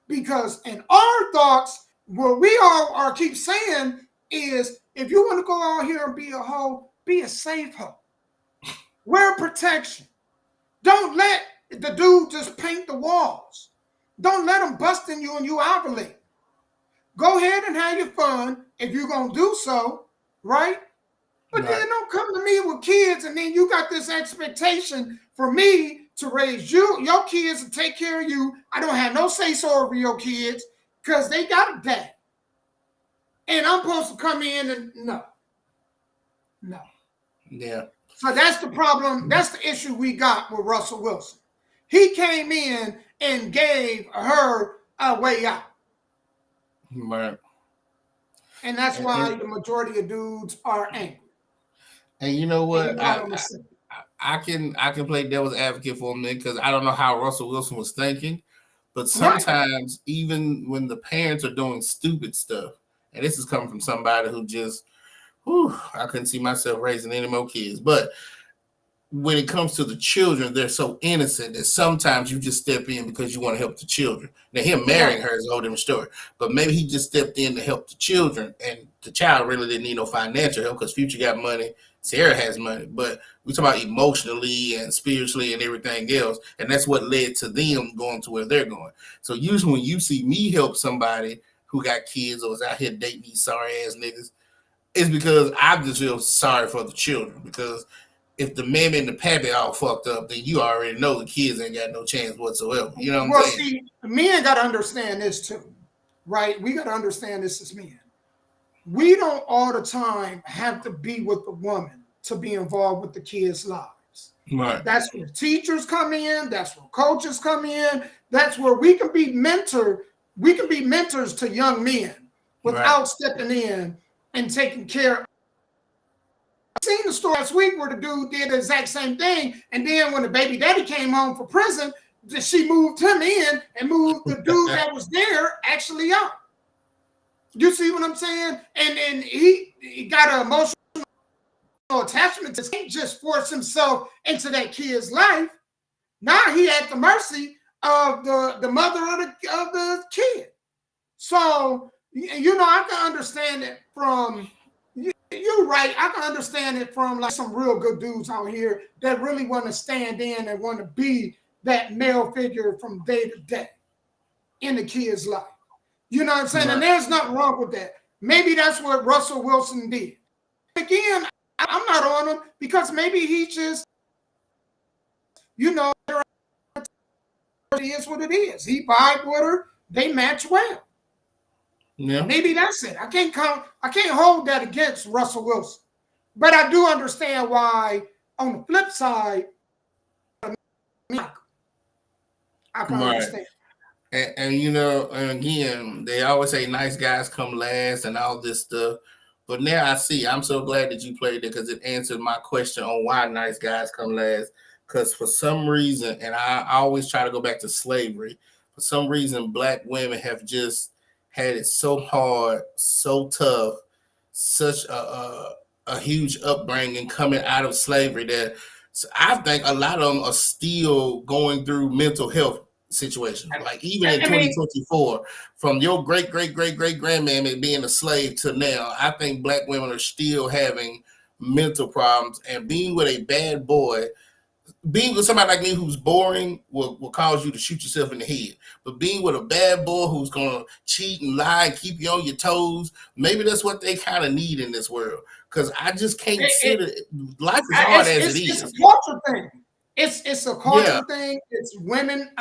Because in our thoughts, what we all are keep saying is, if you want to go out here and be a hoe, be a safe hoe. Wear protection. Don't let the dude just paint the walls. Don't let him bust in you and you ovulate. Go ahead and have your fun if you're going to do so, right? But then don't come to me with kids and then you got this expectation for me to raise your kids and take care of you. I don't have no say-so over your kids because they got a dad. And I'm supposed to come in and no. Yeah. So that's the problem. That's the issue we got with Russell Wilson. He came in and gave her a way out. Right. And that's why the majority of dudes are angry. And you know what? I can play devil's advocate for a minute because I don't know how Russell Wilson was thinking. But sometimes even when the parents are doing stupid stuff, and this is coming from somebody who just, I couldn't see myself raising any more kids. But when it comes to the children, they're so innocent that sometimes you just step in because you want to help the children. Now, him marrying her is a whole different story. But maybe he just stepped in to help the children, and the child really didn't need no financial help because Future got money, Sierra has money. But we talk about emotionally and spiritually and everything else, and that's what led to them going to where they're going. So usually when you see me help somebody who got kids or is out here dating these sorry-ass niggas, it's because I just feel sorry for the children, because if the mammy and the pappy all fucked up, then you already know the kids ain't got no chance whatsoever. You know what I'm saying? See, men got to understand this too, right? We got to understand this as men. We don't all the time have to be with the woman to be involved with the kids' lives. Right. That's where teachers come in. That's where coaches come in. That's where we can be mentors to young men without stepping in and taking care of. Seen the story last week where the dude did the exact same thing, and then when the baby daddy came home from prison, she moved him in and moved the dude that was there actually out. You see what I'm saying? And he got an emotional attachment to can't just force himself into that kid's life. Now he at the mercy of the mother of the kid. So, I can understand it from, you're right. I can understand it from like some real good dudes out here that really want to stand in and want to be that male figure from day to day in the kid's life. You know what I'm saying? Right. And there's nothing wrong with that. Maybe that's what Russell Wilson did. Again, I'm not on him because maybe he just, it is what it is. He vibe with her. They match well. Yeah. Maybe that's it. I can't hold that against Russell Wilson. But I do understand why, on the flip side, I can understand. And and again, they always say nice guys come last and all this stuff. But now I see, I'm so glad that you played it because it answered my question on why nice guys come last. Because for some reason, and I always try to go back to slavery, for some reason, Black women have just had it so hard, so tough, such a huge upbringing coming out of slavery that I think a lot of them are still going through mental health situations. Like even in 2024, from your great grandmammy being a slave to now, I think Black women are still having mental problems, and being with a bad boy, being with somebody like me who's boring will cause you to shoot yourself in the head. But being with a bad boy who's gonna cheat and lie and keep you on your toes, maybe that's what they kind of need in this world. Because I just can't sit it. Life is hard as it is. It's a culture thing. It's a culture thing. It's women.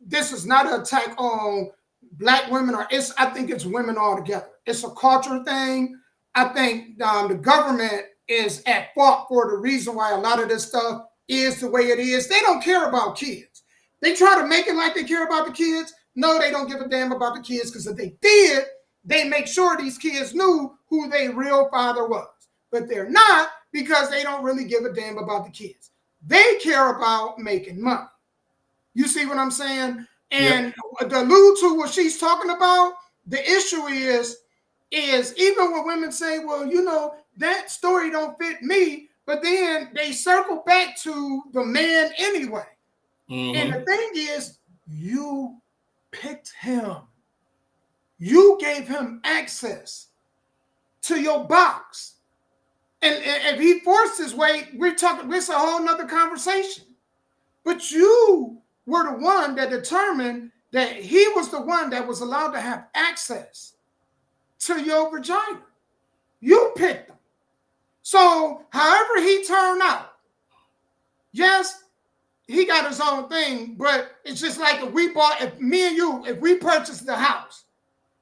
This is not an attack on Black women, I think it's women altogether. It's a culture thing. I think the government is at fault for the reason why a lot of this stuff is the way it is. They don't care about kids. They try to make it like they care about the kids. No, they don't give a damn about the kids, because if they did, they make sure these kids knew who their real father was. But they're not, because they don't really give a damn about the kids. They care about making money. You see what I'm saying? And to allude to what she's talking about, the issue is even when women say, well, that story don't fit me, but then they circle back to the man anyway. Mm-hmm. And the thing is, you picked him. You gave him access to your box. And if he forced his way, it's a whole nother conversation. But you were the one that determined that he was the one that was allowed to have access to your vagina. You picked him. So however he turned out, yes, he got his own thing, but it's just like if me and you, if we purchased the house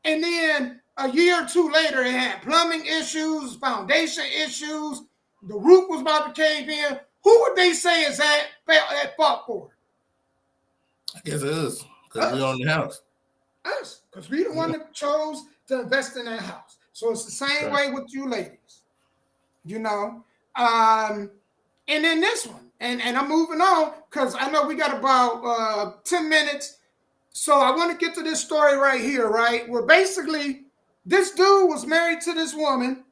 and then a year or two later it had plumbing issues, foundation issues, the roof was about to cave in, who would they say is at fault for it? I guess it is, because we own the house. Us, because we the one that chose to invest in that house. So it's the same way with you ladies, And then this one, and I'm moving on because I know we got about 10 minutes. So I want to get to this story right here, right? Where basically this dude was married to this woman,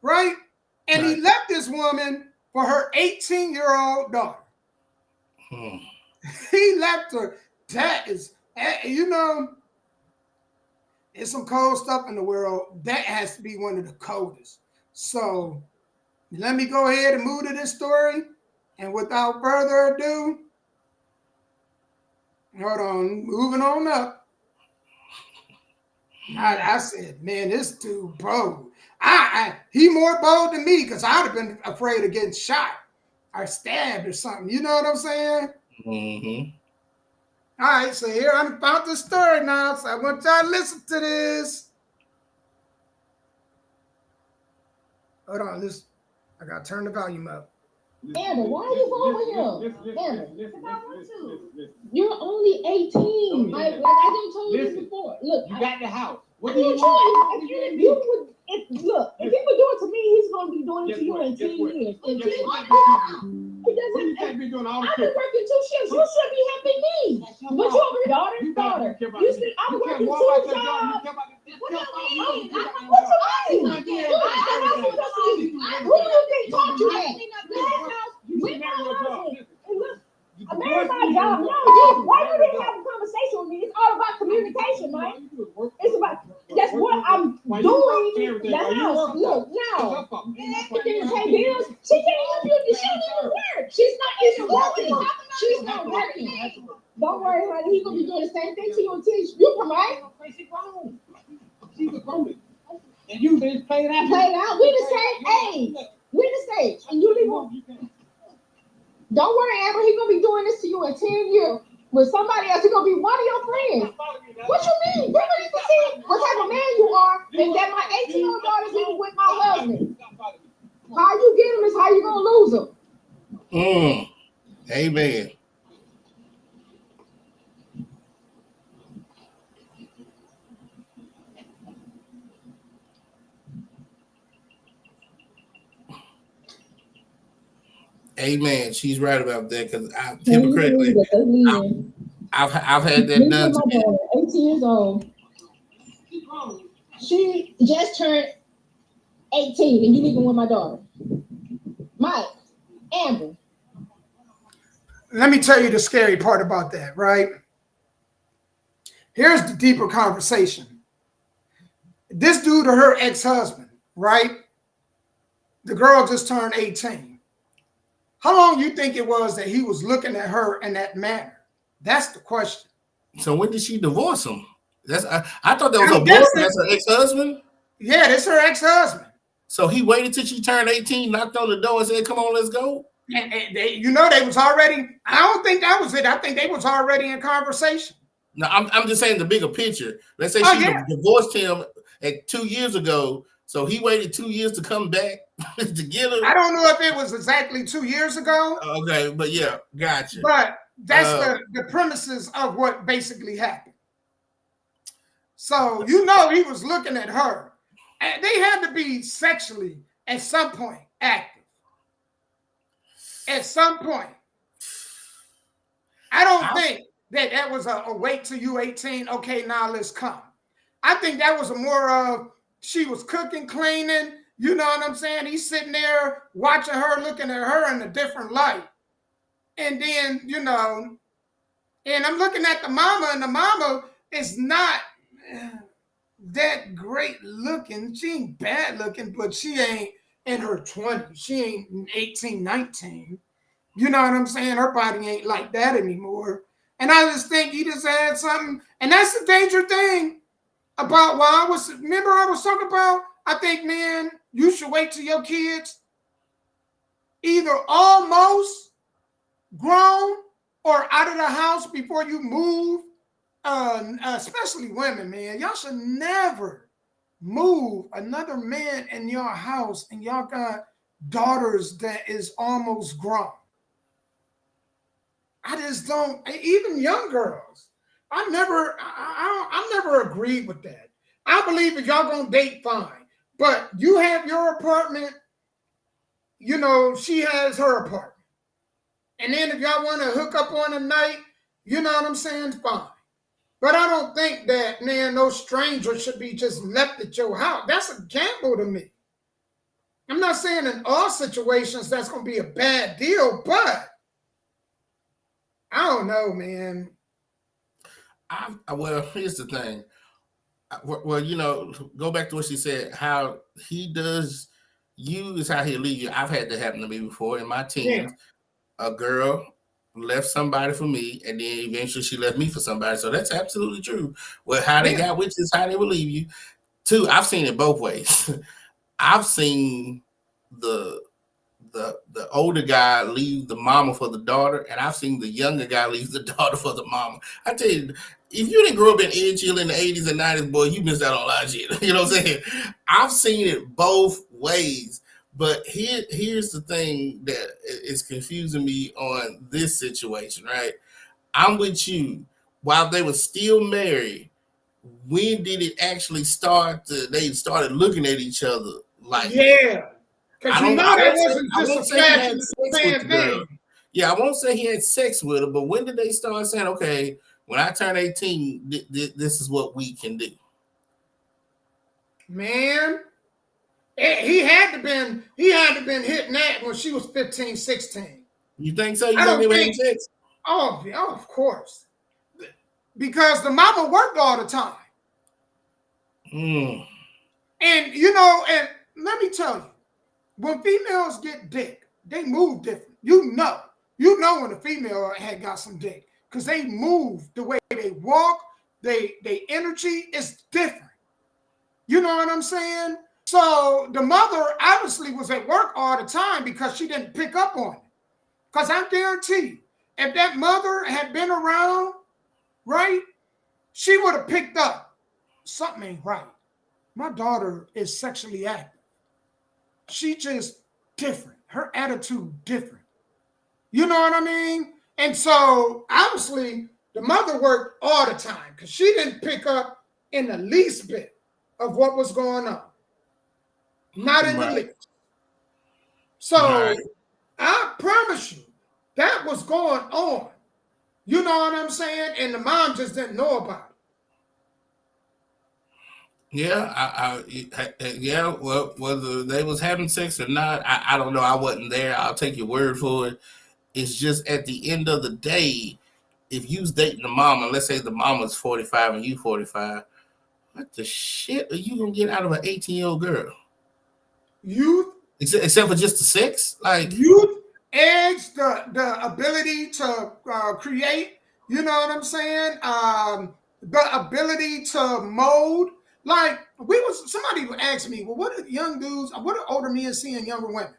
right? And he left this woman for her 18-year-old daughter. He left her. That is, there's some cold stuff in the world. That has to be one of the coldest. So let me go ahead and move to this story. And without further ado, hold on, moving on up. I said, man, this dude bold. He more bold than me, because I'd have been afraid of getting shot or stabbed or something. You know what I'm saying? Mm-hmm. All right, so here I'm about the story now. So I want y'all to listen to this. Hold on, listen. I gotta turn the volume up. Amber, why are you going with him? Amber, you're only 18. Like I just told you before. Look, you got the house. What do you want? Look, if he would do it to me, he's going to be doing it to you in 10 years. It doesn't be doing all the I've been working 2 shifts. You should be helping me. But you over here, daughter. You said I'm working 2 jobs. What do you mean? Who do you think taught you that? I married my job. No, why you didn't have a conversation with me? It's all about communication, man. It's about Look, no. It didn't pay bills. She can't help you. She don't even work. She's not even working. She's not working. Don't worry, honey. He's gonna be doing the same thing to you until you come right. She's grown. She's a grown. And you been played out. Played out. We the same age. We the same. And you leave him. Don't worry, Amber. He's gonna be doing this to you in 10 years. With somebody else, he's gonna be one of your friends. What you mean? We're gonna see what type of man you are, and that my 18-year-old daughter's even with my husband. How you get him is how you gonna lose him. Amen. Amen. She's right about that because hypocritically, I've had that done to me. 18 years old. She just turned 18, and you leaving with my daughter. Mike, Amber. Let me tell you the scary part about that, right? Here's the deeper conversation. This dude or her ex-husband, right? The girl just turned 18. How long do you think it was that he was looking at her in that manner? That's the question. So when did she divorce him? I thought that was a boyfriend. That's her ex-husband? Yeah, that's her ex-husband. So he waited till she turned 18, knocked on the door and said, come on, let's go? And they was already, I don't think that was it. I think they was already in conversation. No, I'm just saying the bigger picture. Let's say she divorced him 2 years ago. So he waited 2 years to come back to get her. I don't know if it was exactly 2 years ago. Okay, but yeah, gotcha. But that's the premises of what basically happened. So he was looking at her. And they had to be sexually at some point active. At some point. I don't think that was a wait till you 18. Okay, now let's come. I think that was a more of she was cooking, cleaning. You know what I'm saying? He's sitting there watching her, looking at her in a different light. And then, and I'm looking at the mama, and the mama is not that great looking. She ain't bad looking, but she ain't in her 20s. She ain't 18, 19. You know what I'm saying? Her body ain't like that anymore. And I just think he just had something. And that's the danger thing about I was talking about, I think, man, you should wait till your kids either almost grown or out of the house before you move. Especially women, man. Y'all should never move another man in your house and y'all got daughters that is almost grown. I just don't, even young girls. I never agreed with that. I believe if y'all gonna date, fine. But you have your apartment, she has her apartment. And then if y'all want to hook up on a night, you know what I'm saying, fine. But I don't think that, man, no stranger should be just left at your house. That's a gamble to me. I'm not saying in all situations that's going to be a bad deal, but I don't know, man. Well, here's the thing. Well, go back to what she said. How he does you is how he'll leave you. I've had that happen to me before in my teens. Yeah. A girl left somebody for me, and then eventually she left me for somebody. So that's absolutely true. Well, how they got with you is how they will leave you. Two, I've seen it both ways. I've seen the older guy leave the mama for the daughter, and I've seen the younger guy leave the daughter for the mama. I tell you, if you didn't grow up in Ed Chill in the 80s and 90s, boy, you missed out on a lot of shit. You know what I'm saying? I've seen it both ways. But here's the thing that is confusing me on this situation, right? I'm with you. While they were still married, when did it actually start? They started looking at each other like, yeah, because that wasn't just a flash in the pan thing. Yeah, I won't say he had sex with her, but when did they start saying, okay, when I turn 18, this is what we can do? Man. He had to been hitting that when she was 15, 16. You think so? You think they were having sex? Oh, of course. Because the mama worked all the time. Mm. And let me tell you, when females get dick, they move different. You know when a female had got some dick because they move, the way they walk, they energy is different. You know what I'm saying? So the mother obviously was at work all the time because she didn't pick up on it. Because I guarantee you, if that mother had been around, right, she would have picked up something ain't right. My daughter is sexually active. She just different. Her attitude different. You know what I mean? And so obviously the mother worked all the time because she didn't pick up in the least bit of what was going on. Not in the least. So I promise you, that was going on. You know what I'm saying? And the mom just didn't know about it. Yeah, yeah. Well, whether they was having sex or not, I don't know. I wasn't there. I'll take your word for it. It's just at the end of the day, if you was dating the mama, let's say the mama's 45 and you 45, what the shit are you gonna get out of an 18-year-old girl? Youth, except for just the sex, like youth, age, the ability to create. You know what I'm saying? The ability to mold. Like somebody asked me, well, what are young dudes? What are older men seeing younger women?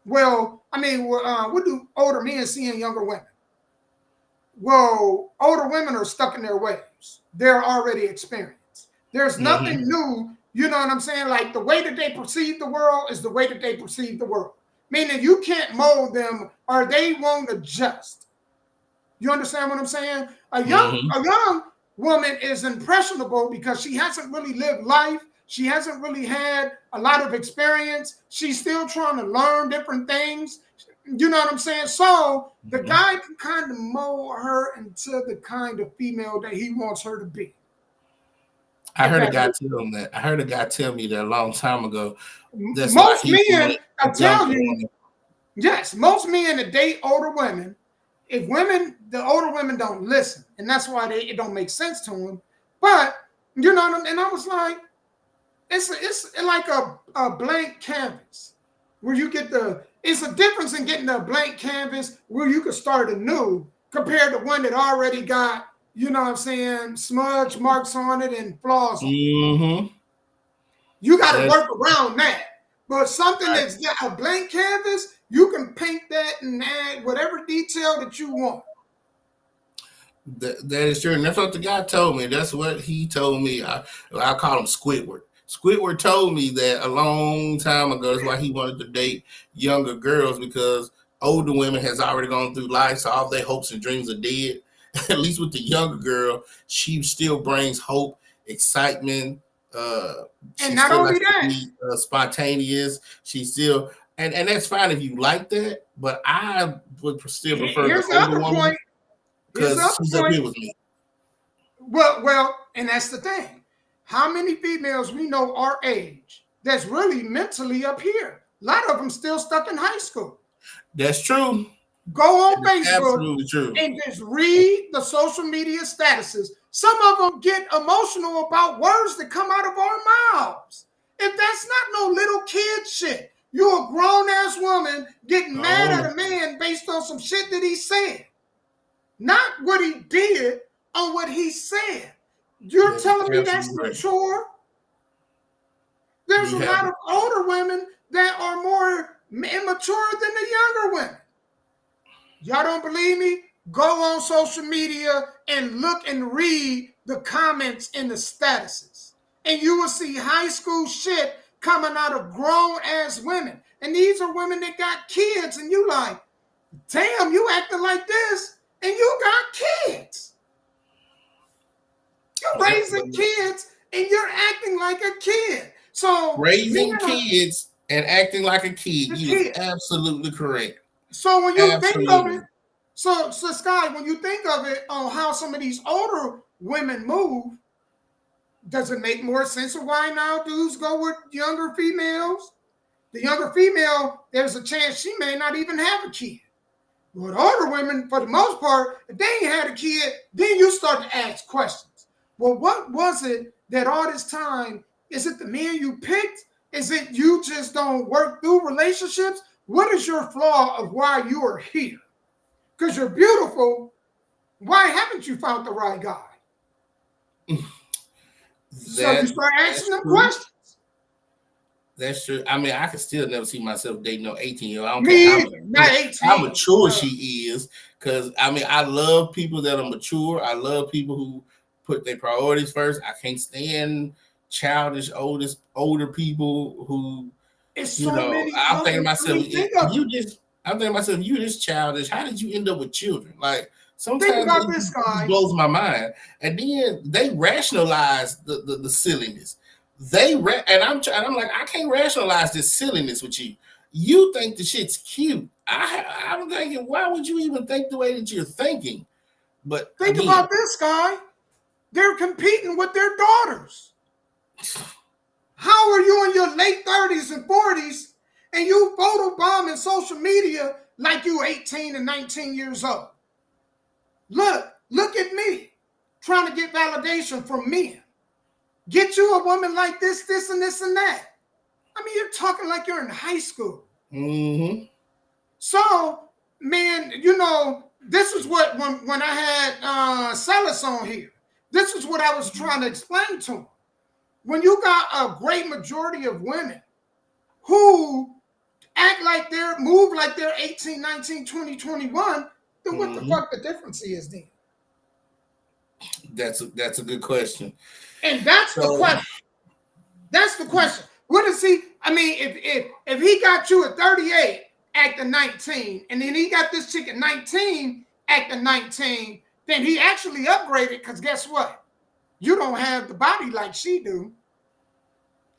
Well, I mean, what do older men see in younger women? Well, older women are stuck in their ways. They're already experienced. There's nothing new. You know what I'm saying? Like the way that they perceive the world is the way that they perceive the world. Meaning you can't mold them or they won't adjust. You understand what I'm saying? A young woman is impressionable because she hasn't really lived life. She hasn't really had a lot of experience. She's still trying to learn different things. You know what I'm saying? So the guy can kind of mold her into the kind of female that he wants her to be. I heard a guy tell him that. I heard a guy tell me that a long time ago. That's most men, I tell you, yes, most men that date older women, if the older women don't listen, and that's why it don't make sense to them. But you know, and I was like, it's like a blank canvas where you get it's a difference in getting a blank canvas where you can start anew compared to one that already got, you know what I'm saying, smudge marks on it and flaws on it. You got to work around that. But something that's got a blank canvas, you can paint that and add whatever detail that you want. That is true. And that's what the guy told me. That's what he told me. I call him Squidward. Squidward told me that a long time ago. That's why he wanted to date younger girls, because older women has already gone through life, so all their hopes and dreams are dead. At least with the younger girl, she still brings hope, excitement. And not only that, spontaneous. She's still, and that's fine if you like that. But I would still prefer here's the older woman because she's up here with me. Well, and that's the thing. How many females we know our age that's really mentally up here? A lot of them still stuck in high school. That's true. Go on Facebook and just read the social media statuses. Some of them get emotional about words that come out of our mouths. If that's not no little kid shit, you're a grown-ass woman getting mad at a man based on some shit that he said. Not what he did, on what he said. You're telling me that's mature? There's a lot of older women that are more immature than the younger women. Y'all don't believe me? Go on social media and look and read the comments in the statuses. And you will see high school shit coming out of grown-ass women. And these are women that got kids, and you like, damn, you acting like this, and you got kids. You're raising kids, and you're acting like a kid. So raising kids and acting like a kid, you're absolutely correct. So when you think of it, so Sky, when you think of it on how some of these older women move, does it make more sense of why now dudes go with younger females? The younger female, there's a chance she may not even have a kid. But older women, for the most part, if they ain't had a kid, then you start to ask questions. Well, what was it that all this time, is it the man you picked? Is it you just don't work through relationships? What is your flaw of why you are here? Because you're beautiful. Why haven't you found the right guy? So you start asking them questions. That's true. I mean, I can still never see myself dating no 18-year-old. I don't Me care either. Not 18. how mature she is. Because, I mean, I love people that are mature. I love people who put their priorities first. I can't stand childish, older people who, It's you so know, many. I'm thinking to myself, I'm thinking to myself, you this childish. How did you end up with children? Like, sometimes think about it this, just guy. blows my mind. And then they rationalize the silliness. And I'm like, I can't rationalize this silliness with you. You think the shit's cute. I'm thinking, why would you even think the way that you're thinking? But think about this, guy. They're competing with their daughters. How are you in your late 30s and 40s and you photobombing social media like you 18 and 19 years old? Look at me trying to get validation from men. Get you a woman like this, and this, and that. I mean, you're talking like you're in high school. Mm-hmm. So, man, you know, this is what, when I had Silas on here, this is what I was trying to explain to him. When you got a great majority of women who act like move like they're 18, 19, 20, 21, then what the fuck the difference is then? That's a good question. And that's the question. That's the question. What is he? I mean, if he got you at 38 acting 19, and then he got this chick at 19 acting 19, then he actually upgraded, because guess what? You don't have the body like she do.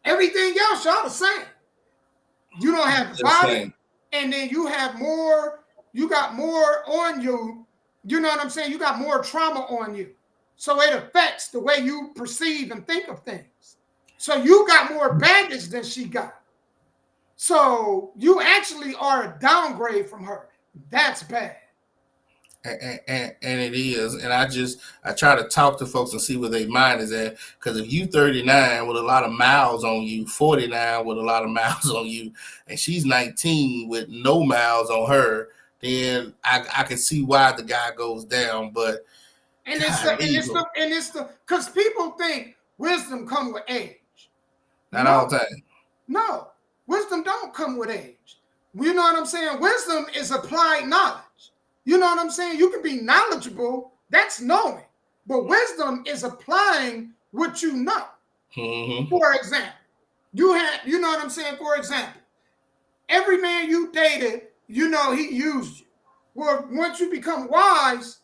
Everything else, y'all the same. You don't have the body, and then you have more, you got more on you. You know what I'm saying? You got more trauma on you. So it affects the way you perceive and think of things. So you got more baggage than she got. So you actually are a downgrade from her. That's bad. And it is. And I try to talk to folks and see where their mind is at. Because if you 39 with a lot of miles on you, 49 with a lot of miles on you, and she's 19 with no miles on her, then I can see why the guy goes down. But it's the because people think wisdom come with age. Not all the time. No, wisdom don't come with age. You know what I'm saying? Wisdom is applied knowledge. You know what I'm saying? You can be knowledgeable, that's knowing. But wisdom is applying what you know. Mm-hmm. For example, you know what I'm saying? For example, every man you dated, you know, he used you. Well, once you become wise,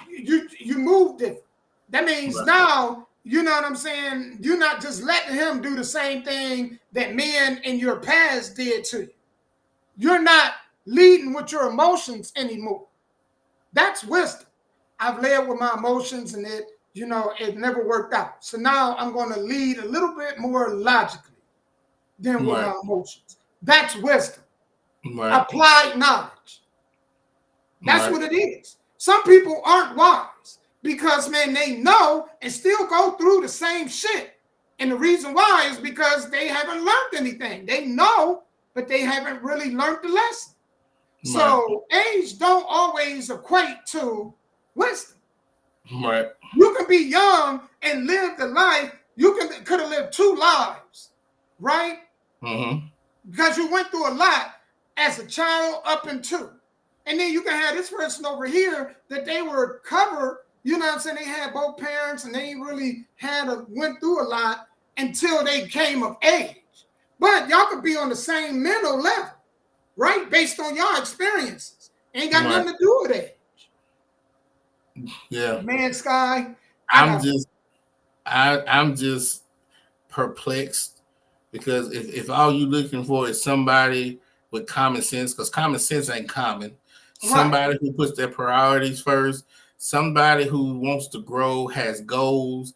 you move different. That means now, you know what I'm saying? You're not just letting him do the same thing that men in your past did to you. You're not leading with your emotions anymore. That's wisdom. I've led with my emotions and it never worked out. So now I'm going to lead a little bit more logically than with my emotions. That's wisdom. Applied knowledge. That's what it is. Some people aren't wise because, man, they know and still go through the same shit. And the reason why is because they haven't learned anything. They know, but they haven't really learned the lesson. So age don't always equate to wisdom. Right. You can be young and live the life. You could have lived 2 lives, right? Mm-hmm. Because you went through a lot as a child up until. And then you can have this person over here that they were covered, you know what I'm saying? They had both parents and they really went through a lot until they came of age. But y'all could be on the same mental level, right? Based on y'all experiences. Ain't got nothing to do with age. Yeah. Man, Sky. I'm just perplexed because if all you're looking for is somebody with common sense, because common sense ain't common. Somebody who puts their priorities first, somebody who wants to grow, has goals.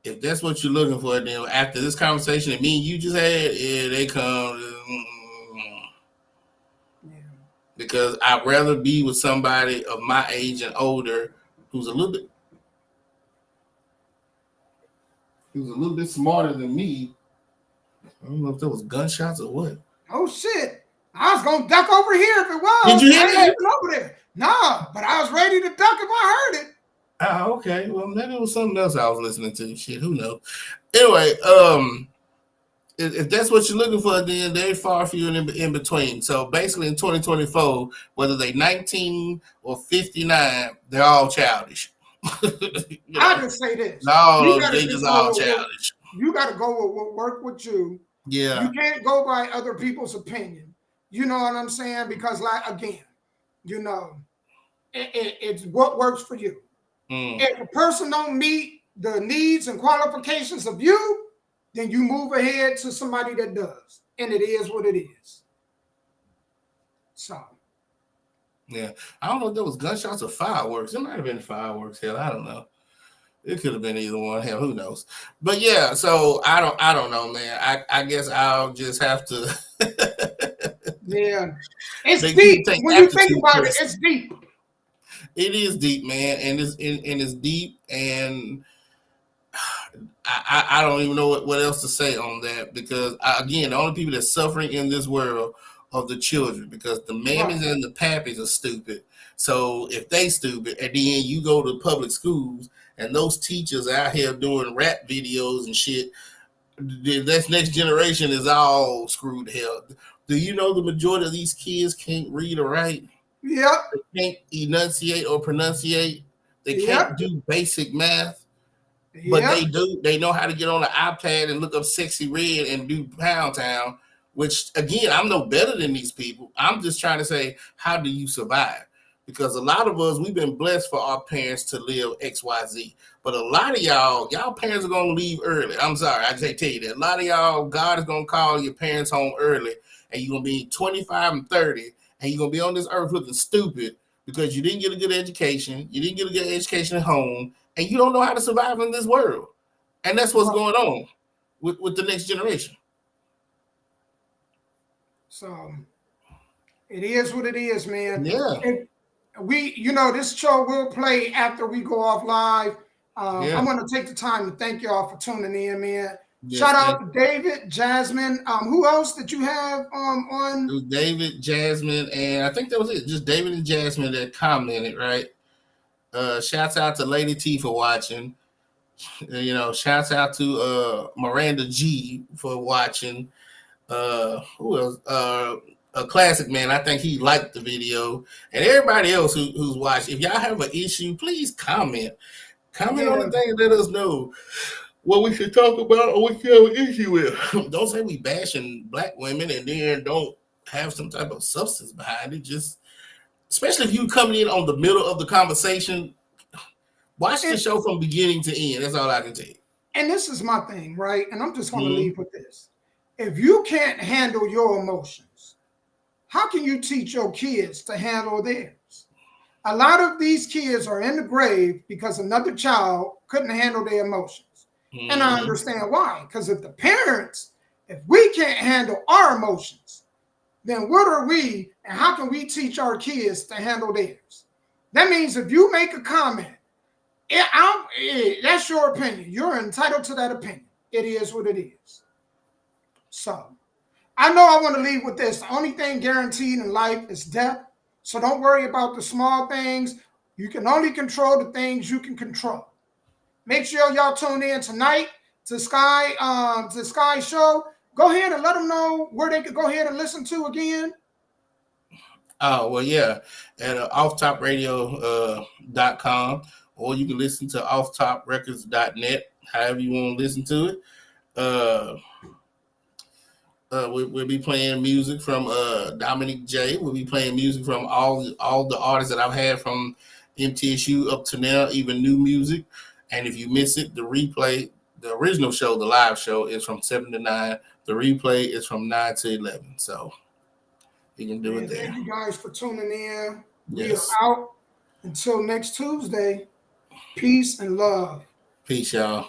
If that's what you're looking for, then after this conversation that me and you just had, they come. Because I'd rather be with somebody of my age and older who's a little bit smarter than me, I don't know if there was gunshots or what. Oh shit! I was gonna duck over here if it was. Did you hear I ain't that? even over there. Nah, but I was ready to duck if I heard it. Oh, okay. Well, maybe it was something else I was listening to. Shit, who knows? Anyway, if that's what you're looking for, then they're far few in between. So basically, in 2024, whether they're 19 or 59, they're all childish. I just say this: No, they just all childish. You got to go with what work with you. Yeah, you can't go by other people's opinion. You know what I'm saying? Because, like, again, you know, it's what works for you. If a person don't meet the needs and qualifications of you, then you move ahead to somebody that does, and it is what it is. So, yeah, I don't know if there was gunshots or fireworks. It might have been fireworks. Hell, I don't know. It could have been either one. Hell, who knows? But yeah, so I don't know, man. I guess I'll just have to. Yeah, it's deep. When you think about it, it's deep. It is deep, man, and it's deep, and I don't even know what else to say on that, because again, the only people that's suffering in this world are the children, because the mammies and the pappies are stupid. So if they stupid, and then you go to public schools and those teachers out here doing rap videos and shit, this next generation is all screwed to hell. Do you know the majority of these kids can't read or write? Yep. They can't enunciate or pronunciate. They can't do basic math. But they do. They know how to get on the iPad and look up Sexy Red and do Pound Town, which, again, I'm no better than these people. I'm just trying to say, how do you survive? Because a lot of us, we've been blessed for our parents to live XYZ. But a lot of y'all parents are going to leave early. I'm sorry. I just tell you that. A lot of y'all, God is going to call your parents home early, and you're going to be 25 and 30, and you're going to be on this earth looking stupid because you didn't get a good education. You didn't get a good education at home, and you don't know how to survive in this world. And that's what's going on with the next generation. So it is what it is, man. Yeah. If this show will play after we go off live. I'm going to take the time to thank y'all for tuning in, man. Yes, shout out to David, Jasmine. Who else did you have on? It was David, Jasmine, and I think that was it. Just David and Jasmine that commented, right? Shouts out to Lady T for watching. Shouts out to Miranda G for watching. Who else? A classic man. I think he liked the video, and everybody else who's watching. If y'all have an issue, please comment. Comment on the thing and let us know what we should talk about or what you have an issue with. Don't say we bashing black women and then don't have some type of substance behind it. Just, especially if you coming in on the middle of the conversation, watch the show from beginning to end. That's all I can tell you. And this is my thing, right? And I'm just going to leave with this. If you can't handle your emotions, how can you teach your kids to handle theirs? A lot of these kids are in the grave because another child couldn't handle their emotions. And I understand why. Because if we can't handle our emotions, then what are we and how can we teach our kids to handle theirs? That means if you make a comment, that's your opinion. You're entitled to that opinion. It is what it is. So I know I want to leave with this. The only thing guaranteed in life is death. So don't worry about the small things. You can only control the things you can control. Make sure y'all tune in tonight to Sky Show. Go ahead and let them know where they could go ahead and listen to again. Oh, well, yeah, at offtopradio.com, or you can listen to offtoprecords.net, however you want to listen to it. We'll be playing music from Dominic J. We'll be playing music from all the artists that I've had from MTSU up to now, even new music. And if you miss it, the replay, the original show, the live show, is from 7 to 9. The replay is from 9 to 11. So you can do it there. Thank you guys for tuning in. Yes. We are out until next Tuesday. Peace and love. Peace, y'all.